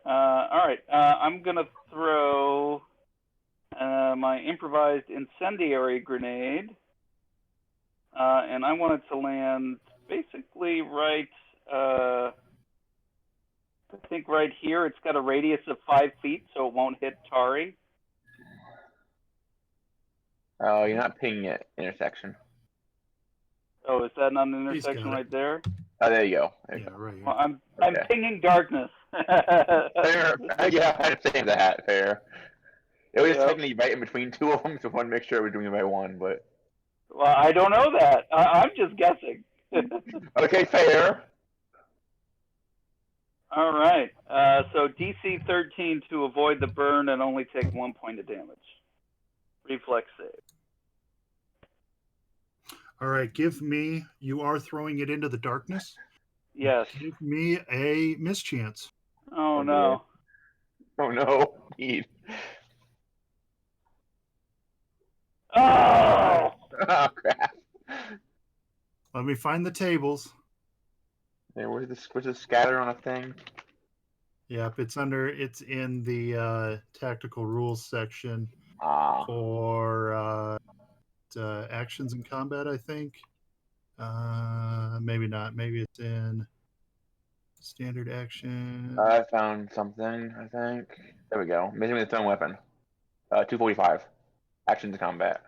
All right. I'm gonna throw my improvised incendiary grenade, and I want it to land basically right. I think right here. It's got a radius of 5 feet, so it won't hit Tari. Oh, you're not pinging it. Intersection. Oh, is that not an He's intersection got it. right there? Oh, there you go. There you Yeah, go. right here. Well, I'm Okay. pinging darkness. Fair. Yeah, I understand that. Fair. It was just Yep. technically right in between two of them, so I wanted to make sure I was doing it by one, but... Well, I don't know that. I'm just guessing. Okay, fair. All right. So DC 13 to avoid the burn and only take 1 point of damage. Reflex save. All right, give me. You are throwing it into the darkness. Yes. Give me a mischance. Oh no. Oh no, indeed. Oh! Oh crap. Let me find the tables. Hey, where's the scatter on a thing? Yep, it's in the tactical rules section Ah. for actions in combat, I think. Maybe not. Maybe it's in standard action. I found something, I think. There we go. Missing with a thrown weapon. 245. Actions in combat.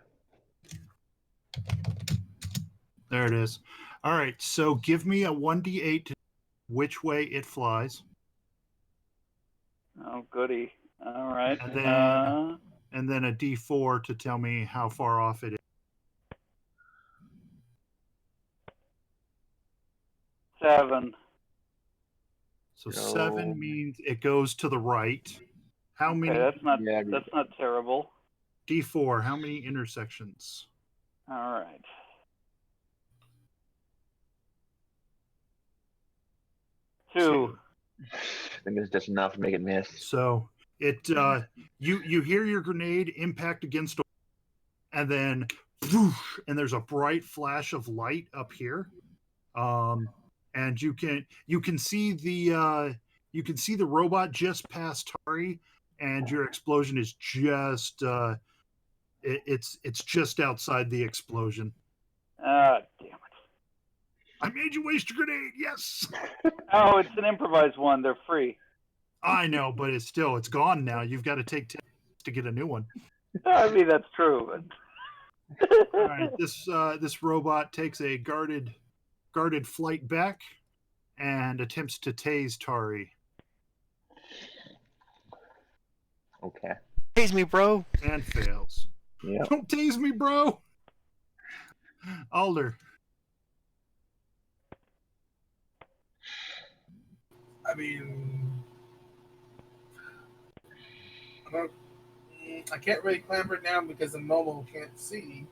There it is. All right, so give me a 1d8 to which way it flies. Oh goody. All right. And then a d4 to tell me how far off it is. 7. So 7 means it goes to the right. How many? Okay, that's not terrible. D4, how many intersections? All right. Two. I think it's just enough to make it miss. So it you hear your grenade impact against a, and then whoosh, and there's a bright flash of light up here. And you can see the robot just past Tari, and your explosion is just it's just outside the explosion. Damn it. I made you waste your grenade. Yes. Oh, it's an improvised one. They're free. I know, but it's gone now. You've got to take 10 to get a new one. I mean, that's true. But... All right, this robot takes a guarded flight back and attempts to tase Tari. Okay. Tase me, bro. And fails. Yeah. Don't tase me, bro. Alder. I mean, I can't really clamber down because the Momo can't see.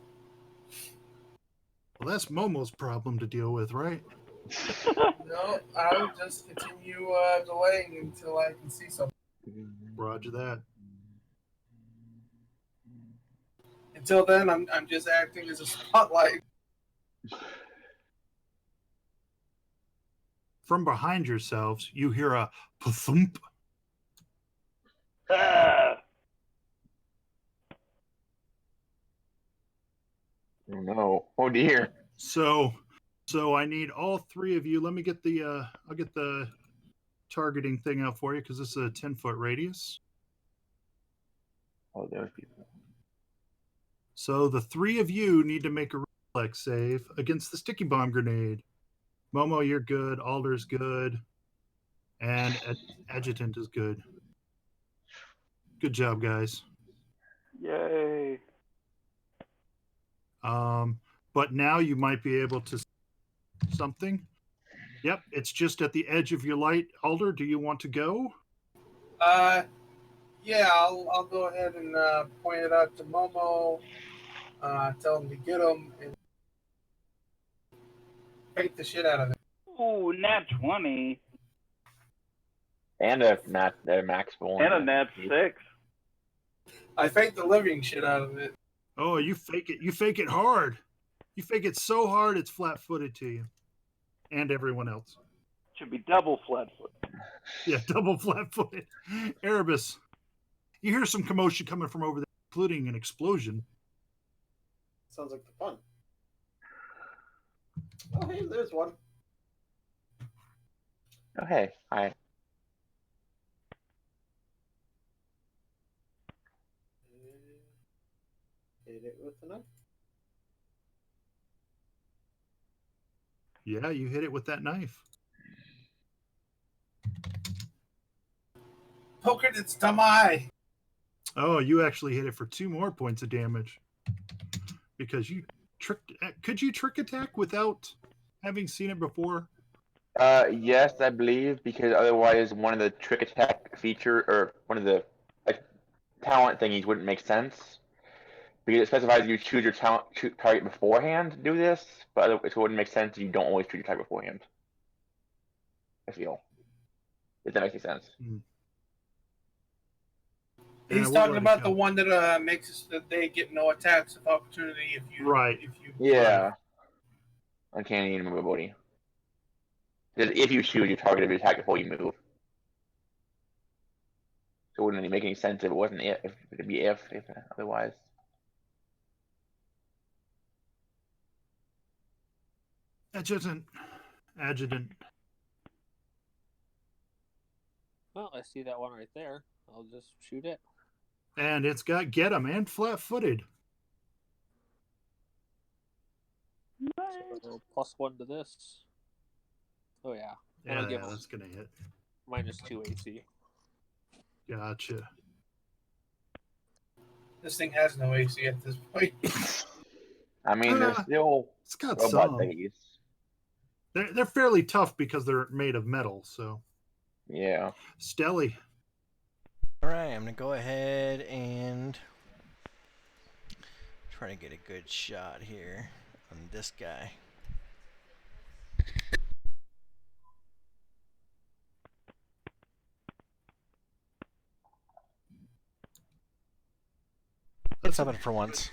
Well, that's Momo's problem to deal with, right? No, I'll just continue delaying until I can see something. Roger that. Until then, I'm just acting as a spotlight. From behind yourselves, you hear a thump. Oh no. Oh dear. So So I need all three of you. Let me get the I'll get the targeting thing out for you because this is a 10-foot radius. Oh, there's people. So the three of you need to make a reflex save against the sticky bomb grenade. Momo, you're good. Alder's good. And Adjutant is good. Good job, guys. Yay. But now you might be able to something. Yep, it's just at the edge of your light. Alder, do you want to go? Yeah, I'll go ahead and point it out to Momo. Tell him to get him and paint the shit out of it. Ooh, nat 20. And a max full. And a nat 6. I faked the living shit out of it. Oh, you fake it. You fake it hard. You fake it so hard it's flat-footed to you. And everyone else. Should be double flat-footed. Yeah, double flat-footed. Erebus, you hear some commotion coming from over there, including an explosion. Sounds like the fun. Oh, hey, there's one. Oh, hey. Hi. Hit it with the knife. Yeah, you hit it with that knife. Poke it its dumb eye. Oh, you actually hit it for 2 more points of damage. Because you tricked. Could you trick attack without having seen it before? Yes, I believe, because otherwise one of the trick attack feature, or one of the talent thingies wouldn't make sense. Because it specifies you choose your target beforehand to do this, but it wouldn't make sense if you don't always choose your target beforehand. I feel. If that makes any sense. He's talking about the one that makes it so that they get no attacks of opportunity if you. Right. If you. Yeah. Uncanny immovability. If you choose your target of your attack before you move. So it wouldn't really make any sense if it wasn't if it'd be if otherwise. Adjutant. Well, I see that one right there. I'll just shoot it. And it's got get 'em and flat-footed. So +1 to this. Oh yeah. And Yeah, I'll give that's gonna hit. -2 AC. Gotcha. This thing has no AC at this point. I mean, they're still it's got robot some. thingies. They're fairly tough because they're made of metal, so. Yeah. Stelly. Alright, I'm going to go ahead and try to get a good shot here on this guy. It's something for once.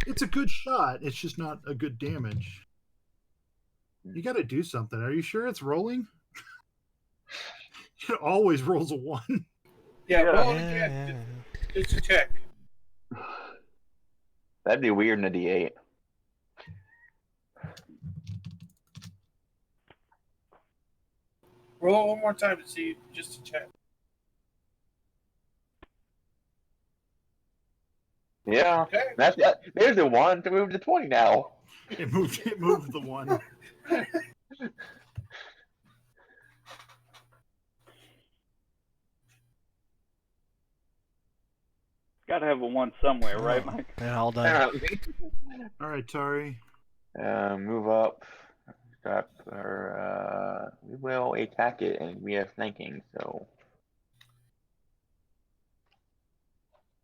It's a good shot. It's just not a good damage. You got to do something. Are you sure it's rolling? It always rolls a 1. Yeah, roll it again. Just to check. That'd be weird in a D8. Roll it one more time to see, just to check. Yeah. Okay. There's the 1 to move to 20 now. It moved the 1. Got to have a 1 somewhere, right, Mike? Yeah, all done. All right, Tari. Move up. Stop. We will attack it, and we have flanking, so.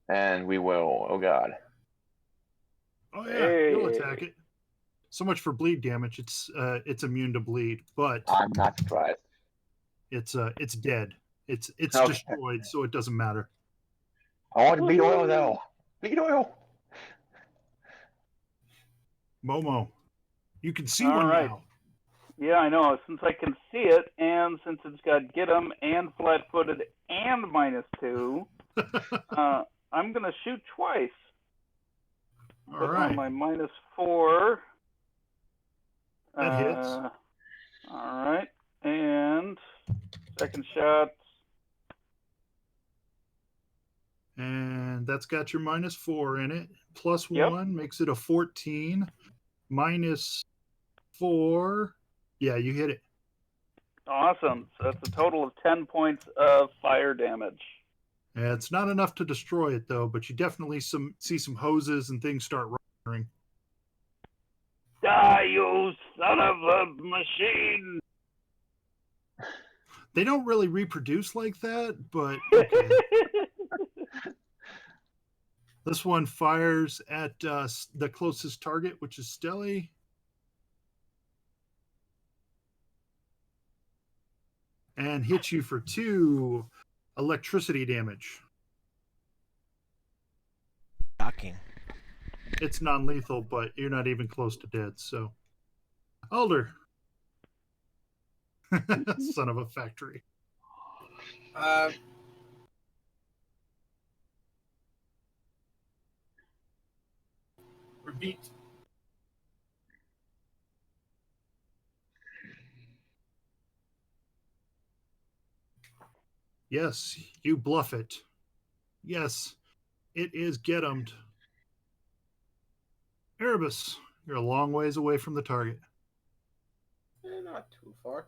And we will. Oh god. Oh yeah, you'll attack it. So much for bleed damage. It's immune to bleed, but I'm not surprised. It's dead. It's Okay. destroyed, so it doesn't matter. I want to bleed oil though. Bleed oil. Momo, you can see All one right. now. Yeah, I know. Since I can see it, and since it's got get 'em and flat-footed and -2, I'm gonna shoot twice. All But right. on my -4, That hits. All right. And second shot. And that's got your -4 in it. Plus Yep. 1 makes it a 14. -4. Yeah, you hit it. Awesome. So that's a total of 10 points of fire damage. Yeah, it's not enough to destroy it, though, but you definitely see some hoses and things start roaring. Die, you son of a machine! They don't really reproduce like that, but okay. This one fires at the closest target, which is Stelly. And hits you for 2 electricity damage. Shocking. It's non-lethal, but you're not even close to dead, so. Alder. Son of a factory. Repeat. Yes, you bluff it. Yes, it is get-emmed. Erebus, you're a long ways away from the target. Not too far.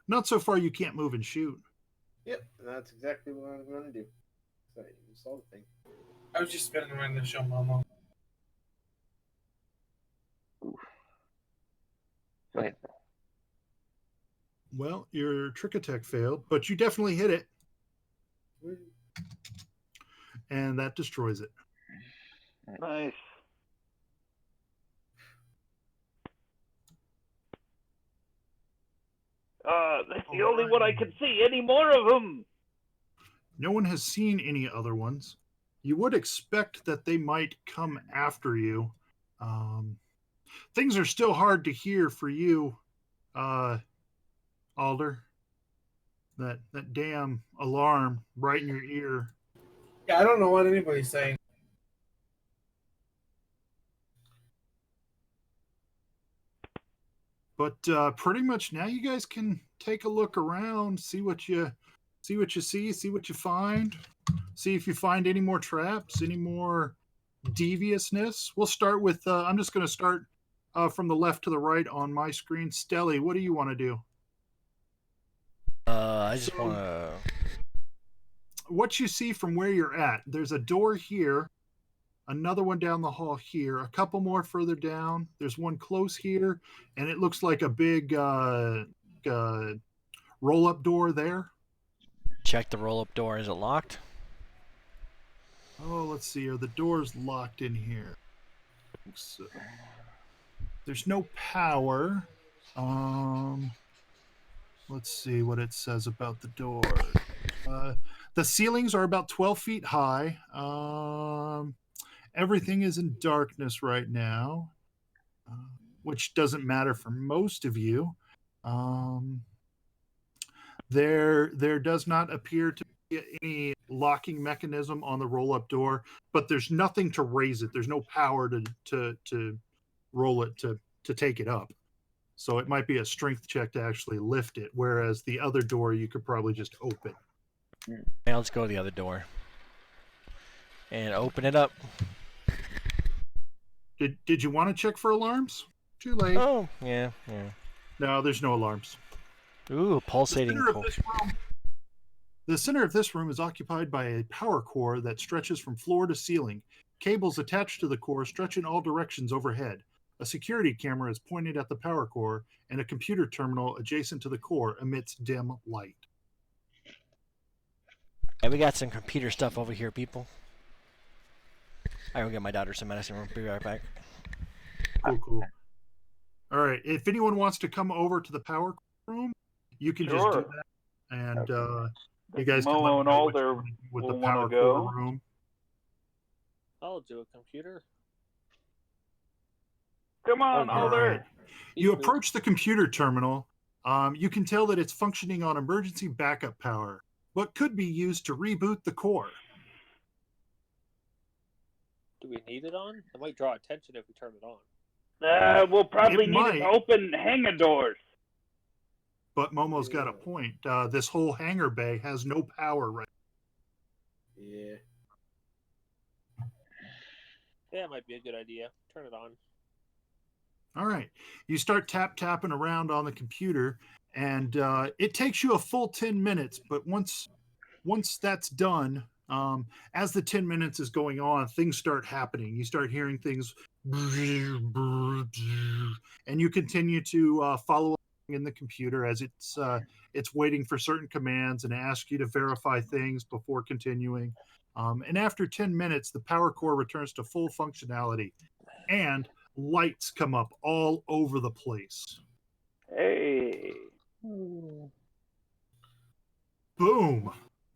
Not so far you can't move and shoot. Yep, and that's exactly what I'm going to do. So you saw the thing. I was just spinning around the show, Momo. Go ahead. Well, your trick attack failed, but you definitely hit it. And that destroys it. Nice. That's the only one I can see. Any more of them? No one has seen any other ones. You would expect that they might come after you. Things are still hard to hear for you, Alder. That damn alarm right in your ear. Yeah, I don't know what anybody's saying. But pretty much now you guys can take a look around, see what you see, see what you find, see if you find any more traps, any more deviousness. We'll start with I'm just going to start from the left to the right on my screen. Stelly, what do you want to do? I just want to. What you see from where you're at, there's a door here, another one down the hall here, a couple more further down. There's one close here, and it looks like a big roll-up door there. Check the roll-up door. Is it locked? Oh, let's see. Are the doors locked in here? I think so. There's no power. Let's see what it says about the door. The ceilings are about 12 feet high. Everything is in darkness right now, which doesn't matter for most of you. There does not appear to be any locking mechanism on the roll-up door, but there's nothing to raise it. There's no power to roll it to take it up. So it might be a strength check to actually lift it, whereas the other door you could probably just open. Now let's go to the other door and open it up. Did you want to check for alarms? Too late. Oh, yeah. No, there's no alarms. Ooh, pulsating. The center of this room is occupied by a power core that stretches from floor to ceiling. Cables attached to the core stretch in all directions overhead. A security camera is pointed at the power core, and a computer terminal adjacent to the core emits dim light. And we got some computer stuff over here, people. I go get my daughter some medicine. We'll be right back. Cool. All right. If anyone wants to come over to the power room, you can just do that. And you guys can Momo and Alder with the will power wanna go. core room. I'll do a computer. Come on, All Alder. right. You approach the computer terminal. You can tell that it's functioning on emergency backup power, but could be used to reboot the core. Do we need it on? It might draw attention if we turn it on. We'll probably It need might. to open hangar doors. But Momo's got a point. This whole hangar bay has no power right. Yeah. That might be a good idea. Turn it on. All right. You start tapping around on the computer, and it takes you a full 10 minutes. But once that's done, as the 10 minutes is going on, things start happening. You start hearing things, and you continue to follow along in the computer as it's waiting for certain commands and asks you to verify things before continuing. And after 10 minutes, the power core returns to full functionality, and lights come up all over the place. Hey. Boom!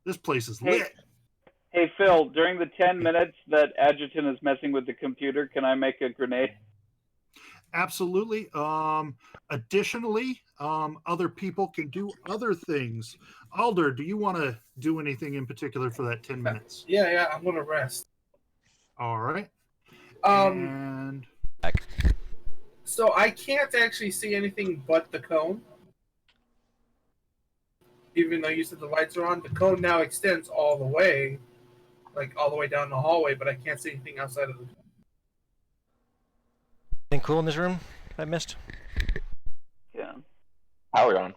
This place is lit. Hey, Phil, during the 10 minutes that Adjutant is messing with the computer, can I make a grenade? Absolutely. Additionally, other people can do other things. Alder, do you want to do anything in particular for that 10 minutes? Yeah, I'm gonna rest. All right. And so I can't actually see anything but the cone. Even though you said the lights are on, the cone now extends all the way, like all the way down the hallway, but I can't see anything outside of the. Anything cool in this room I missed? Yeah. Power on.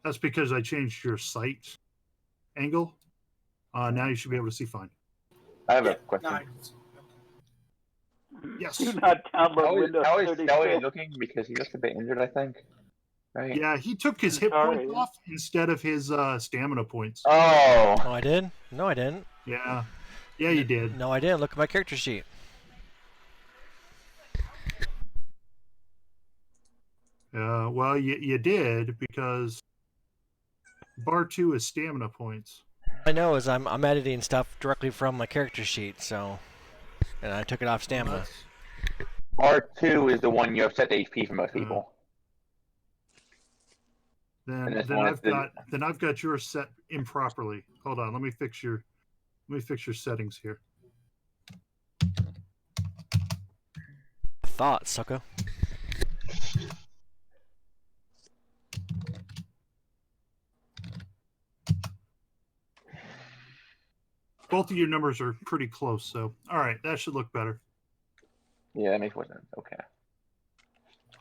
That's because I changed your sight angle. Now you should be able to see fine. I have a question. Nice. Yes. Do not download Windows How is 36. Stelly looking? Because he looks a bit injured, I think. Right? Yeah, he took his hit points off instead of his stamina points. Oh. Oh, I did? No, I didn't. Yeah. Yeah, you did. No, I didn't. Look at my character sheet. Well, you did because bar 2 is stamina points. I know, as I'm editing stuff directly from my character sheet, so, and I took it off stamina. R2 is the one you have set the HP for most people. Then I've got yours set improperly. Hold on, let me fix your settings here. Thought, sucker. Both of your numbers are pretty close, so all right, that should look better. Yeah, that makes more sense. Okay.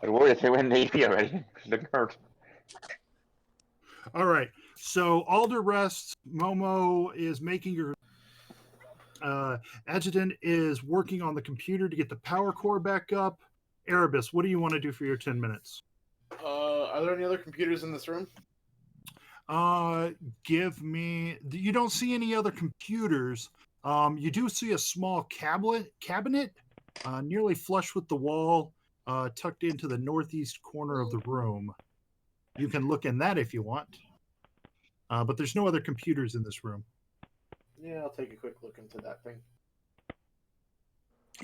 I was worried if they went in HP already. It hurt. All right, so Alder rests. Momo is making your Adjutant is working on the computer to get the power core back up. Erebus, what do you want to do for your 10 minutes? Are there any other computers in this room? Give me. You don't see any other computers. You do see a small cabinet, nearly flush with the wall, tucked into the northeast corner of the room. You can look in that if you want. But there's no other computers in this room. Yeah, I'll take a quick look into that thing.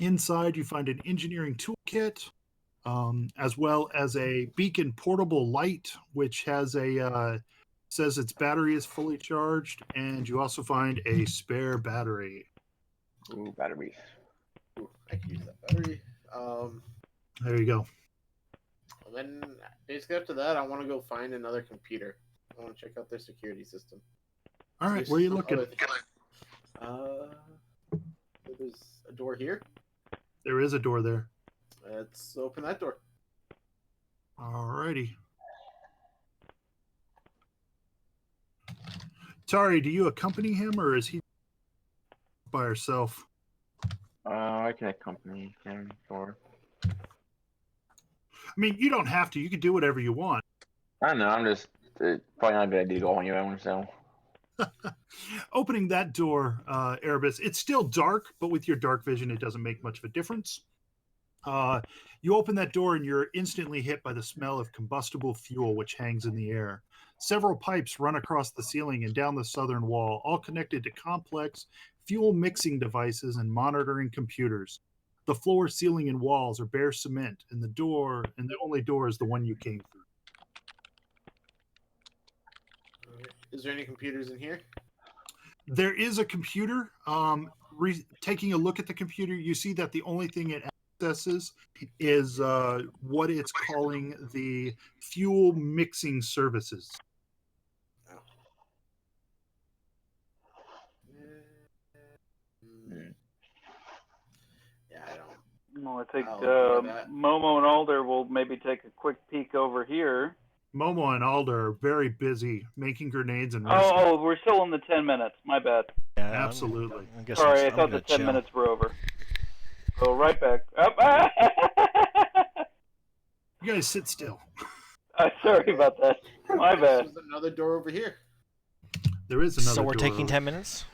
Inside, you find an engineering toolkit, as well as a beacon portable light, which has says its battery is fully charged, and you also find a spare battery. Ooh, batteries. Ooh, I can use that battery. There you go. And then basically after that, I want to go find another computer. I want to check out their security system. All right, where are you looking? There's a door here. There is a door there. Let's open that door. All righty. Tari, do you accompany him, or is he by herself? I can accompany him, sure. I mean, you don't have to. You can do whatever you want. I don't know. I'm just probably not a good idea to go on your own, so. Opening that door, Erebus, it's still dark, but with your dark vision, it doesn't make much of a difference. You open that door and you're instantly hit by the smell of combustible fuel, which hangs in the air. Several pipes run across the ceiling and down the southern wall, all connected to complex fuel mixing devices and monitoring computers. The floor, ceiling, and walls are bare cement, and the only door is the one you came through. Is there any computers in here? There is a computer. taking a look at the computer, you see that the only thing it accesses is what it's calling the fuel mixing services. Yeah, I don't. Well, I think I'll ignore that. Momo and Alder will maybe take a quick peek over here. Momo and Alder are very busy making grenades and Oh, we're still in the 10 minutes. My bad. Yeah, absolutely. Sorry, I thought the 10 minutes were over. Go right back. You guys sit still. Sorry about that. My bad. There's another door over here. There is another So we're door taking 10 minutes?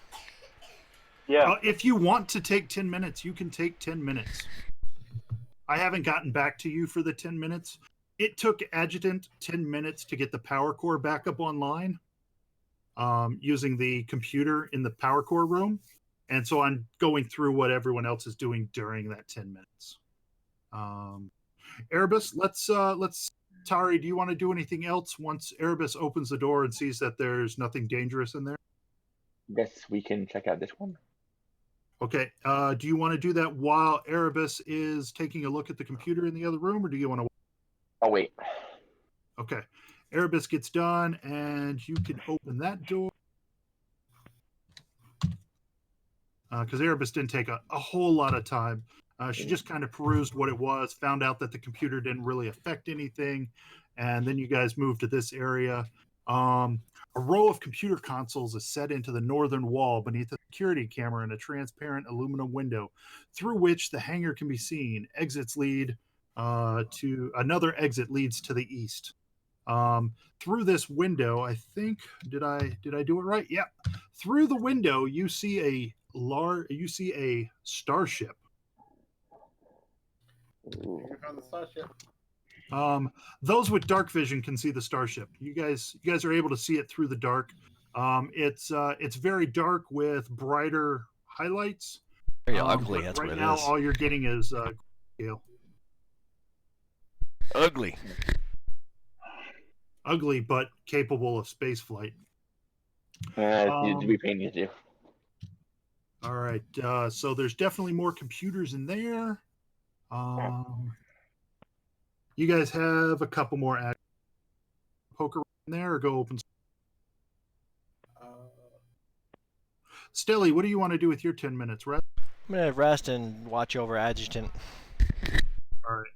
Yeah. If you want to take 10 minutes, you can take 10 minutes. I haven't gotten back to you for the 10 minutes. It took Adjutant 10 minutes to get the power core back up online using the computer in the power core room. And so I'm going through what everyone else is doing during that 10 minutes. Erebus, let's Tari, do you want to do anything else once Erebus opens the door and sees that there's nothing dangerous in there? Guess we can check out this one. Okay. Do you want to do that while Erebus is taking a look at the computer in the other room, or do you want to? Oh, wait. Okay. Erebus gets done, and you can open that door. Because Erebus didn't take a whole lot of time. She just kind of perused what it was, found out that the computer didn't really affect anything, and then you guys moved to this area. A row of computer consoles is set into the northern wall beneath a security camera and a transparent aluminum window through which the hangar can be seen. Exits lead to another exit leads to the east. Through this window, I think did I do it right? Yeah. Through the window, you see a starship. You found the starship. Those with dark vision can see the starship. You guys are able to see it through the dark. It's very dark with brighter highlights. Very ugly. That's right what it now, is. all you're getting is scale. Ugly. Ugly, but capable of space flight. We painted you. All right. So there's definitely more computers in there. You guys have a couple more poker in there, or go open. Stelly, what do you want to do with your 10 minutes? Rest? I'm going to rest and watch over Adjutant. All right.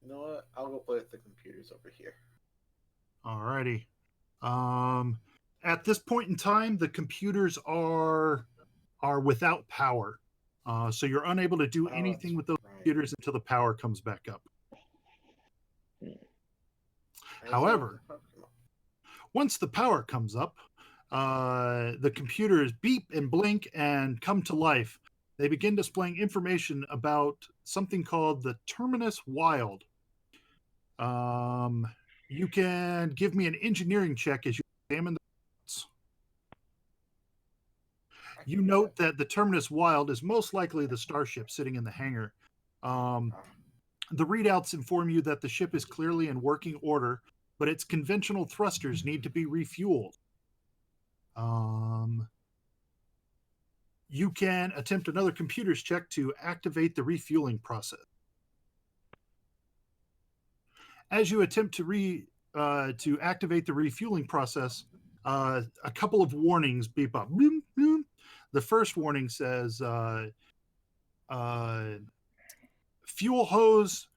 You know what? I'll go play with the computers over here. All righty. At this point in time, the computers are without power. So you're unable to do anything with those computers until the power comes back up. However, once the power comes up, the computers beep and blink and come to life. They begin displaying information about something called the Terminus Wild. You can give me an engineering check as you examine the notes. You note that the Terminus Wild is most likely the starship sitting in the hangar. The readouts inform you that the ship is clearly in working order, but its conventional thrusters need to be refueled. You can attempt another computer's check to activate the refueling process. As you attempt to activate the refueling process, a couple of warnings beep up. Bloom, bloom. The first warning says fuel hose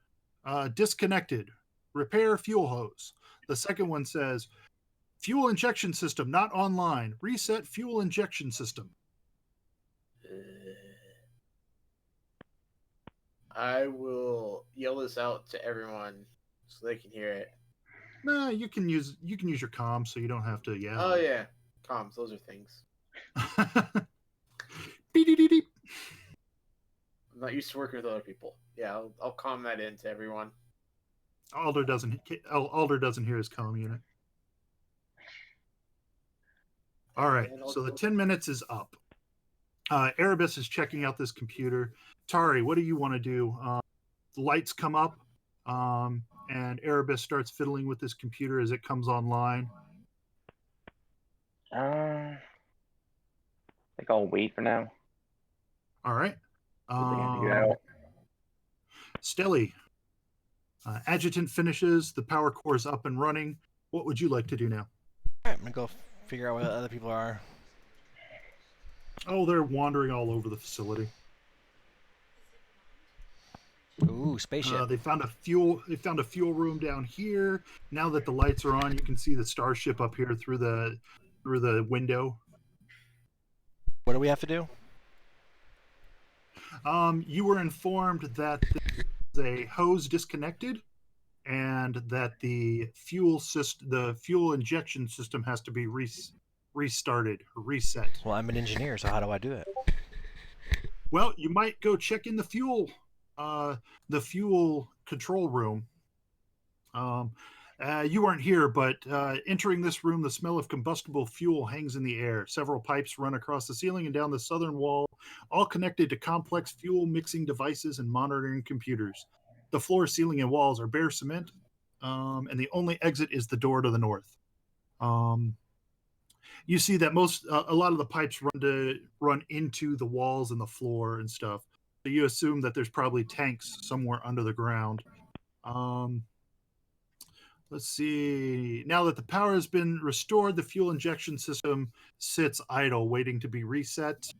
disconnected. Repair fuel hose. The second one says fuel injection system not online. Reset fuel injection system. I will yell this out to everyone so they can hear it. Nah, you can use your comms so you don't have to yell. Oh yeah, comms. Those are things. Beep. I'm not used to working with other people. Yeah, I'll calm that in to everyone. Alder doesn't hear his comm unit. All right, so the 10 minutes is up. Erebus is checking out this computer. Tari, what do you want to do? The lights come up, and Erebus starts fiddling with this computer as it comes online. think I'll wait for now. All right. See if I can figure it out. Stelly, adjutant finishes. The power core is up and running. What would you like to do now? Alright, I'm gonna go figure out what other people are. Oh, they're wandering all over the facility. Ooh, spaceship. They found a fuel room down here. Now that the lights are on, you can see the starship up here through the window. What do we have to do? You were informed that there's a hose disconnected, and that the fuel injection system has to be restarted or reset. Well, I'm an engineer, so how do I do it? Well, you might go check in the fuel control room. You weren't here, but entering this room, the smell of combustible fuel hangs in the air. Several pipes run across the ceiling and down the southern wall, all connected to complex fuel mixing devices and monitoring computers. The floor, ceiling, and walls are bare cement, and the only exit is the door to the north. You see that a lot of the pipes run into the walls and the floor and stuff. So you assume that there's probably tanks somewhere under the ground. Let's see. Now that the power has been restored, the fuel injection system sits idle, waiting to be reset.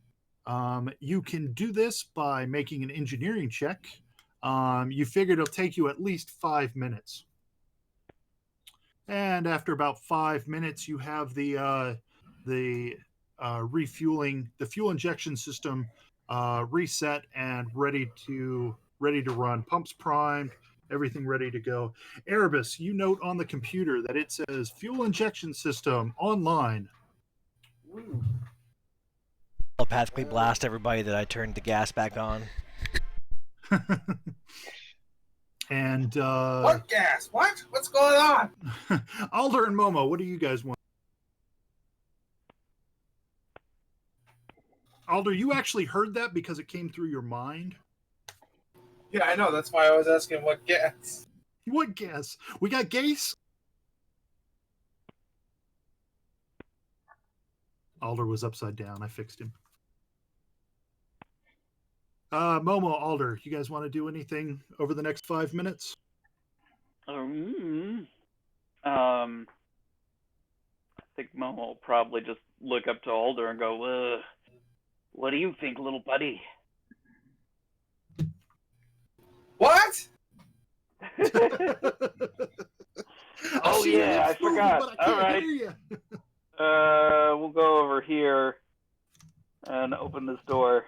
You can do this by making an engineering check. You figure it'll take you at least 5 minutes. And after about 5 minutes, you have the refueling, the fuel injection system reset and ready to run. Pumps primed, everything ready to go. Erebus, you note on the computer that it says fuel injection system online. Telepathically blast everybody that I turned the gas back on. And what gas? What? What's going on? Alder and Momo, what do you guys want? Alder, you actually heard that because it came through your mind. Yeah, I know. That's why I was asking what gas. What gas? We got gas? Alder was upside down. I fixed him. Momo, Alder, you guys want to do anything over the next 5 minutes? I think Momo will probably just look up to Alder and go, what do you think, little buddy? What? Oh, yeah, I forgot. All right. We'll go over here and open this door.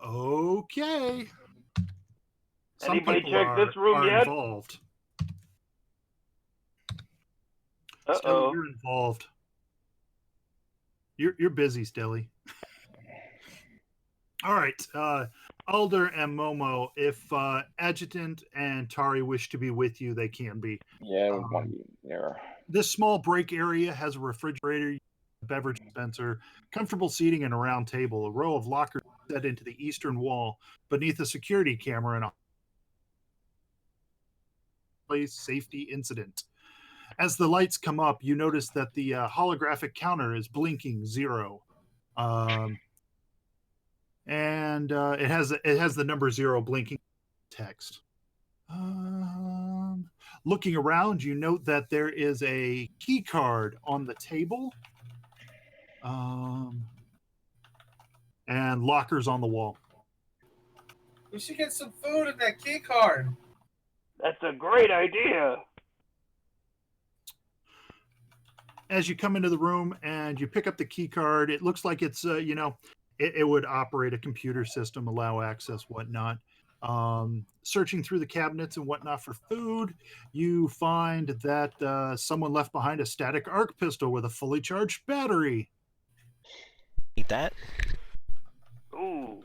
Okay. Anybody check this room yet? Involved. Uh-oh. You're involved. You're busy, Stelly. All right. Alder and Momo, if Adjutant and Tari wish to be with you, they can be. Yeah, we want to be there. This small break area has a refrigerator, a beverage dispenser, comfortable seating, and a round table. A row of lockers set into the eastern wall beneath a security camera and a place safety incident. As the lights come up, you notice that the holographic counter is blinking 0. And it has the number 0 blinking text. Looking around, you note that there is a key card on the table, and lockers on the wall. We should get some food in that key card. That's a great idea. As you come into the room and you pick up the key card, it looks like it's it would operate a computer system, allow access, whatnot. Searching through the cabinets and whatnot for food, you find that someone left behind a static arc pistol with a fully charged battery. Eat that. Ooh.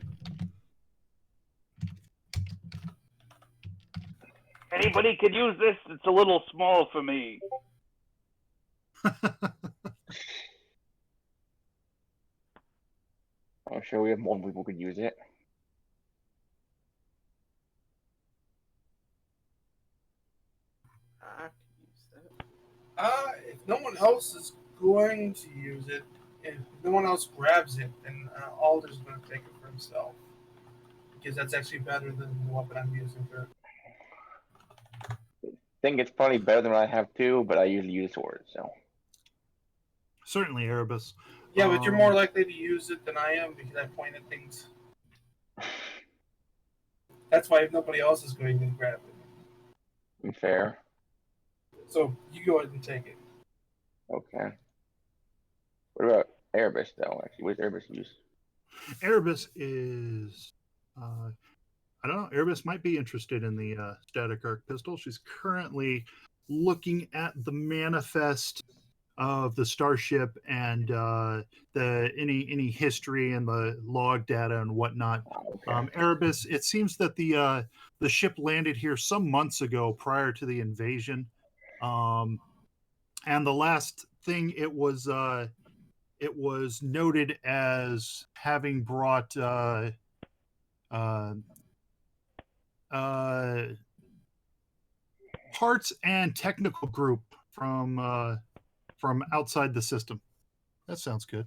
Anybody could use this? It's a little small for me. I'm sure we have more people could use it. If no one else is going to use it, if no one else grabs it, then Alder's going to take it for himself. Because that's actually better than the weapon I'm using for. I think it's probably better than what I have too, but I usually use swords, so. Certainly, Erebus. Yeah, but you're more likely to use it than I am because I point at things. That's why if nobody else is going to grab it. Fair. So you go ahead and take it. Okay. What about Erebus, though? Actually, what does Erebus use? Erebus is, I don't know. Erebus might be interested in the static arc pistol. She's currently looking at the manifest of the starship and the any history and the log data and whatnot. Okay. Erebus, it seems that the ship landed here some months ago prior to the invasion, and the last thing it was noted as having brought parts and technical group from outside the system. That sounds good.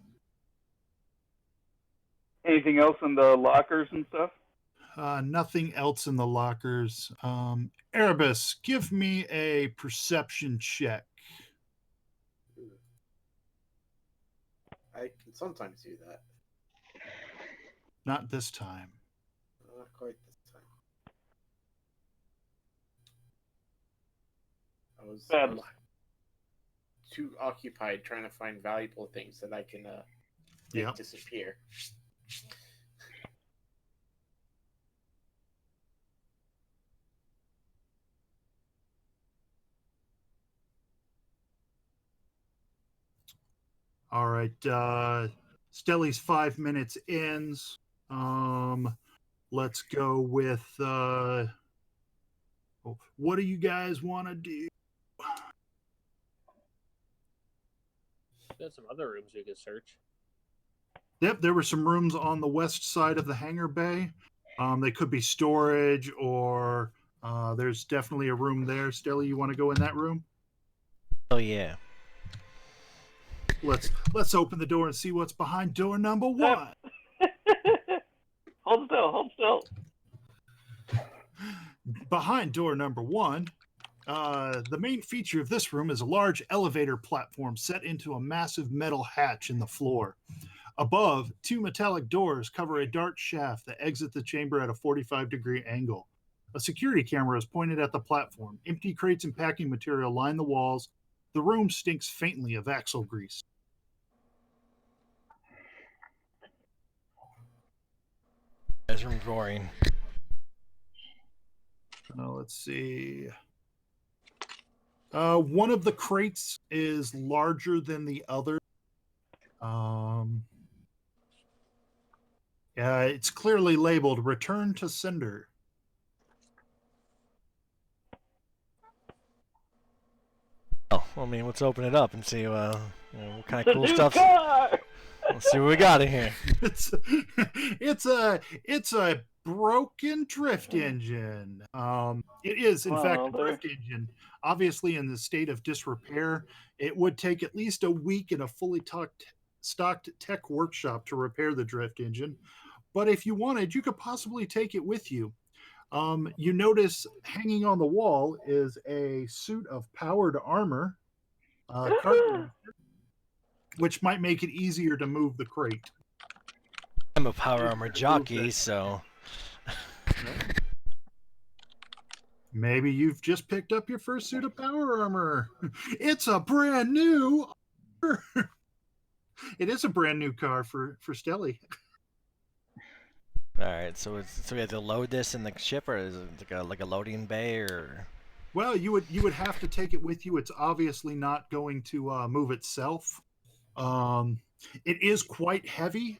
Anything else in the lockers and stuff? Nothing else in the lockers. Erebus, give me a perception check. I can sometimes do that. Not this time. Not quite this time. I was too occupied trying to find valuable things that I can make disappear. All right. Stelly's 5 minutes ends. Let's go with what do you guys want to do? There's some other rooms we could search. Yep, there were some rooms on the west side of the hangar bay. They could be storage, or there's definitely a room there. Stelly, you want to go in that room? Oh yeah. Let's open the door and see what's behind door number 1. Hold still, hold still. Behind door number 1, the main feature of this room is a large elevator platform set into a massive metal hatch in the floor. Above, 2 metallic doors cover a dark shaft that exit the chamber at a 45-degree angle. A security camera is pointed at the platform. Empty crates and packing material line the walls. The room stinks faintly of axle grease. This room's boring. Let's see. One of the crates is larger than the other. It's clearly labeled "Return to Sender." Oh, I mean, let's open it up and see what kind of cool stuff. Let's see what we got in here. It's a broken drift engine. It is, in fact, a drift engine. Obviously, in the state of disrepair, it would take at least a week in a fully stocked tech workshop to repair the drift engine. But if you wanted, you could possibly take it with you. You notice hanging on the wall is a suit of powered armor, which might make it easier to move the crate. I'm a power armor jockey, so... Maybe you've just picked up your first suit of power armor. It's a brand new... It is a brand new car for Stelly. All right, so we have to load this in the ship, or is it like a loading bay, or? Well, you would have to take it with you. It's obviously not going to move itself. It is quite heavy.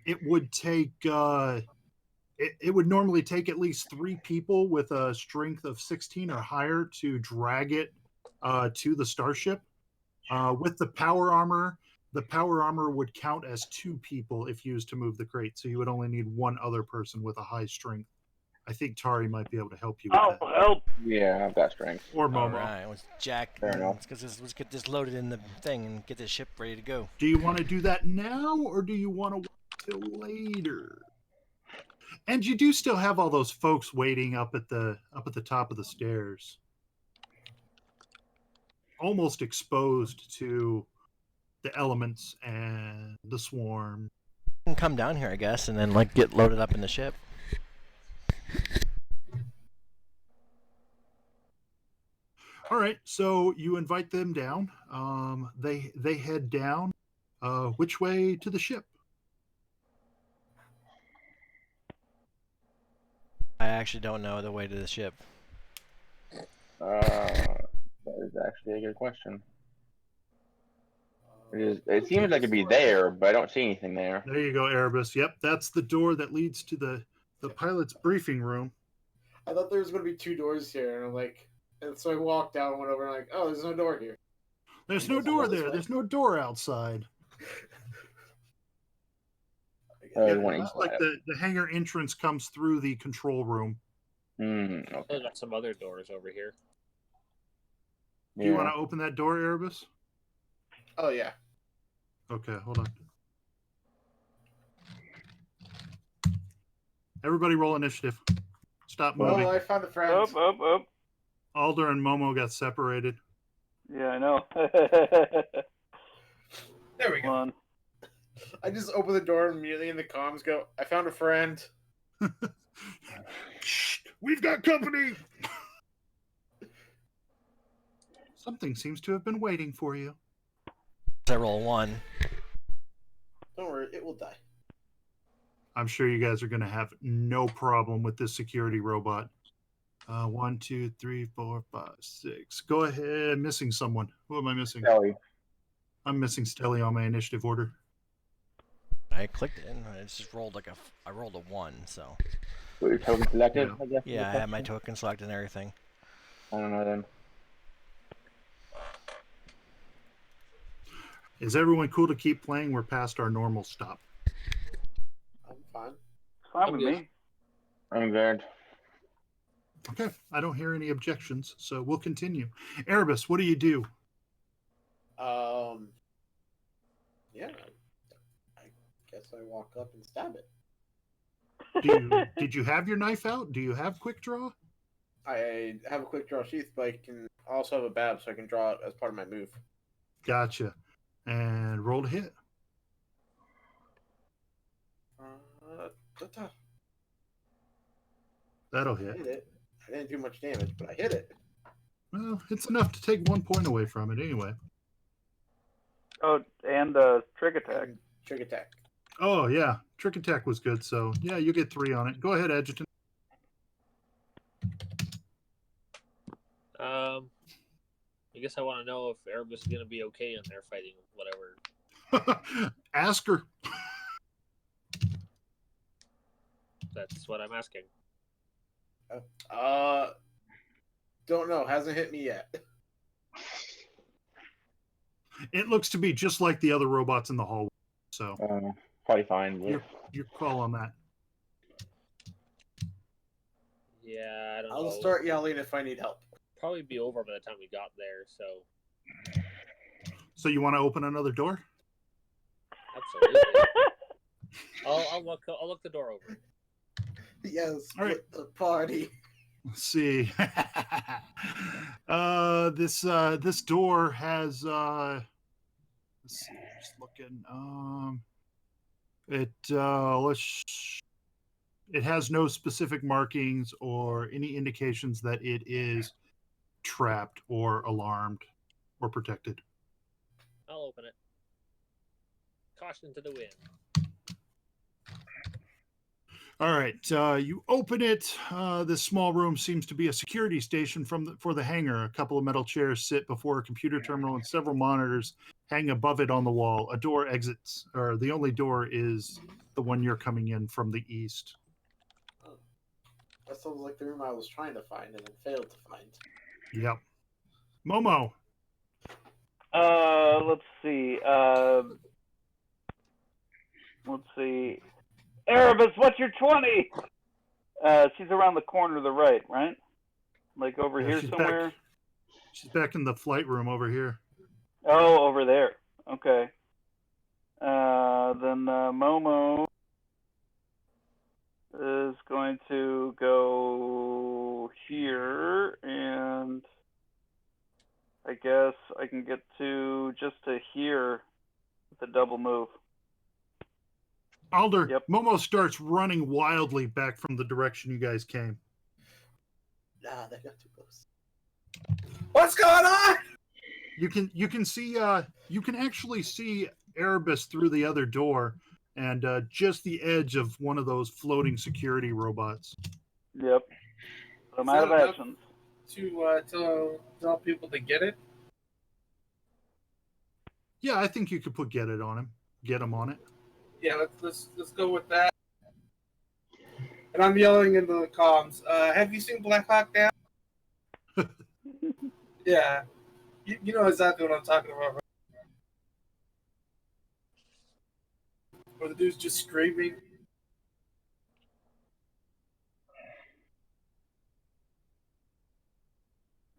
It would take it would normally take at least 3 people with a strength of 16 or higher to drag it to the starship. With the power armor would count as 2 people if used to move the crate, so you would only need 1 other person with a high strength. I think Tari might be able to help you with I'll that. help. Yeah, I've got strength. Or All Momo. right, let's Jack. Fair enough. Let's get this loaded in the thing and get this ship ready to go. Do you want to do that now, or do you want to wait till later? And you do still have all those folks waiting up at the top of the stairs, almost exposed to the elements and the swarm. You can come down here, I guess, and then like get loaded up in the ship. All right, so you invite them down. They head down. Which way to the ship? I actually don't know the way to the ship. That is actually a good question. It seems like it'd be there, but I don't see anything there. There you go, Erebus. Yep, that's the door that leads to the pilot's briefing room. I thought there was going to be 2 doors here, and I'm like, and so I walked out and went over and I'm like, oh, there's no door here. There's no door there. There's no door outside. Like the hangar entrance comes through the control room. Okay. There's got some other doors over here. Do you want to open that door, Erebus? Oh, yeah. Okay, hold on. Everybody roll initiative. Stop moving. Oh, I found a friend. Up. Alder and Momo got separated. Yeah, I know. There we go. Come on. I just open the door and immediately in the comms go, I found a friend. Shh, we've got company. Something seems to have been waiting for you. I roll 1. Don't worry, it will die. I'm sure you guys are going to have no problem with this security robot. 1, 2, 3, 4, 5, 6. Go ahead. Missing someone. Who am I missing? Kelly. I'm missing Stelly on my initiative order. I clicked it and I just rolled I rolled a 1, so. Your token selected, Yeah. I guess. Yeah, I have my token selected and everything. I don't know then. Is everyone cool to keep playing? We're past our normal stop. I'm fine. Fine with good. me. I'm good. Okay, I don't hear any objections, so we'll continue. Erebus, what do you do? Yeah, I guess I walk up and stab it. Did you have your knife out? Do you have quick draw? I have a quick draw sheath, but I can also have a bab, so I can draw it as part of my move. Gotcha. And roll to hit. That'll I hit. hit it. I didn't do much damage, but I hit it. Well, it's enough to take 1 point away from it anyway. Oh, and trick attack. And trick attack. Oh, yeah. Trick attack was good, so yeah, you get 3 on it. Go ahead, Adjutant. I guess I want to know if Erebus is going to be okay in there fighting whatever. Ask her. That's what I'm asking. Don't know. Hasn't hit me yet. It looks to be just like the other robots in the hallway, so Probably fine. Yeah. your call on that. Yeah, I don't know. I'll start yelling if I need help. Probably be over by the time we got there, so So you want to open another door? absolutely. I'll look the door over. Yes, All right. split the party. Let's see. This door has let's see, just looking. It has no specific markings or any indications that it is trapped or alarmed or protected. I'll open it. Caution to the wind. All right, you open it. This small room seems to be a security station for the hangar. A couple of metal chairs sit before a computer terminal, and several monitors hang above it on the wall. A door exits, or the only door is the one you're coming in from the east. That sounds like the room I was trying to find and then failed to find. Yep. Momo. Let's see. Let's see. Erebus, what's your 20? She's around the corner to the right, right? Like over Yeah, here somewhere? She's back in the flight room over here. Oh, over there. Okay. Then Momo is going to go here, and I guess I can get just to here with a double move. Alder, Yep. Momo starts running wildly back from the direction you guys came. Nah, that got too close. What's going on? You can see you can actually see Erebus through the other door and just the edge of one of those floating security robots. Yep. I'm Is out of that enough actions. To tell people to get it. Yeah, I think you could put get him on it. Yeah, let's go with that. And I'm yelling into the comms. Have you seen Black Hawk Down? Yeah, you know exactly what I'm talking about, right? Where the dude's just screaming.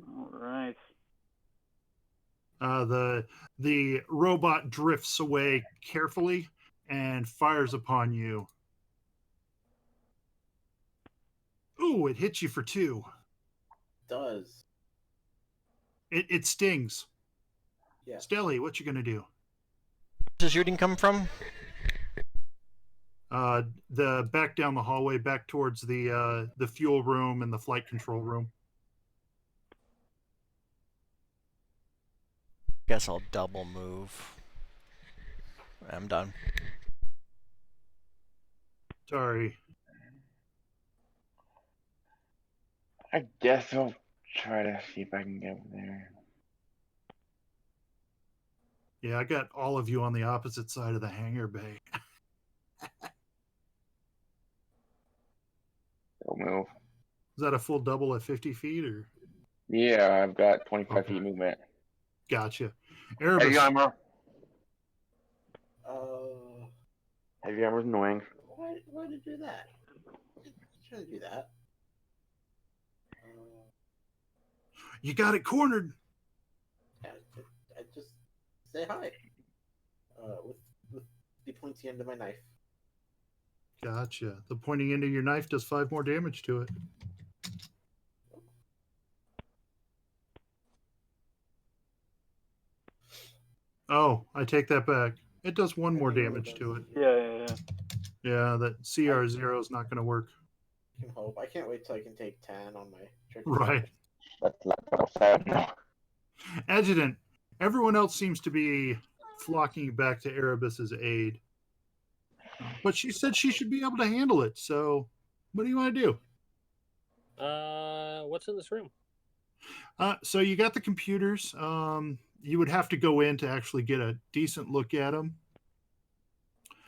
All right. The robot drifts away carefully and fires upon you. Ooh, it hits you for 2. Does. It stings. Yeah. Stelly, what you gonna do? Where's the shooting come from? The back down the hallway, back towards the fuel room and the flight control room. Guess I'll double move. I'm done. Sorry. I guess I'll try to see if I can get over there. Yeah, I got all of you on the opposite side of the hangar bay. Don't move. Is that a full double at 50 feet or? Yeah, I've got 25 Okay. feet movement. Gotcha. Heavy Erebus, armor. Uh, Heavy armor's annoying. why did you do that? Trying to do that. you got it cornered. I just say hi. With the pointy end of my knife. Gotcha. The pointing end of your knife does 5 more damage to it. Oh, I take that back. It does 1 more damage to it. Yeah. Yeah, that CR0 is not going to work. I can hope. I can't wait till I can take 10 on my trick. Right. That's not sad. No. Adjutant, everyone else seems to be flocking back to Erebus's aid. But she said she should be able to handle it, so what do you want to do? What's in this room? So you got the computers. You would have to go in to actually get a decent look at them.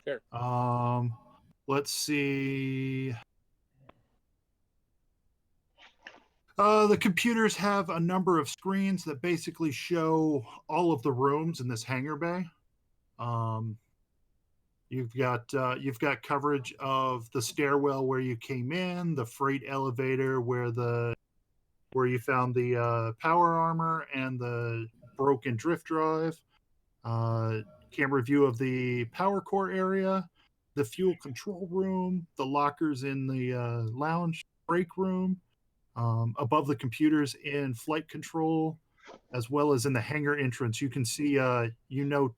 Sure. Let's see. The computers have a number of screens that basically show all of the rooms in this hangar bay. You've got coverage of the stairwell where you came in, the freight elevator where you found the power armor and the broken drift drive. Camera view of the power core area, the fuel control room, the lockers in the lounge break room, above the computers in flight control, as well as in the hangar entrance. You can see, you note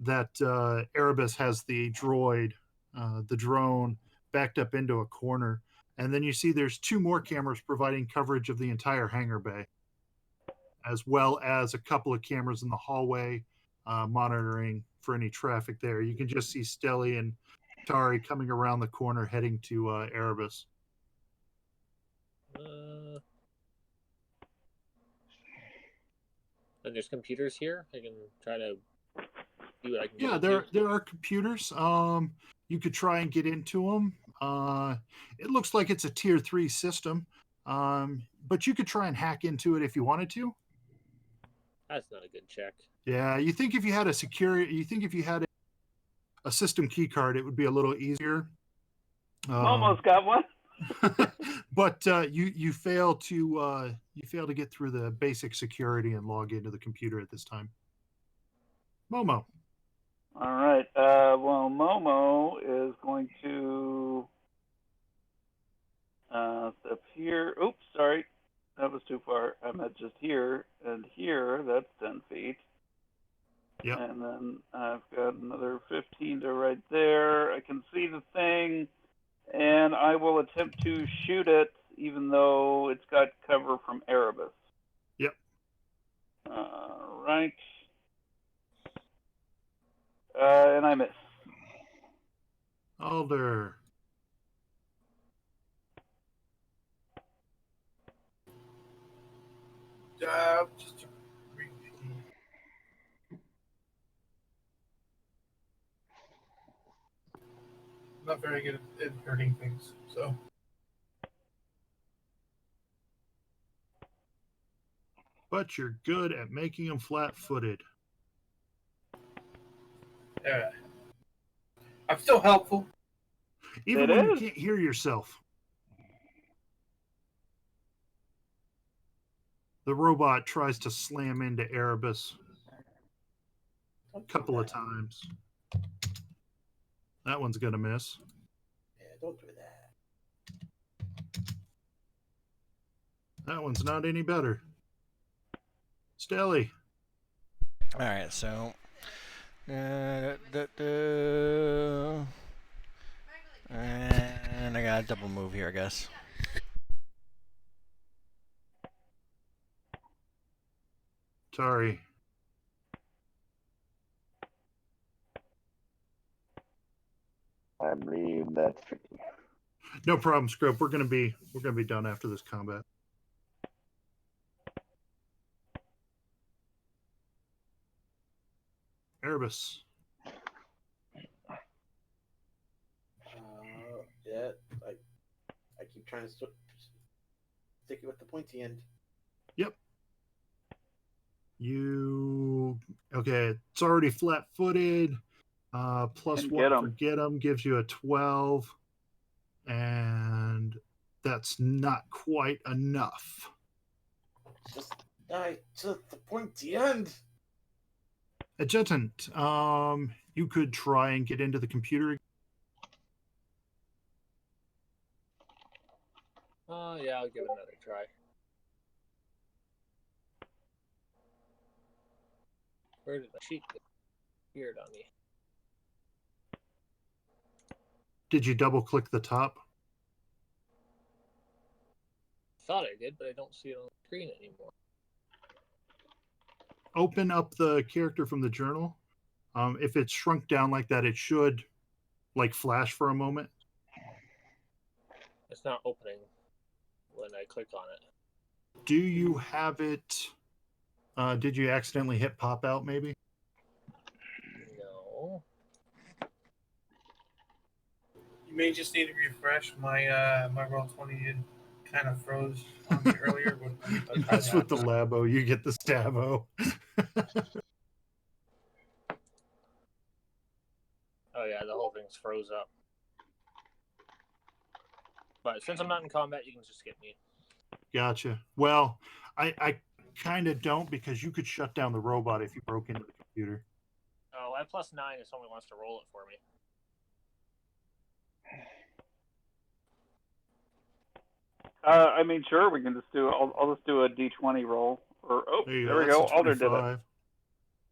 that Erebus has the droid, the drone, backed up into a corner. And then you see there's 2 more cameras providing coverage of the entire hangar bay, as well as a couple of cameras in the hallway monitoring for any traffic there. You can just see Stelly and Tari coming around the corner heading to Erebus. And there's computers here. I can try to see what I can. Yeah, there are computers. You could try and get into them. It looks like it's a tier 3 system, but you could try and hack into it if you wanted to. That's not a good check. Yeah, you think if you had a system key card, it would be a little easier. Almost got one. But you fail to get through the basic security and log into the computer at this time. Momo. All right. Well, Momo is going to step here. Oops, sorry. That was too far. I'm at just here and here. That's 10 feet. Yep. And then I've got another 15 to right there. I can see the thing, and I will attempt to shoot it, even though it's got cover from Erebus. Yep. Right. And I miss. Alder. Just not very good at hurting things, so. But you're good at making them flat-footed. Yeah. I'm still helpful. Even when you can't hear yourself. The robot tries to slam into Erebus a couple of times. That one's going to miss. Yeah, don't do that. That one's not any better. Stelly. All right, so and I got a double move here, I guess. Sorry. I believe that's tricky. No problem, Scrub. We're gonna be done after this combat. Erebus. Yeah, I keep trying to stick it with the pointy end. Yep. Okay, it's already flat-footed. Plus And one for get 'em gives you a 12. And that's not quite enough. Just die to the pointy end. Adjutant, you could try and get into the computer. Yeah, I'll give it another try. Where did the sheet get weird on me? Did you double click the top? Thought I did, but I don't see it on the screen anymore. Open up the character from the journal. If it's shrunk down like that, it should flash for a moment. It's not opening when I click on it. Do you have it? Did you accidentally hit pop out maybe? No. You may just need to refresh. My Roll20 kind of froze on me earlier. That's with the Labo. You get the Stavo. Oh yeah, the whole thing's froze up. But since I'm not in combat, you can just skip me. Gotcha. Well, I kind of don't, because you could shut down the robot if you broke into the computer. Oh, I have +9 if somebody wants to roll it for me. I mean, sure, we can just do. I'll just do a D20 roll. Or there we go. Alder did it.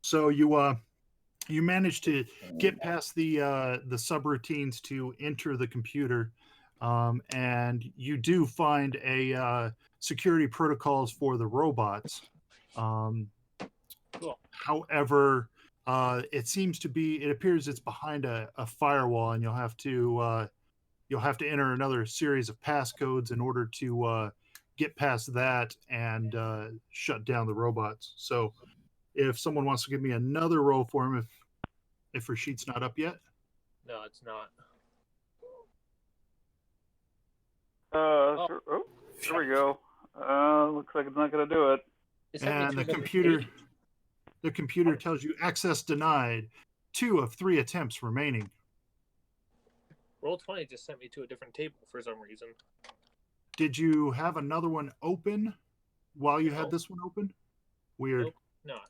So you managed to get past the subroutines to enter the computer, and you do find a security protocols for the robots. Cool. However, it appears it's behind a firewall, and you'll have to enter another series of passcodes in order to get past that and shut down the robots. So if someone wants to give me another roll for him, if her sheet's not up yet. No, it's not. Sure. Oh, there we go. Looks like it's not going to do it. And the computer tells you access denied. 2 of 3 attempts remaining. Roll20 just sent me to a different table for some reason. Did you have another one open while you had No. this one open? Weird. Nope,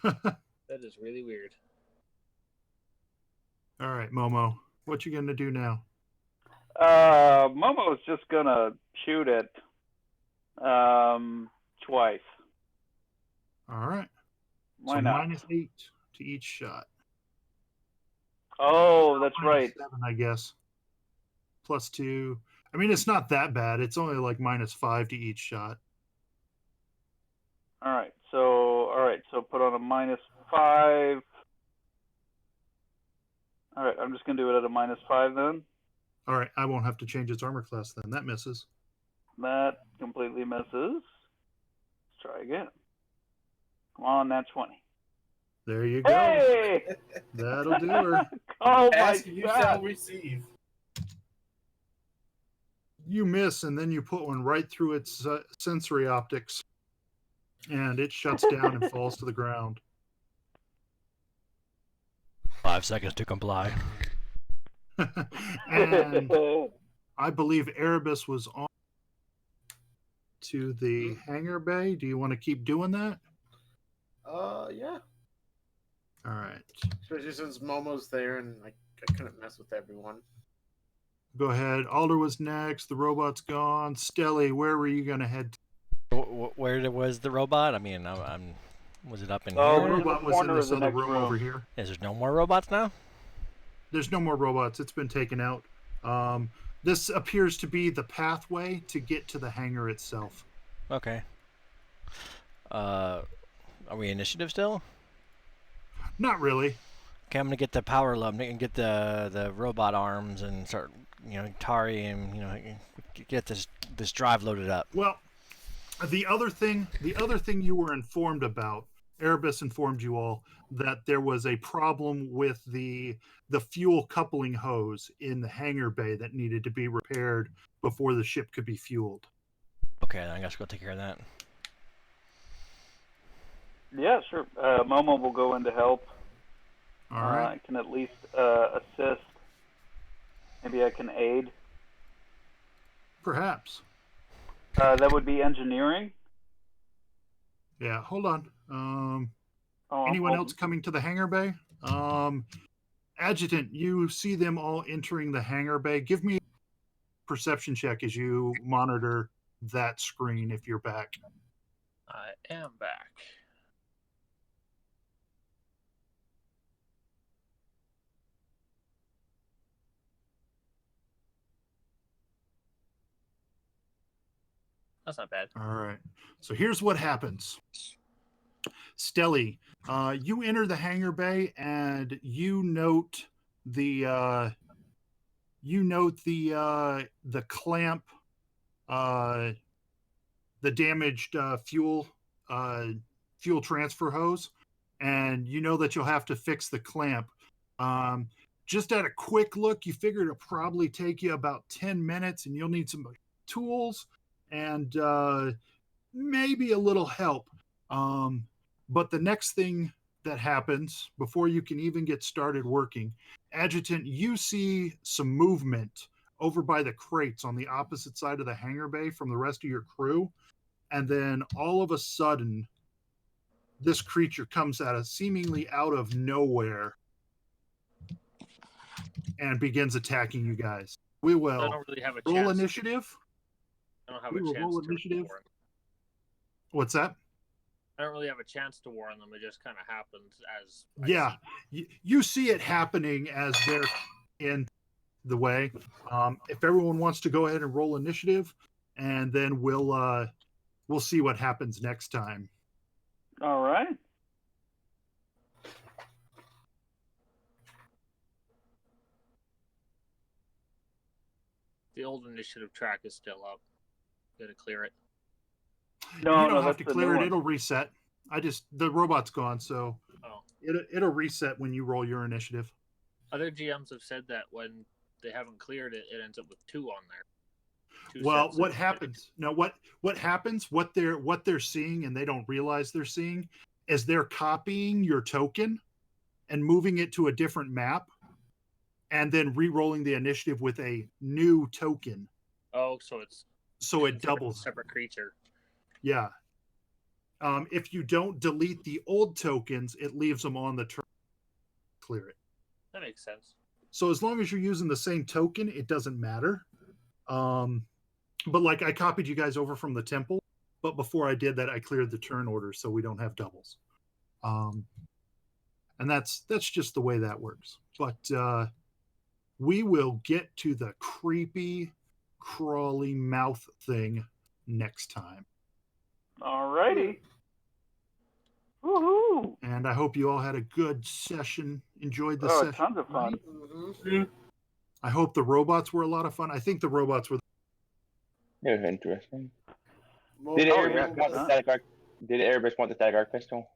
not. That is really weird. All right, Momo. What you gonna do now? Momo's just gonna shoot it twice. All right. Why so not? -8 to each shot. Oh, that's right. -7, I guess. +2. I mean, it's not that bad. It's only like -5 to each shot. All right. So put on a -5. All right. I'm just gonna do it at a -5 then. All right. I won't have to change its armor class then. That misses. That completely misses. Let's try again. Come on, that's 20. There you go. Hey! That'll do her. Oh my Ask and you shall god! receive. You miss, and then you put one right through its sensory optics, and it shuts down and falls to the ground. 5 seconds to comply. And I believe Erebus was on to the hangar bay. Do you want to keep doing that? Yeah. All right. Especially since Momo's there and I couldn't mess with everyone. Go ahead. Alder was next. The robot's gone. Stelly, where were you going to head to? Where was the robot? I mean, was it up in The here? robot was in corner of this the other next room room. over here. Is there no more robots now? There's no more robots. It's been taken out. This appears to be the pathway to get to the hangar itself. Okay. Are we initiative still? Not really. Okay, I'm gonna get the power lump and get the robot arms and start, Tari and get this drive loaded up. Well, the other thing you were informed about, Erebus informed you all that there was a problem with the fuel coupling hose in the hangar bay that needed to be repaired before the ship could be fueled. Okay, then I guess go take care of that. Yeah, sure. Momo will go in to help. All right. I can at least assist. Maybe I can aid. Perhaps. That would be engineering. Yeah, hold on. Oh, Anyone else coming to the hangar bay? Adjutant, you see them all entering the hangar bay. Give me a perception check as you monitor that screen if you're back. I am back. That's not bad. All right. So here's what happens. Stelly, you enter the hangar bay and you note the clamp, the damaged fuel transfer hose, and you know that you'll have to fix the clamp. Just at a quick look, you figure it'll probably take you about 10 minutes, and you'll need some tools and maybe a little help. But the next thing that happens before you can even get started working, Adjutant, you see some movement over by the crates on the opposite side of the hangar bay from the rest of your crew. And then all of a sudden, this creature comes seemingly out of nowhere and begins attacking you guys. We will I don't really have a roll chance. initiative. I don't have We a will chance roll to initiative. warn. What's that? I don't really have a chance to warn them. It just kind of happens as. Yeah, you see it happening as they're in the way. If everyone wants to go ahead and roll initiative, and then we'll see what happens next time. All right. The old initiative track is still up. Gotta clear it. No, you don't have that's to the clear new it. one. It'll reset. The robot's gone, so Oh. it'll reset when you roll your initiative. Other GMs have said that when they haven't cleared it, it ends up with 2 on there. 2 Well, sets what of- happens? No, what happens? What they're seeing and they don't realize they're seeing is they're copying your token and moving it to a different map. and then re-rolling the initiative with a new token. Oh, so it doubles. Separate creature. Yeah. If you don't delete the old tokens, it leaves them on the turn. Clear it. That makes sense. So as long as you're using the same token, it doesn't matter. But like I copied you guys over from the temple, but before I did that, I cleared the turn order so we don't have doubles. And that's just the way that works. But we will get to the creepy, crawly mouth thing next time. Alrighty. Woohoo! And I hope you all had a good session. Enjoyed the session. Tons of fun. Mm-hmm. I hope the robots were a lot of fun. I think the robots were. It was interesting. Well, Did yeah, Erebus want the static arc? Did Erebus want the static arc pistol?